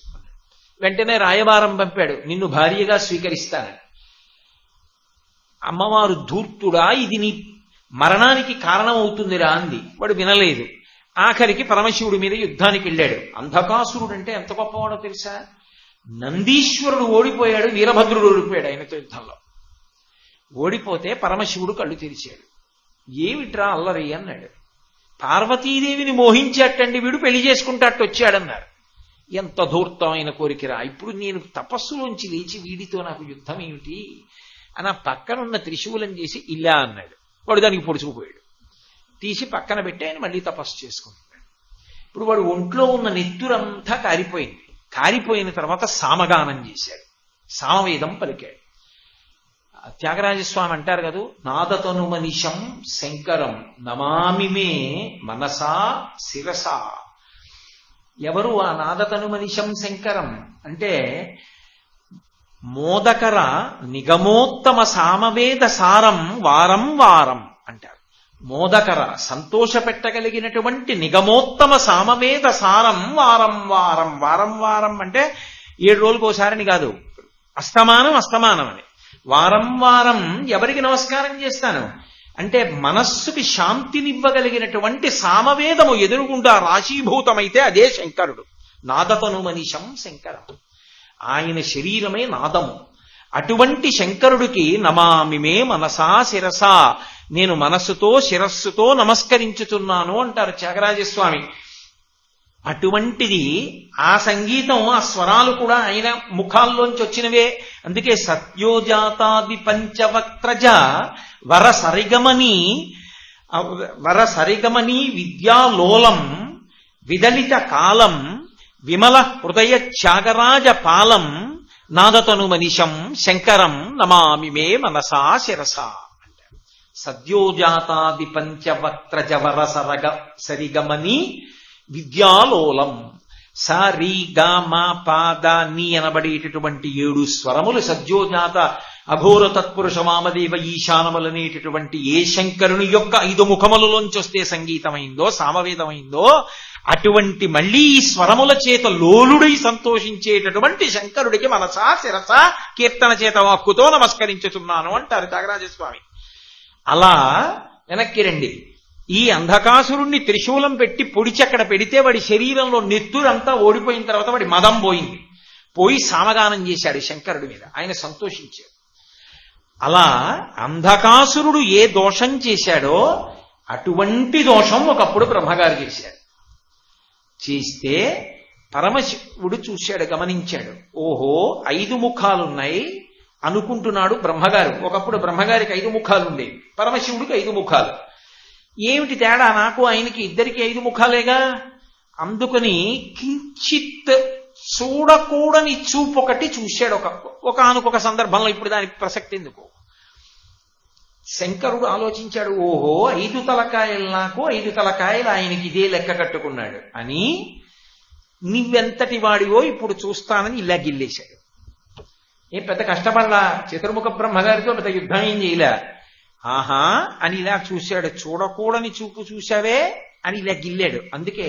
వెంటనే రాయబారం పంపాడు, నిన్ను భార్యగా స్వీకరిస్తానని. అమ్మవారు ధూర్తుడా, ఇది నీ మరణానికి కారణమవుతుందిరా అంది. వాడు వినలేదు. ఆఖరికి పరమశివుడి మీద యుద్ధానికి వెళ్ళాడు. అంధకాసురుడు అంటే ఎంత గొప్పవాడో తెలుసా? నందీశ్వరుడు ఓడిపోయాడు, వీరభద్రుడు ఓడిపోయాడు ఆయనతో యుద్ధంలో. ఓడిపోతే పరమశివుడు కళ్ళు తెరిచాడు. ఏమిట్రా అల్లరి అన్నాడు. పార్వతీదేవిని మోహించేటండి వీడు, పెళ్లి చేసుకుంటాట్టు వచ్చాడన్నారు. ఎంత ధూర్తమైన కోరికరా, ఇప్పుడు నేను తపస్సులోంచి లేచి వీడితో నాకు యుద్ధం ఏమిటి అని పక్కనున్న త్రిశూలం చేసి ఇలా అన్నాడు. వాడు దానికి పొడుచుకుపోయాడు. తీసి పక్కన పెట్టి ఆయన మళ్ళీ తపస్సు చేసుకుంటున్నాడు. ఇప్పుడు వాడు ఒంట్లో ఉన్న నెత్తురంతా కారిపోయింది. కారిపోయిన తర్వాత సామగానం చేశాడు, సామవేదం పలికాడు. త్యాగరాజస్వామి అంటారు కదా, నాదతను మనిషం శంకరం నమామి మే మనసా శిరసా. ఎవరు ఆ నాదతను మనిషం శంకరం అంటే మోదకర నిగమోత్తమ సామవేద సారం వారం వారం అంటారు. మోదకర సంతోషపెట్టగలిగినటువంటి నిగమోత్తమ సామవేద సారం వారం వారం. వారం వారం అంటే 7 రోజులకోసారని కాదు, అస్తమానం అస్తమానం అని. వారం వారం ఎవరికి నమస్కారం చేస్తాను అంటే మనస్సుకి శాంతినివ్వగలిగినటువంటి సామవేదము ఎదురుగుండా రాశీభూతమైతే అదే శంకరుడు. నాదతను మనిషం శంకరం. ఆయన శరీరమే నాదము. అటువంటి శంకరుడికి నమామి మే మనసా శిరసా, నేను మనస్సుతో శిరస్సుతో నమస్కరించుతున్నాను అంటారు త్యాగరాజస్వామి. అటువంటిది ఆ సంగీతం, ఆ స్వరాలు కూడా ఆయన ముఖాల్లోంచి వచ్చినవే. అందుకే సత్యోజాతాది పంచవక్త్రజ వర సరిగమని విద్యాలోలం విదలిత కాలం విమల హృదయ త్యాగరాజ పాలం నాదతను మనిషం శంకరం నమామి మే మనసా శిరసా అంటారు. సద్యోజాతాది పంచవక్త్రజ వర సరిగమని విద్యాలోలం. స రి గ మ ప ద ని అనబడేటటువంటి 7 స్వరములు సద్యోజాత అఘోర తత్పురుష వామదేవ ఈశానములనేటటువంటి ఏ శంకరుని యొక్క 5 ముఖములలోంచి వస్తే సంగీతమైందో సామవేదమైందో అటువంటి మళ్లీ ఈ స్వరముల చేత లోలుడై సంతోషించేటటువంటి శంకరుడికి మనసా శిరస కీర్తన చేత వాక్కుతో నమస్కరించుతున్నాను అంటారు త్యాగరాజస్వామి. అలా వెనక్కి రండి. ఈ అంధకాసురుణ్ణి త్రిశూలం పెట్టి పొడిచి అక్కడ పెడితే వాడి శరీరంలో నెత్తురంతా ఓడిపోయిన తర్వాత వాడి మదం పోయింది. పోయి సామగానం చేశాడు శంకరుడి మీద. ఆయన సంతోషించాడు. అలా అంధకాసురుడు ఏ దోషం చేశాడో అటువంటి దోషం ఒకప్పుడు బ్రహ్మగారు చేశాడు. చేస్తే పరమశివుడు చూశాడు, గమనించాడు. ఓహో 5 ముఖాలున్నాయి అనుకుంటున్నాడు బ్రహ్మగారు. ఒకప్పుడు బ్రహ్మగారికి 5 ముఖాలుండేవి, పరమశివుడికి 5 ముఖాలు. ఏమిటి తేడా? నాకు ఆయనకి ఇద్దరికి 5 ముఖాలేగా. అందుకని కించిత్ చూడకూడని చూపు ఒకటి చూశాడు ఒకనొక సందర్భంలో. ఇప్పుడు దానికి ప్రసక్తి ఎందుకు? శంకరుడు ఆలోచించాడు, ఓహో 5 తలకాయలు నాకు, 5 తలకాయలు ఆయనకి ఇదే లెక్క కట్టుకున్నాడు అని. నువ్వెంతటి వాడివో ఇప్పుడు చూస్తానని ఇలా గిల్లేశాడు. ఏం పెద్ద కష్టపడలా, చతుర్ముఖ బ్రహ్మగారితో పెద్ద యుద్ధం ఏం చేయలే. ఆహా అని ఇలా చూశాడు. చూడకూడని చూపు చూశావే అని ఇలా గిల్లాడు. అందుకే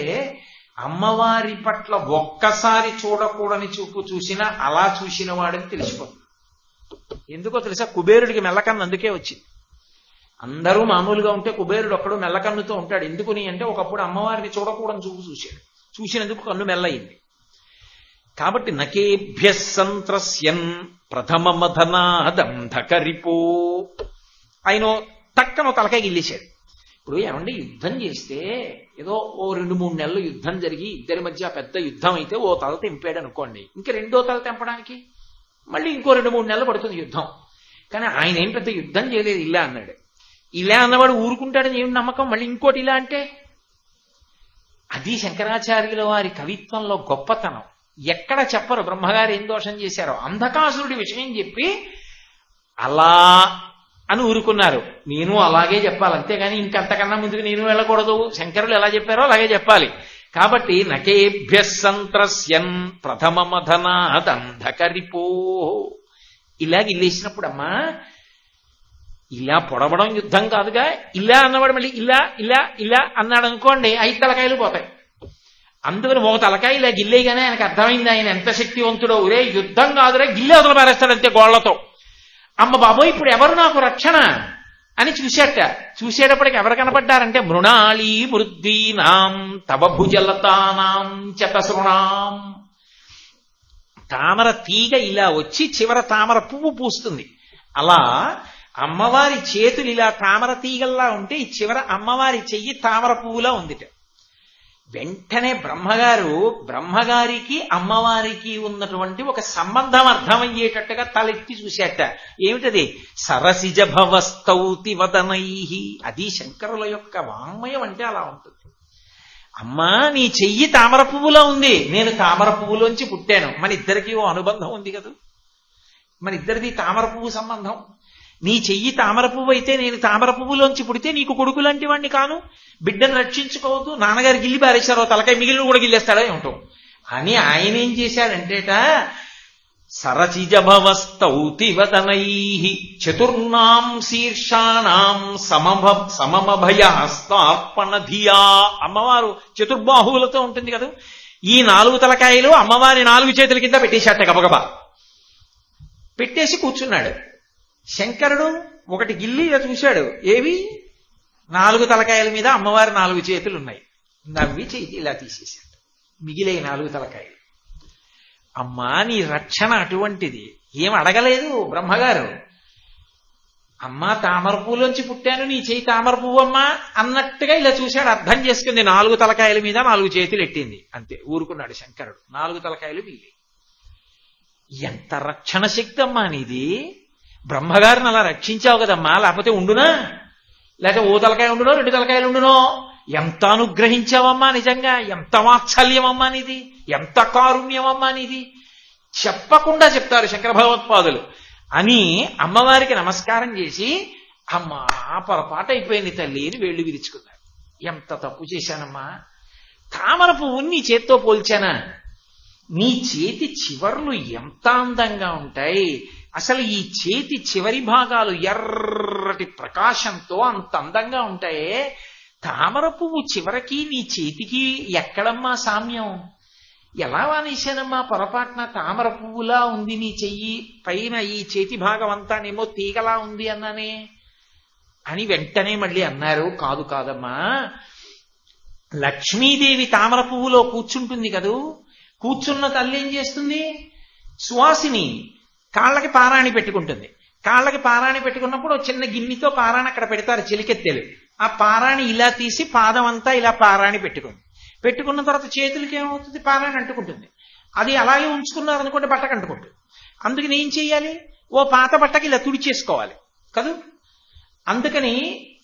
అమ్మవారి పట్ల ఒక్కసారి చూడకూడని చూపు చూసినా అలా చూసిన వాడని తెలిసిపోతుంది. ఎందుకో తెలుసా? కుబేరుడికి మెల్లకన్ను అందుకే వచ్చింది. అందరూ మామూలుగా ఉంటే కుబేరుడు ఒక్కడు మెల్లకన్నుతో ఉంటాడు. ఎందుకుని అంటే ఒకప్పుడు అమ్మవారిని చూడకూడని చూపు చూశాడు, చూసినందుకు కన్ను మెల్లయింది. కాబట్టి నకేభ్య సంత్రస్యన్ ప్రథమ మధనాదంధకరిపో ఆయన తక్కన తలకాయ గిల్లేశాడు. ఇప్పుడు ఏమంటే యుద్ధం చేస్తే ఏదో ఓ 2-3 నెలలు యుద్ధం జరిగి ఇద్దరి మధ్య పెద్ద యుద్ధం అయితే ఓ తల తెంపాడు అనుకోండి, ఇంకా రెండో తల తెంపడానికి మళ్ళీ ఇంకో 2-3 నెలలు పడుతుంది యుద్ధం. కానీ ఆయన ఏం పెద్ద యుద్ధం చేయలేదు, ఇలా అన్నాడు. ఇలా అన్నవాడు ఊరుకుంటాడని ఏమి నమ్మకం? మళ్ళీ ఇంకోటి ఇలా అంటే అది శంకరాచార్యుల వారి కవిత్వంలో గొప్పతనం. ఎక్కడ చెప్పరు బ్రహ్మగారు ఏం దోషం చేశారో. అంధకాసురుడి విషయం చెప్పి అలా అని ఊరుకున్నారు. నేను అలాగే చెప్పాలి, అంతేగాని ఇంకంతకన్నా ముందుకు నేను వెళ్ళకూడదు. శంకరులు ఎలా చెప్పారో అలాగే చెప్పాలి. కాబట్టి నకేభ్య సంత్రస్యన్ ప్రథమ మధనాదంధకరిపో ఇలా గిల్లేసినప్పుడమ్మా, ఇలా పొడవడం యుద్ధం కాదుగా. ఇలా అన్నవాడు మళ్ళీ ఇలా ఇలా ఇలా అన్నాడు అనుకోండి, 5 తలకాయలు పోతాయి. అందుకని ఒక తలకాయ ఇలా గిల్లేగానే ఆయనకు అర్థమైంది ఆయన ఎంత శక్తివంతుడో. ఒరే యుద్ధం కాదురా, గిల్లే అవతల పారేస్తాడంతే గోళ్లతో. అమ్మ బాబోయ్ ఇప్పుడు ఎవరు నాకు రక్షణ అని చూశాట. చూసేటప్పటికి ఎవరు కనపడ్డారంటే మృణాళీ మృద్దీనాం తవ భుజలతానాం చతసృణాం. తామర తీగ ఇలా వచ్చి చివర తామర పువ్వు పూస్తుంది. అలా అమ్మవారి చేతులు ఇలా తామర తీగల్లా ఉంటే ఈ చివర అమ్మవారి చెయ్యి తామర పువ్వులా ఉందిట. వెంటనే బ్రహ్మగారికి అమ్మవారికి ఉన్నటువంటి ఒక సంబంధం అర్థమయ్యేటట్టుగా తలెత్తి చూశాట. ఏమిటది? సరసిజ భవస్తౌతి వదనై. అది శంకరుల యొక్క వాంగ్మయం అంటే అలా ఉంటుంది. అమ్మా నీ చెయ్యి తామర పువ్వులో ఉంది, నేను తామర పువ్వులోంచి పుట్టాను. మన ఇద్దరికీ ఓ అనుబంధం ఉంది కదా, మన ఇద్దరిది తామర పువ్వు సంబంధం. నీ చెయ్యి తామర పువ్వు అయితే నేను తామర పువ్వులోంచి పుడితే నీకు కొడుకు లాంటి వాడిని కాను, బిడ్డను రక్షించుకోవద్దు. నాన్నగారు గిల్లి పారేశారో తలకాయ మిగిలిన కూడా గిల్లేస్తాడో ఏమిటో అని ఆయన ఏం చేశాడంటేట సరసిజభవస్తౌతి వదనై చతుర్నాం శీర్షాణం సమమభయహస్తార్పణ ధియా. అమ్మవారు చతుర్బాహువులతో ఉంటుంది కదా, ఈ 4 తలకాయలు అమ్మవారి 4 చేతుల కింద పెట్టేశాట. గబగబా పెట్టేసి కూర్చున్నాడు. శంకరుడు ఒకటి గిల్లి ఇలా చూశాడు. ఏవి? 4 తలకాయల మీద అమ్మవారి 4 చేతులు ఉన్నాయి. నవ్వి చేతి ఇలా తీసేశాడు. మిగిలే 4 తలకాయలు. అమ్మా నీ రక్షణ అటువంటిది. ఏం అడగలేదు బ్రహ్మగారు. అమ్మా తామర పువ్వులోంచి పుట్టాను, నీ చేయి తామర పువ్వు అమ్మా అన్నట్టుగా ఇలా చూశాడు. అర్థం చేసుకుంది. 4 తలకాయల మీద 4 చేతులు ఎట్టింది. అంతే ఊరుకున్నాడు శంకరుడు. 4 తలకాయలు మిగిలి. ఎంత రక్షణ శక్తి అమ్మా నీది. బ్రహ్మగారిని అలా రక్షించావు కదమ్మా, లేకపోతే ఉండునా? లేకపోతే ఓ తలకాయ ఉండునో 2 తలకాయలు ఉండునో? ఎంత అనుగ్రహించావమ్మా నిజంగా. ఎంత వాత్సల్యమమ్మా నీది, ఎంత కారుణ్యమమ్మా నీది. చెప్పకుండా చెప్తారు శంకర భగవత్పాదులు అని అమ్మవారికి నమస్కారం చేసి, అమ్మా పొరపాటు అయిపోయింది తల్లి అని వేళ్లు విరుచుకున్నారు. ఎంత తప్పు చేశానమ్మా. తామర పువ్వుని నీ చేత్తో పోల్చానా? నీ చేతి చివర్లు ఎంత అందంగా ఉంటాయి. అసలు ఈ చేతి చివరి భాగాలు ఎర్రటి ప్రకాశంతో అంత అందంగా ఉంటాయే. తామర పువ్వు చివరికి నీ చేతికి ఎక్కడమ్మా సామ్యం? ఎలా వానేశానమ్మా పొరపాటున? తామర పువ్వులా ఉంది నీ చెయ్యి, పైన ఈ చేతి భాగం అంతానేమో తీగలా ఉంది అన్నానే అని వెంటనే మళ్ళీ అన్నారు. కాదు కాదమ్మా, లక్ష్మీదేవి తామర పువ్వులో కూర్చుంటుంది కదూ. కూర్చున్న తల్లి ఏం చేస్తుంది? సువాసిని కాళ్ళకి పారాణి పెట్టుకుంటుంది. కాళ్ళకి పారాణి పెట్టుకున్నప్పుడు చిన్న గిన్నెతో పారాణి అక్కడ పెడతారు చిలికెత్తెలు. ఆ పారాణి ఇలా తీసి పాదం అంతా ఇలా పారాణి పెట్టుకున్న తర్వాత చేతులకి ఏమవుతుంది, పారాణి అంటుకుంటుంది. అది అలాగే ఉంచుకున్నారు అనుకోండి, బట్టకు అంటుకుంటుంది. అందుకని ఏం చెయ్యాలి, ఓ పాత బట్టకి ఇలా తుడిచేసుకోవాలి కదూ. అందుకని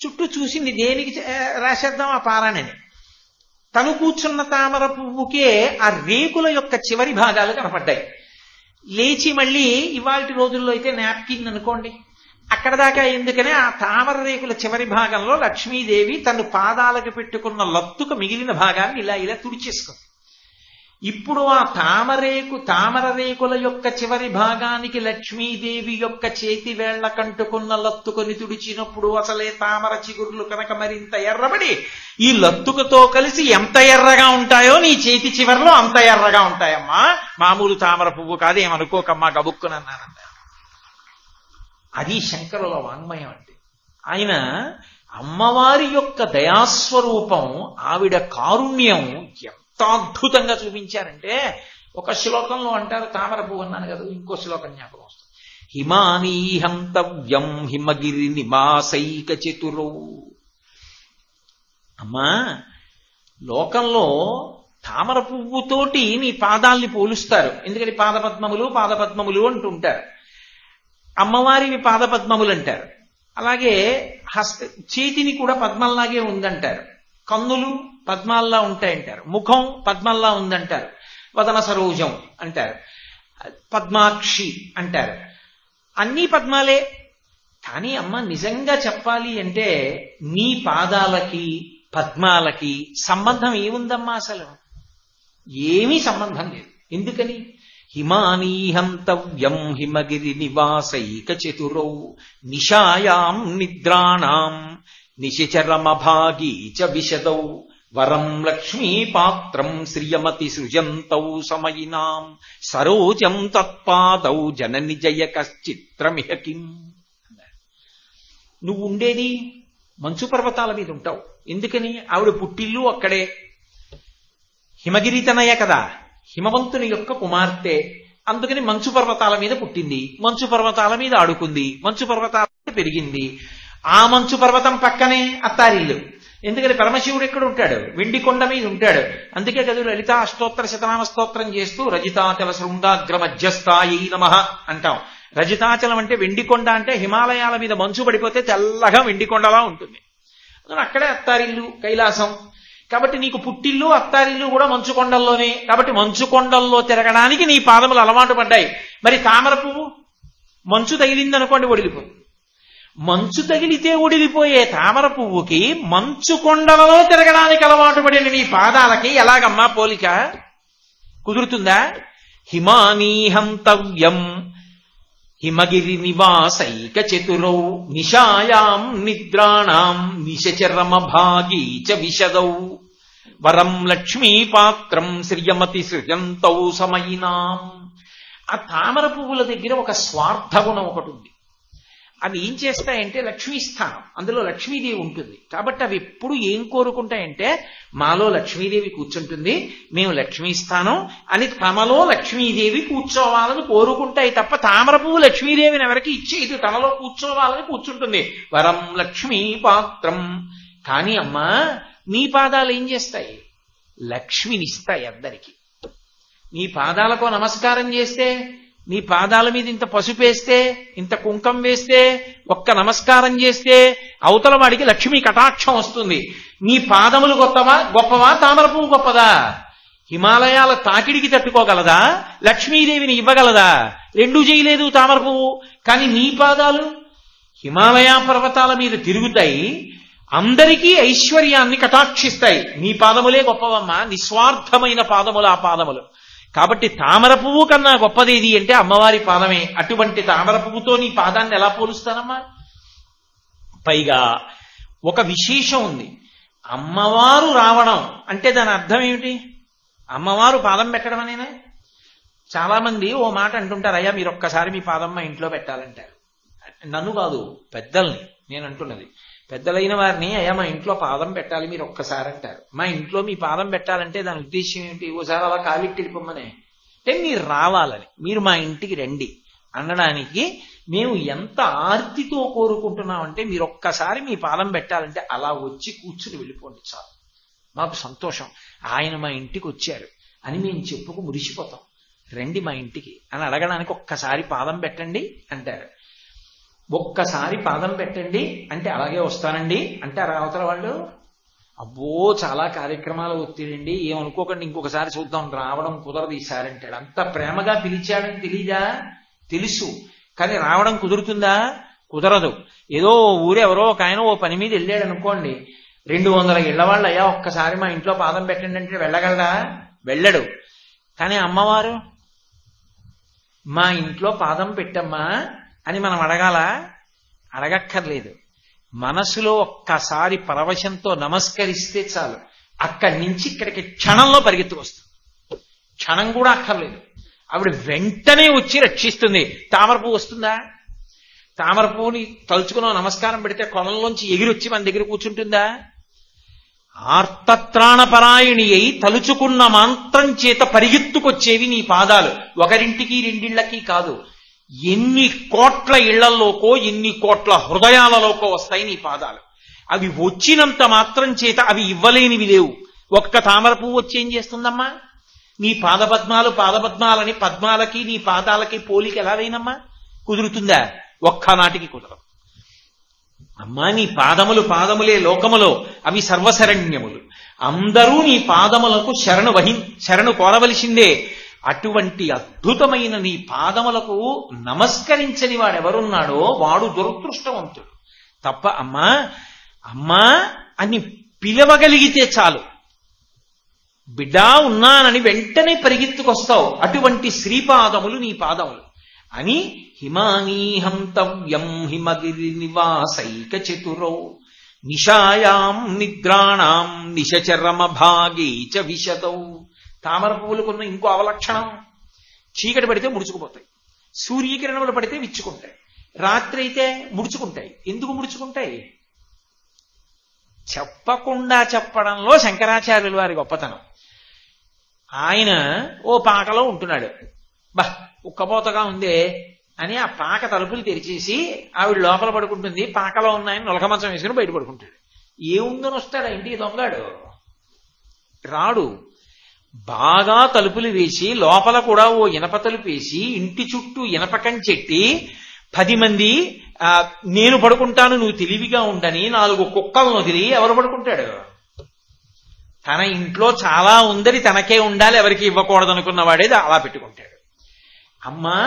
చుట్టూ చూసింది దేనికి రాసేద్దాం ఆ పారాణిని. తను కూర్చున్న తామర పువ్వుకే ఆ రేకుల యొక్క చివరి భాగాలు కనపడ్డాయి. లేచి మళ్ళీ ఇవాళ రోజుల్లో అయితే నాప్కిన్ అనుకోండి, అక్కడ దాకా ఎందుకనే ఆ తామర రేకుల చివరి భాగంలో లక్ష్మీదేవి తను పాదాలకు పెట్టుకున్న లత్తుకు మిగిలిన భాగాన్ని ఇలా ఇలా తుడిచేసుకుంది. ఇప్పుడు ఆ తామర రేకుల యొక్క చివరి భాగానికి లక్ష్మీదేవి యొక్క చేతి వేళ్ల కంటుకున్న లత్తుకొని తుడిచినప్పుడు అసలే తామర చిగుర్లు కనుక మరింత ఎర్రబడి ఈ లత్తుకతో కలిసి ఎంత ఎర్రగా ఉంటాయో నీ చేతి చివరిలో అంత ఎర్రగా ఉంటాయమ్మా. మామూలు తామర పువ్వు కాదేమనుకోకమ్మా, గబుక్కునన్నానంట. అది శంకరుల వాంగ్మయం అంటే. ఆయన అమ్మవారి యొక్క దయాస్వరూపం, ఆవిడ కారుణ్యం ఎంత అద్భుతంగా చూపించారంటే, ఒక శ్లోకంలో అంటారు, తామర పువ్వు అన్నాను కదా, ఇంకో శ్లోకం జ్ఞాపకం వస్తుంది. హిమానీ హంతవ్యం హిమగిరి నివాసైక చతురౌ. అమ్మా, లోకంలో తామర పువ్వుతోటి నీ పాదాల్ని పోలుస్తారు. ఎందుకని పాదపద్మములు అంటుంటారు. అమ్మవారిని పాదపద్మములు అంటారు. అలాగే చేతిని కూడా పద్మంలాగే ఉందంటారు. కన్నులు పద్మాల్లా ఉంటాయంటారు. ముఖం పద్మంలా ఉందంటారు. వదన సరోజం అంటారు. పద్మాక్షి అంటారు. అన్నీ పద్మాలే. కానీ అమ్మ, నిజంగా చెప్పాలి అంటే నీ పాదాలకి పద్మాలకి సంబంధం ఏముందమ్మా? అసలు ఏమీ సంబంధం లేదు. ఎందుకని? హిమానీ హంతవ్యం హిమగిరి నివాసైక చతురౌ నిశాయాం నిద్రాణాం నిశిచరమభాగీ చ విశదౌ వరం లక్ష్మీ పాత్రం శ్రియమతి సృజంతౌ సమయినాం సరోజం తత్పాదౌ జనని జయ కశ్చిత్రమిహ కిం. నువ్వు ఉండేది మంచు పర్వతాల మీద ఉంటావు. ఎందుకని? ఆవిడ పుట్టిల్లు అక్కడే. హిమగిరితనయ కదా, హిమవంతుని యొక్క కుమార్తె. అందుకని మంచు పర్వతాల మీద పుట్టింది, మంచు పర్వతాల మీద ఆడుకుంది, మంచు పర్వతాల మీద పెరిగింది. ఆ మంచు పర్వతం పక్కనే అత్తారిల్లు. ఎందుకని? పరమశివుడు ఎక్కడ ఉంటాడు? వెండి కొండ మీద ఉంటాడు. అందుకే కదా లలితా అష్టోత్తర శతనామ స్తోత్రం చేస్తూ రజితాచల శృంగాగ్ర మధ్యస్థాయై నమః అంటాం. రజితాచలం అంటే వెండి కొండ, అంటే హిమాలయాల మీద మంచు పడిపోతే తెల్లగా వెండి కొండలా ఉంటుంది. అక్కడే అత్తారిల్లు, కైలాసం. కాబట్టి నీకు పుట్టిల్లు అత్తారిల్లు కూడా మంచు కొండల్లోనే. కాబట్టి మంచు కొండల్లో తిరగడానికి నీ పాదములు అలవాటు పడ్డాయి. మరి తామర పువ్వు మంచు తగిలిందనుకోండి ఒడిలిపోతుంది. మంచు తగిలితే ఒడిలిపోయే తామర పువ్వుకి మంచు కొండలలో తిరగడానికి అలవాటు పడిన నీ పాదాలకి ఎలాగమ్మా పోలిక కుదురుతుందా? హిమానీ హంతవ్యం హిమగిరి నివాసైక చతురౌ నిశాయాం నిద్రాణాం నిశచరమభాగీ చ విశదౌ వరం లక్ష్మీ పాత్రం శ్రియమతి సృజంతౌ సమయినాం. ఆ తామర పువ్వుల దగ్గర ఒక స్వార్థ గుణం ఒకటి ఉంది. అవి ఏం చేస్తాయంటే లక్ష్మీస్థానం, అందులో లక్ష్మీదేవి ఉంటుంది. కాబట్టి అవి ఎప్పుడు ఏం కోరుకుంటాయంటే, మాలో లక్ష్మీదేవి కూర్చుంటుంది, మేము లక్ష్మీస్థానం అని తమలో లక్ష్మీదేవి కూర్చోవాలని కోరుకుంటాయి తప్ప తామర పువ్వు లక్ష్మీదేవిని ఎవరికి ఇచ్చేది, తనలో కూర్చోవాలని కూర్చుంటుంది. వరం లక్ష్మీ పాత్రం. కానీ అమ్మా, నీ పాదాలు ఏం చేస్తాయి? లక్ష్మినిస్తాయి అందరికీ. నీ పాదాలకు నమస్కారం చేస్తే, నీ పాదాల మీద ఇంత పసుపేస్తే, ఇంత కుంకం వేస్తే, ఒక్క నమస్కారం చేస్తే అవతల వాడికి లక్ష్మీ కటాక్షం వస్తుంది. నీ పాదములు గొప్పవా తామర పువ్వు గొప్పదా? హిమాలయాల తాకిడికి తట్టుకోగలదా? లక్ష్మీదేవిని ఇవ్వగలదా? రెండూ చేయలేదు తామర పువ్వు. కానీ నీ పాదాలు హిమాలయ పర్వతాల మీద తిరుగుతాయి, అందరికీ ఐశ్వర్యాన్ని కటాక్షిస్తాయి. నీ పాదములే గొప్పవమ్మా, నిస్వార్థమైన పాదములు ఆ పాదములు. కాబట్టి తామర పువ్వు కన్నా గొప్పదేది అంటే అమ్మవారి పాదమే. అటువంటి తామర పువ్వుతో నీ పాదాన్ని ఎలా పోలుస్తానమ్మా? పైగా ఒక విశేషం ఉంది. అమ్మవారు రావడం అంటే దాని అర్థం ఏమిటి? అమ్మవారు పాదం పెట్టడం అనేనా? చాలా మంది ఓ మాట అంటుంటారు, అయ్యా మీరు ఒక్కసారి మీ పాదం మా ఇంట్లో పెట్టాలంటారు. నన్ను కాదు, పెద్దల్ని నేను అంటున్నది. పెద్దలైన వారిని, అయ్యా మా ఇంట్లో పాదం పెట్టాలి మీరు ఒక్కసారి అంటారు. మా ఇంట్లో మీ పాదం పెట్టాలంటే దాని ఉద్దేశం ఏమిటి? ఓసారి అలా కాలిట్టి వెళ్ళిపోమ్మనే అంటే మీరు రావాలని, మీరు మా ఇంటికి రండి అనడానికి మేము ఎంత ఆర్తితో కోరుకుంటున్నామంటే మీరు ఒక్కసారి మీ పాదం పెట్టాలంటే అలా వచ్చి కూర్చుని వెళ్ళిపోండి చాలు, మాకు సంతోషం. ఆయన మా ఇంటికి వచ్చారు అని మేము చెప్పుకు మురిసిపోతాం. రండి మా ఇంటికి అని అడగడానికి ఒక్కసారి పాదం పెట్టండి అంటారు. ఒక్కసారి పాదం పెట్టండి అంటే అలాగే వస్తానండి అంటారు అవతల వాళ్ళు. అబ్బో చాలా కార్యక్రమాలు ఒత్తిడండి, ఏమనుకోకండి, ఇంకొకసారి చూద్దాం, రావడం కుదరదు ఈసారి అంటాడు. అంత ప్రేమగా పిలిచాడని తెలీదా? తెలుసు. కానీ రావడం కుదురుతుందా? కుదరదు. ఏదో ఊరెవరో ఒక ఆయన ఓ పని మీద వెళ్ళాడు అనుకోండి, 200 ఇళ్లవాళ్ళు అయ్యా ఒక్కసారి మా ఇంట్లో పాదం పెట్టండి అంటే వెళ్ళగలడా? వెళ్ళడు. కానీ అమ్మవారు మా ఇంట్లో పాదం పెట్టమ్మా అని మనం అడగాల? అడగక్కర్లేదు. మనసులో ఒక్కసారి పరవశంతో నమస్కరిస్తే చాలు, అక్కడి నుంచి ఇక్కడికి క్షణంలో పరిగెత్తుకొస్తుంది. క్షణం కూడా అక్కర్లేదు, ఆవిడ వెంటనే వచ్చి రక్షిస్తుంది. తామరపువ్వు వస్తుందా? తామరపువ్వుని తలుచుకున్న నమస్కారం పెడితే కొలంలోంచి ఎగిరొచ్చి మన దగ్గర కూర్చుంటుందా? ఆర్తత్రాణపరాయణి అయి తలుచుకున్న మాంత్రం చేత పరిగెత్తుకొచ్చేవి నీ పాదాలు. ఒకరింటికి రెండిళ్లకి కాదు, ఎన్ని కోట్ల ఇళ్లలోకో ఎన్ని కోట్ల హృదయాలలోకో వస్తాయి నీ పాదాలు. అవి వచ్చినంత మాత్రం చేత అవి ఇవ్వలేనివి లేవు. ఒక్క తామర పువ్వు వచ్చి ఏం చేస్తుందమ్మా? నీ పాదపద్మాలని పద్మాలకి నీ పాదాలకి పోలిక ఎలాగైనమ్మా కుదురుతుందా? ఒక్కనాటికి కుదరదు. అమ్మా నీ పాదములే లోకములో, అవి సర్వశరణ్యములు. అందరూ నీ పాదములకు శరణు కోరవలసిందే. అటువంటి అద్భుతమైన నీ పాదములకు నమస్కరించని వాడెవరున్నాడో వాడు దురదృష్టవంతుడు తప్ప. అమ్మా అమ్మా అని పిలవగలిగితే చాలు, బిడ్డా ఉన్నానని వెంటనే పరిగెత్తుకొస్తావు. అటువంటి శ్రీపాదములు నీ పాదములు అని హిమానీహంతవ్యం హిమగిరి నివాసైక చతురౌ నిశాయాం నిద్రాణాం నిశచరమ భాగే చ విశదౌ. తామర పువ్వులకున్న ఇంకో అవలక్షణం, చీకటి పడితే ముడుచుకుపోతాయి, సూర్యకిరణములు పడితే విచ్చుకుంటాయి, రాత్రి అయితే ముడుచుకుంటాయి. ఎందుకు ముడుచుకుంటాయి? చెప్పకుండా చెప్పడంలో శంకరాచార్యుల వారి గొప్పతనం. ఆయన ఓ పాకలో ఉంటున్నాడు, ఉక్కపోతగా ఉందే అని ఆ పాక తలుపులు తెరిచేసి ఆవిడ లోపల పడుకుంటుంది, పాకలో ఉన్నాయని నొలక మంచం వేసుకుని బయట పడుకుంటాడు. ఏముందని వస్తాడు ఇంటికి దొంగడు? రాడు. బాగా తలుపులు వేసి లోపల కూడా ఓ ఇనప తలుపు వేసి ఇంటి చుట్టూ ఇనప కంచెట్టి 10 మంది నేను పడుకుంటాను నువ్వు తెలివిగా ఉండని 4 కుక్కలను వదిలి ఎవరు పడుకుంటాడు? తన ఇంట్లో చాలా ఉందని తనకే ఉండాలి, ఎవరికి ఇవ్వకూడదనుకున్నవాడేది అలా పెట్టుకుంటాడు. అమ్మా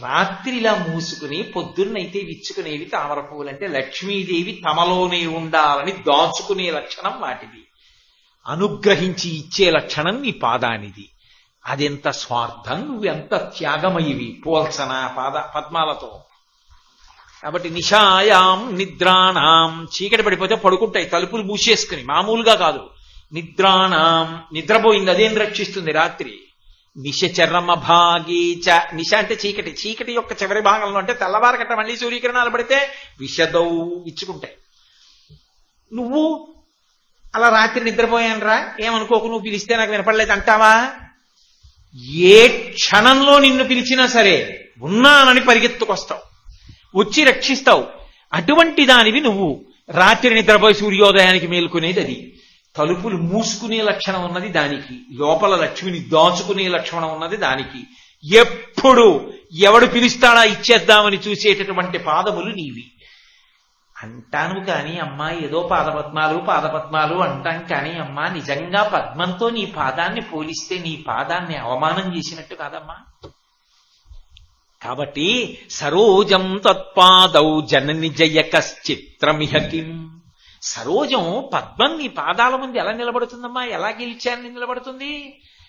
రాత్రి ఇలా మూసుకుని పొద్దున్నైతే విచ్చుకునేవి తామర పువ్వులంటే లక్ష్మీదేవి తమలోనే ఉండాలని దాచుకునే లక్షణం వాటిది, అనుగ్రహించి ఇచ్చే లక్షణం నీ పాదానిది. అదెంత స్వార్థం, నువ్వెంత త్యాగమయివి పోల్సన పద్మాలతో. కాబట్టి నిశాయాం నిద్రాణాం, చీకటి పడిపోతే పడుకుంటాయి తలుపులు మూసేసుకుని, మామూలుగా కాదు. నిద్రాణాం, నిద్రపోయింది అదేం రక్షిస్తుంది రాత్రి. నిశచరమ భాగీచ, నిశ అంటే చీకటి, చీకటి యొక్క చివరి భాగంలో అంటే తెల్లవారకట్ట మళ్ళీ సూర్యకిరణాలు పడితే విషదౌ విచ్చుకుంటాయి. నువ్వు అలా రాత్రి నిద్రపోయానరా ఏమనుకోకు, నువ్వు పిలిస్తే నాకు వినపడలేదు అంటావా? ఏ క్షణంలో నిన్ను పిలిచినా సరే ఉన్నానని పరిగెత్తుకొస్తావు, వచ్చి రక్షిస్తావు. అటువంటి దానివి నువ్వు. రాత్రి నిద్రపోయి సూర్యోదయానికి మేలుకునేది అది. తలుపులు మూసుకునే లక్షణం ఉన్నది దానికి, లోపల లక్ష్మిని దాచుకునే లక్షణం ఉన్నది దానికి. ఎప్పుడు ఎవడు పిలుస్తాడా ఇచ్చేద్దామని చూసేటటువంటి పాదములు నీవి. అంటాను కానీ అమ్మా ఏదో పాదపద్మాలు అంటాం కానీ అమ్మా నిజంగా పద్మంతో నీ పాదాన్ని పోలిస్తే నీ పాదాన్ని అవమానం చేసినట్టు కాదమ్మా. కాబట్టి సరోజం తత్పాదౌ జనని జయ కశ్చిత్రమిహ కిం. సరోజం పద్మం నీ పాదాల ముందు ఎలా నిలబడుతుందమ్మా? ఎలా గెలిచాన్ని నిలబడుతుంది?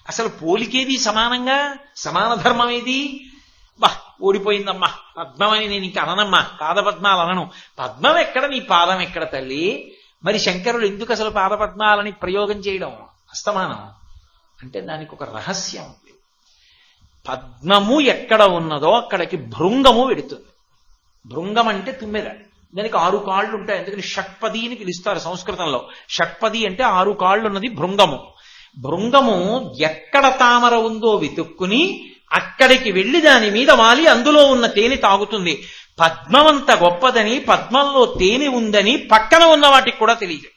అసలు పోలికేది సమానంగా? సమాన ధర్మం ఏది? ఓడిపోయిందమ్మా పద్మం అని నేను ఇంక అననమ్మా, పాదపద్మాలు అనను. పద్మం ఎక్కడ, నీ పాదం ఎక్కడ తల్లి? మరి శంకరులు ఎందుకు అసలు పాదపద్మాలని ప్రయోగం చేయడం అస్తమానం అంటే దానికి ఒక రహస్యం ఉంది. పద్మము ఎక్కడ ఉన్నదో అక్కడికి భృంగము వెడుతుంది. భృంగం అంటే తుమ్మెద, దానికి 6 కాళ్ళు ఉంటాయి. అందుకని షట్పది అని పిలుస్తారు సంస్కృతంలో. షట్పది అంటే 6 కాళ్ళు ఉన్నది భృంగము. భృంగము ఎక్కడ తామర ఉందో వెతుక్కుని అక్కడికి వెళ్లి దాని మీద వాలి అందులో ఉన్న తేనె తాగుతుంది. పద్మమంత గొప్పదని, పద్మంలో తేనె ఉందని పక్కన ఉన్న వాటికి కూడా తెలియదు.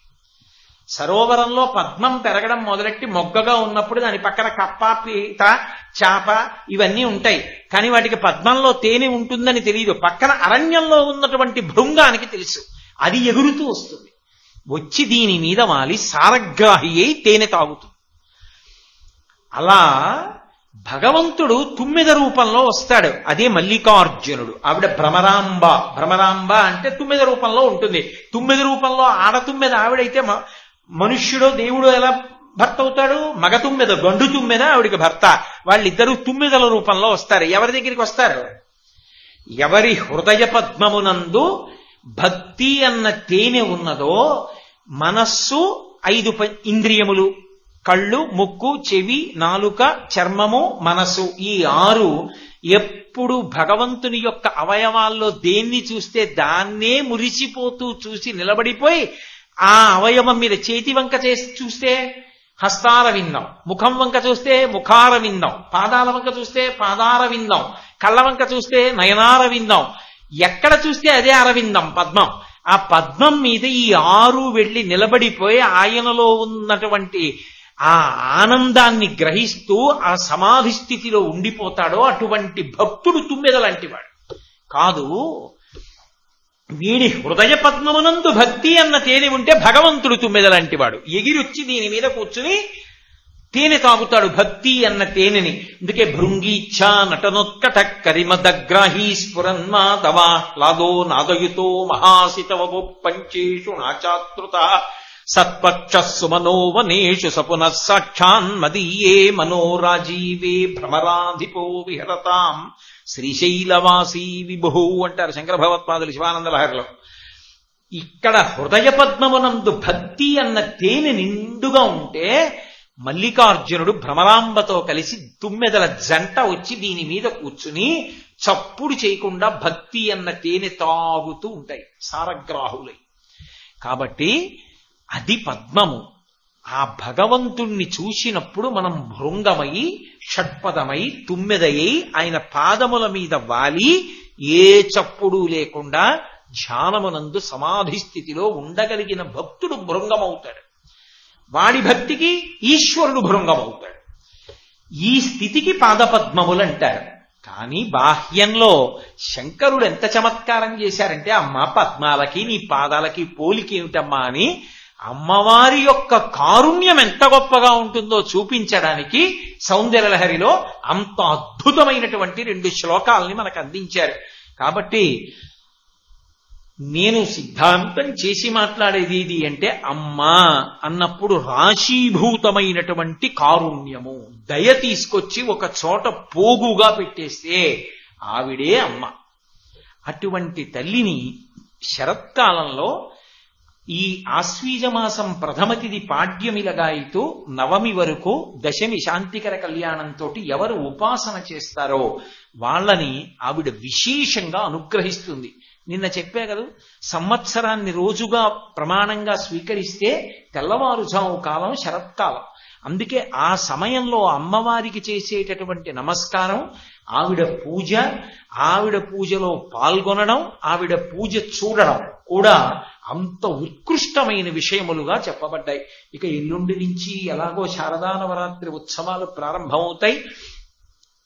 సరోవరంలో పద్మం పెరగడం మొదలెట్టి మొగ్గగా ఉన్నప్పుడు దాని పక్కన కప్ప, పీత, చాప ఇవన్నీ ఉంటాయి. కానీ వాటికి పద్మంలో తేనె ఉంటుందని తెలియదు. పక్కన అరణ్యంలో ఉన్నటువంటి భృంగానికి తెలుసు. అది ఎగురుతూ వస్తుంది. వచ్చి దీని మీద వాలి సారగ్రాహి అయి తేనె తాగుతుంది. అలా భగవంతుడు తుమ్మెద రూపంలో వస్తాడు. అదే మల్లికార్జునుడు. ఆవిడ భ్రమరాంబ. భ్రమరాంబ అంటే తుమ్మెద రూపంలో ఉంటుంది. తుమ్మెద రూపంలో ఆడతుమ్మెద ఆవిడైతే మనుష్యుడో దేవుడో ఎలా భర్త అవుతాడు? మగ తుమ్మెద, గండు తుమ్మెద ఆవిడికి భర్త. వాళ్ళిద్దరూ తుమ్మెదల రూపంలో వస్తారు. ఎవరి దగ్గరికి వస్తారు? ఎవరి హృదయ పద్మమునందు భక్తి అన్న తేనె ఉన్నదో, మనస్సు 5 ఇంద్రియములు, కళ్ళు, ముక్కు, చెవి, నాలుక, చర్మము, మనసు, ఈ 6 ఎప్పుడు భగవంతుని యొక్క అవయవాల్లో దేన్ని చూస్తే దాన్నే మురిసిపోతూ చూసి నిలబడిపోయి, ఆ అవయవం మీద చేతి వంక చేసి చూస్తే హస్తార విందాం, ముఖం వంక చూస్తే ముఖార విందాం, పాదాల వంక చూస్తే పాదార విందాం, కళ్ళ వంక చూస్తే నయనార విందాం, ఎక్కడ చూస్తే అదే అరవిందం పద్మం. ఆ పద్మం మీద ఈ 6 వెళ్లి నిలబడిపోయి ఆయనలో ఉన్నటువంటి ఆ ఆనందాన్ని గ్రహిస్తూ ఆ సమాధి స్థితిలో ఉండిపోతాడో అటువంటి భక్తుడు తుమ్మెద లాంటివాడు కాదు. వీడి హృదయ పద్మమునందు భక్తి అన్న తేనె ఉంటే భగవంతుడు తుమ్మెద లాంటివాడు. ఎగిరొచ్చి దీని మీద కూర్చుని తేనె తాగుతాడు, భక్తి అన్న తేనెని. అందుకే భృంగీచ్ఛా నటనోత్కట కరిమదగ్రాహీ స్ఫురన్మాధవా లాదో నాదయుతో మహాసితవో పంచేషు నాచాతృత సత్పక్ష సుమనో వనేషు సపునః సాక్షాన్మదీయే మనోరాజీవే భ్రమరాధిపో విహరతాం శ్రీశైలవాసీ విభు అంటారు శంకర భగవత్పాదులు శివానంద లహరిలో. ఇక్కడ హృదయ పద్మమునందు భక్తి అన్న తేనె నిండుగా ఉంటే మల్లికార్జునుడు భ్రమరాంబతో కలిసి తుమ్మెదల జంట వచ్చి దీని మీద కూర్చుని చప్పుడు చేయకుండా భక్తి అన్న తేనె తాగుతూ ఉంటాయి సారగ్రాహులై. కాబట్టి అది పద్మము. ఆ భగవంతుణ్ణి చూసినప్పుడు మనం భృంగమై, షట్పదమై, తుమ్మెదయ్యి ఆయన పాదముల మీద వాలి ఏ చప్పుడు లేకుండా ధ్యానమునందు సమాధి స్థితిలో ఉండగలిగిన భక్తుడు భృంగమవుతాడు. వాడి భక్తికి ఈశ్వరుడు భృంగమవుతాడు. ఈ స్థితికి పాదపద్మములు అంటారు. కానీ బాహ్యంలో శంకరుడు ఎంత చమత్కారం చేశారంటే, అమ్మ పద్మాలకి నీ పాదాలకి పోలికేమిటమ్మా అని అమ్మవారి యొక్క కారుణ్యం ఎంత గొప్పగా ఉంటుందో చూపించడానికి సౌందర్యలహరిలో అంత అద్భుతమైనటువంటి 2 శ్లోకాలని మనకు అందించారు. కాబట్టి నేను సిద్ధాంతం చేసి మాట్లాడేది ఇది అంటే, అమ్మా అన్నప్పుడు రాశీభూతమైనటువంటి కారుణ్యము, దయ తీసుకొచ్చి ఒక చోట పోగుగా పెట్టేస్తే ఆవిడే అమ్మ. అటువంటి తల్లిని శరత్కాలంలో ఈ ఆశ్వీజమాసం ప్రథమ తిథి పాడ్యమిలగాయితూ నవమి వరకు దశమి శాంతికర కళ్యాణంతో ఎవరు ఉపాసన చేస్తారో వాళ్ళని ఆవిడ విశేషంగా అనుగ్రహిస్తుంది. నిన్న చెప్పే కదా, సంవత్సరాన్ని రోజుగా ప్రమాణంగా స్వీకరిస్తే తెల్లవారుజాము కాలం శరత్కాలం. అందుకే ఆ సమయంలో అమ్మవారికి చేసేటటువంటి నమస్కారం, ఆవిడ పూజ, ఆవిడ పూజలో పాల్గొనడం, ఆవిడ పూజ చూడడం కూడా అంత ఉత్కృష్టమైన విషయములుగా చెప్పబడ్డాయి. ఇక ఎల్లుండి నుంచి ఎలాగో శారదా నవరాత్రి ఉత్సవాలు ప్రారంభమవుతాయి.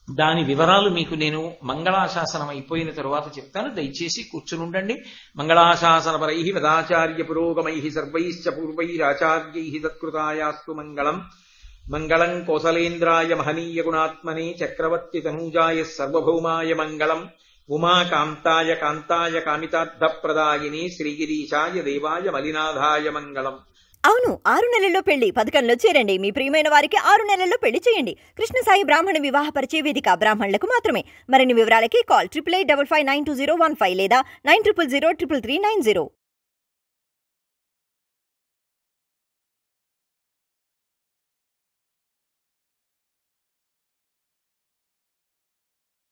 దాని వివరాలు మీకు నేను మంగళాశాసనం అయిపోయిన తరువాత చెప్తాను. దయచేసి కూర్చునుండండి. మంగళాశాసన పరై వేదాచార్య పురోగమై సర్వైశ్చ పూర్వైరాచార్యై తత్కృతాయాస్తు మంగళం. మంగళం కోసలేంద్రాయ మహనీయ గుణాత్మనే చక్రవర్తి తనూజాయ సర్వభౌమాయ మంగళం. ఉమాకాంతాయ కాంతాయ కామితార్థప్రదాయిని శ్రీగిరీశాయ దేవాయ మలినాథాయ మంగళం. అవును, 6 నెలల్లో పెళ్లి పథకంలో చేరండి. మీ ప్రియమైన వారికి 6 నెలల్లో పెళ్లి చేయండి. కృష్ణ సాయి బ్రాహ్మణ వివాహ పరిచయ వేదిక బ్రాహ్మణులకు మాత్రమే. మరిన్ని వివరాలకి కాల్ 8855920115 లేదా 90003339.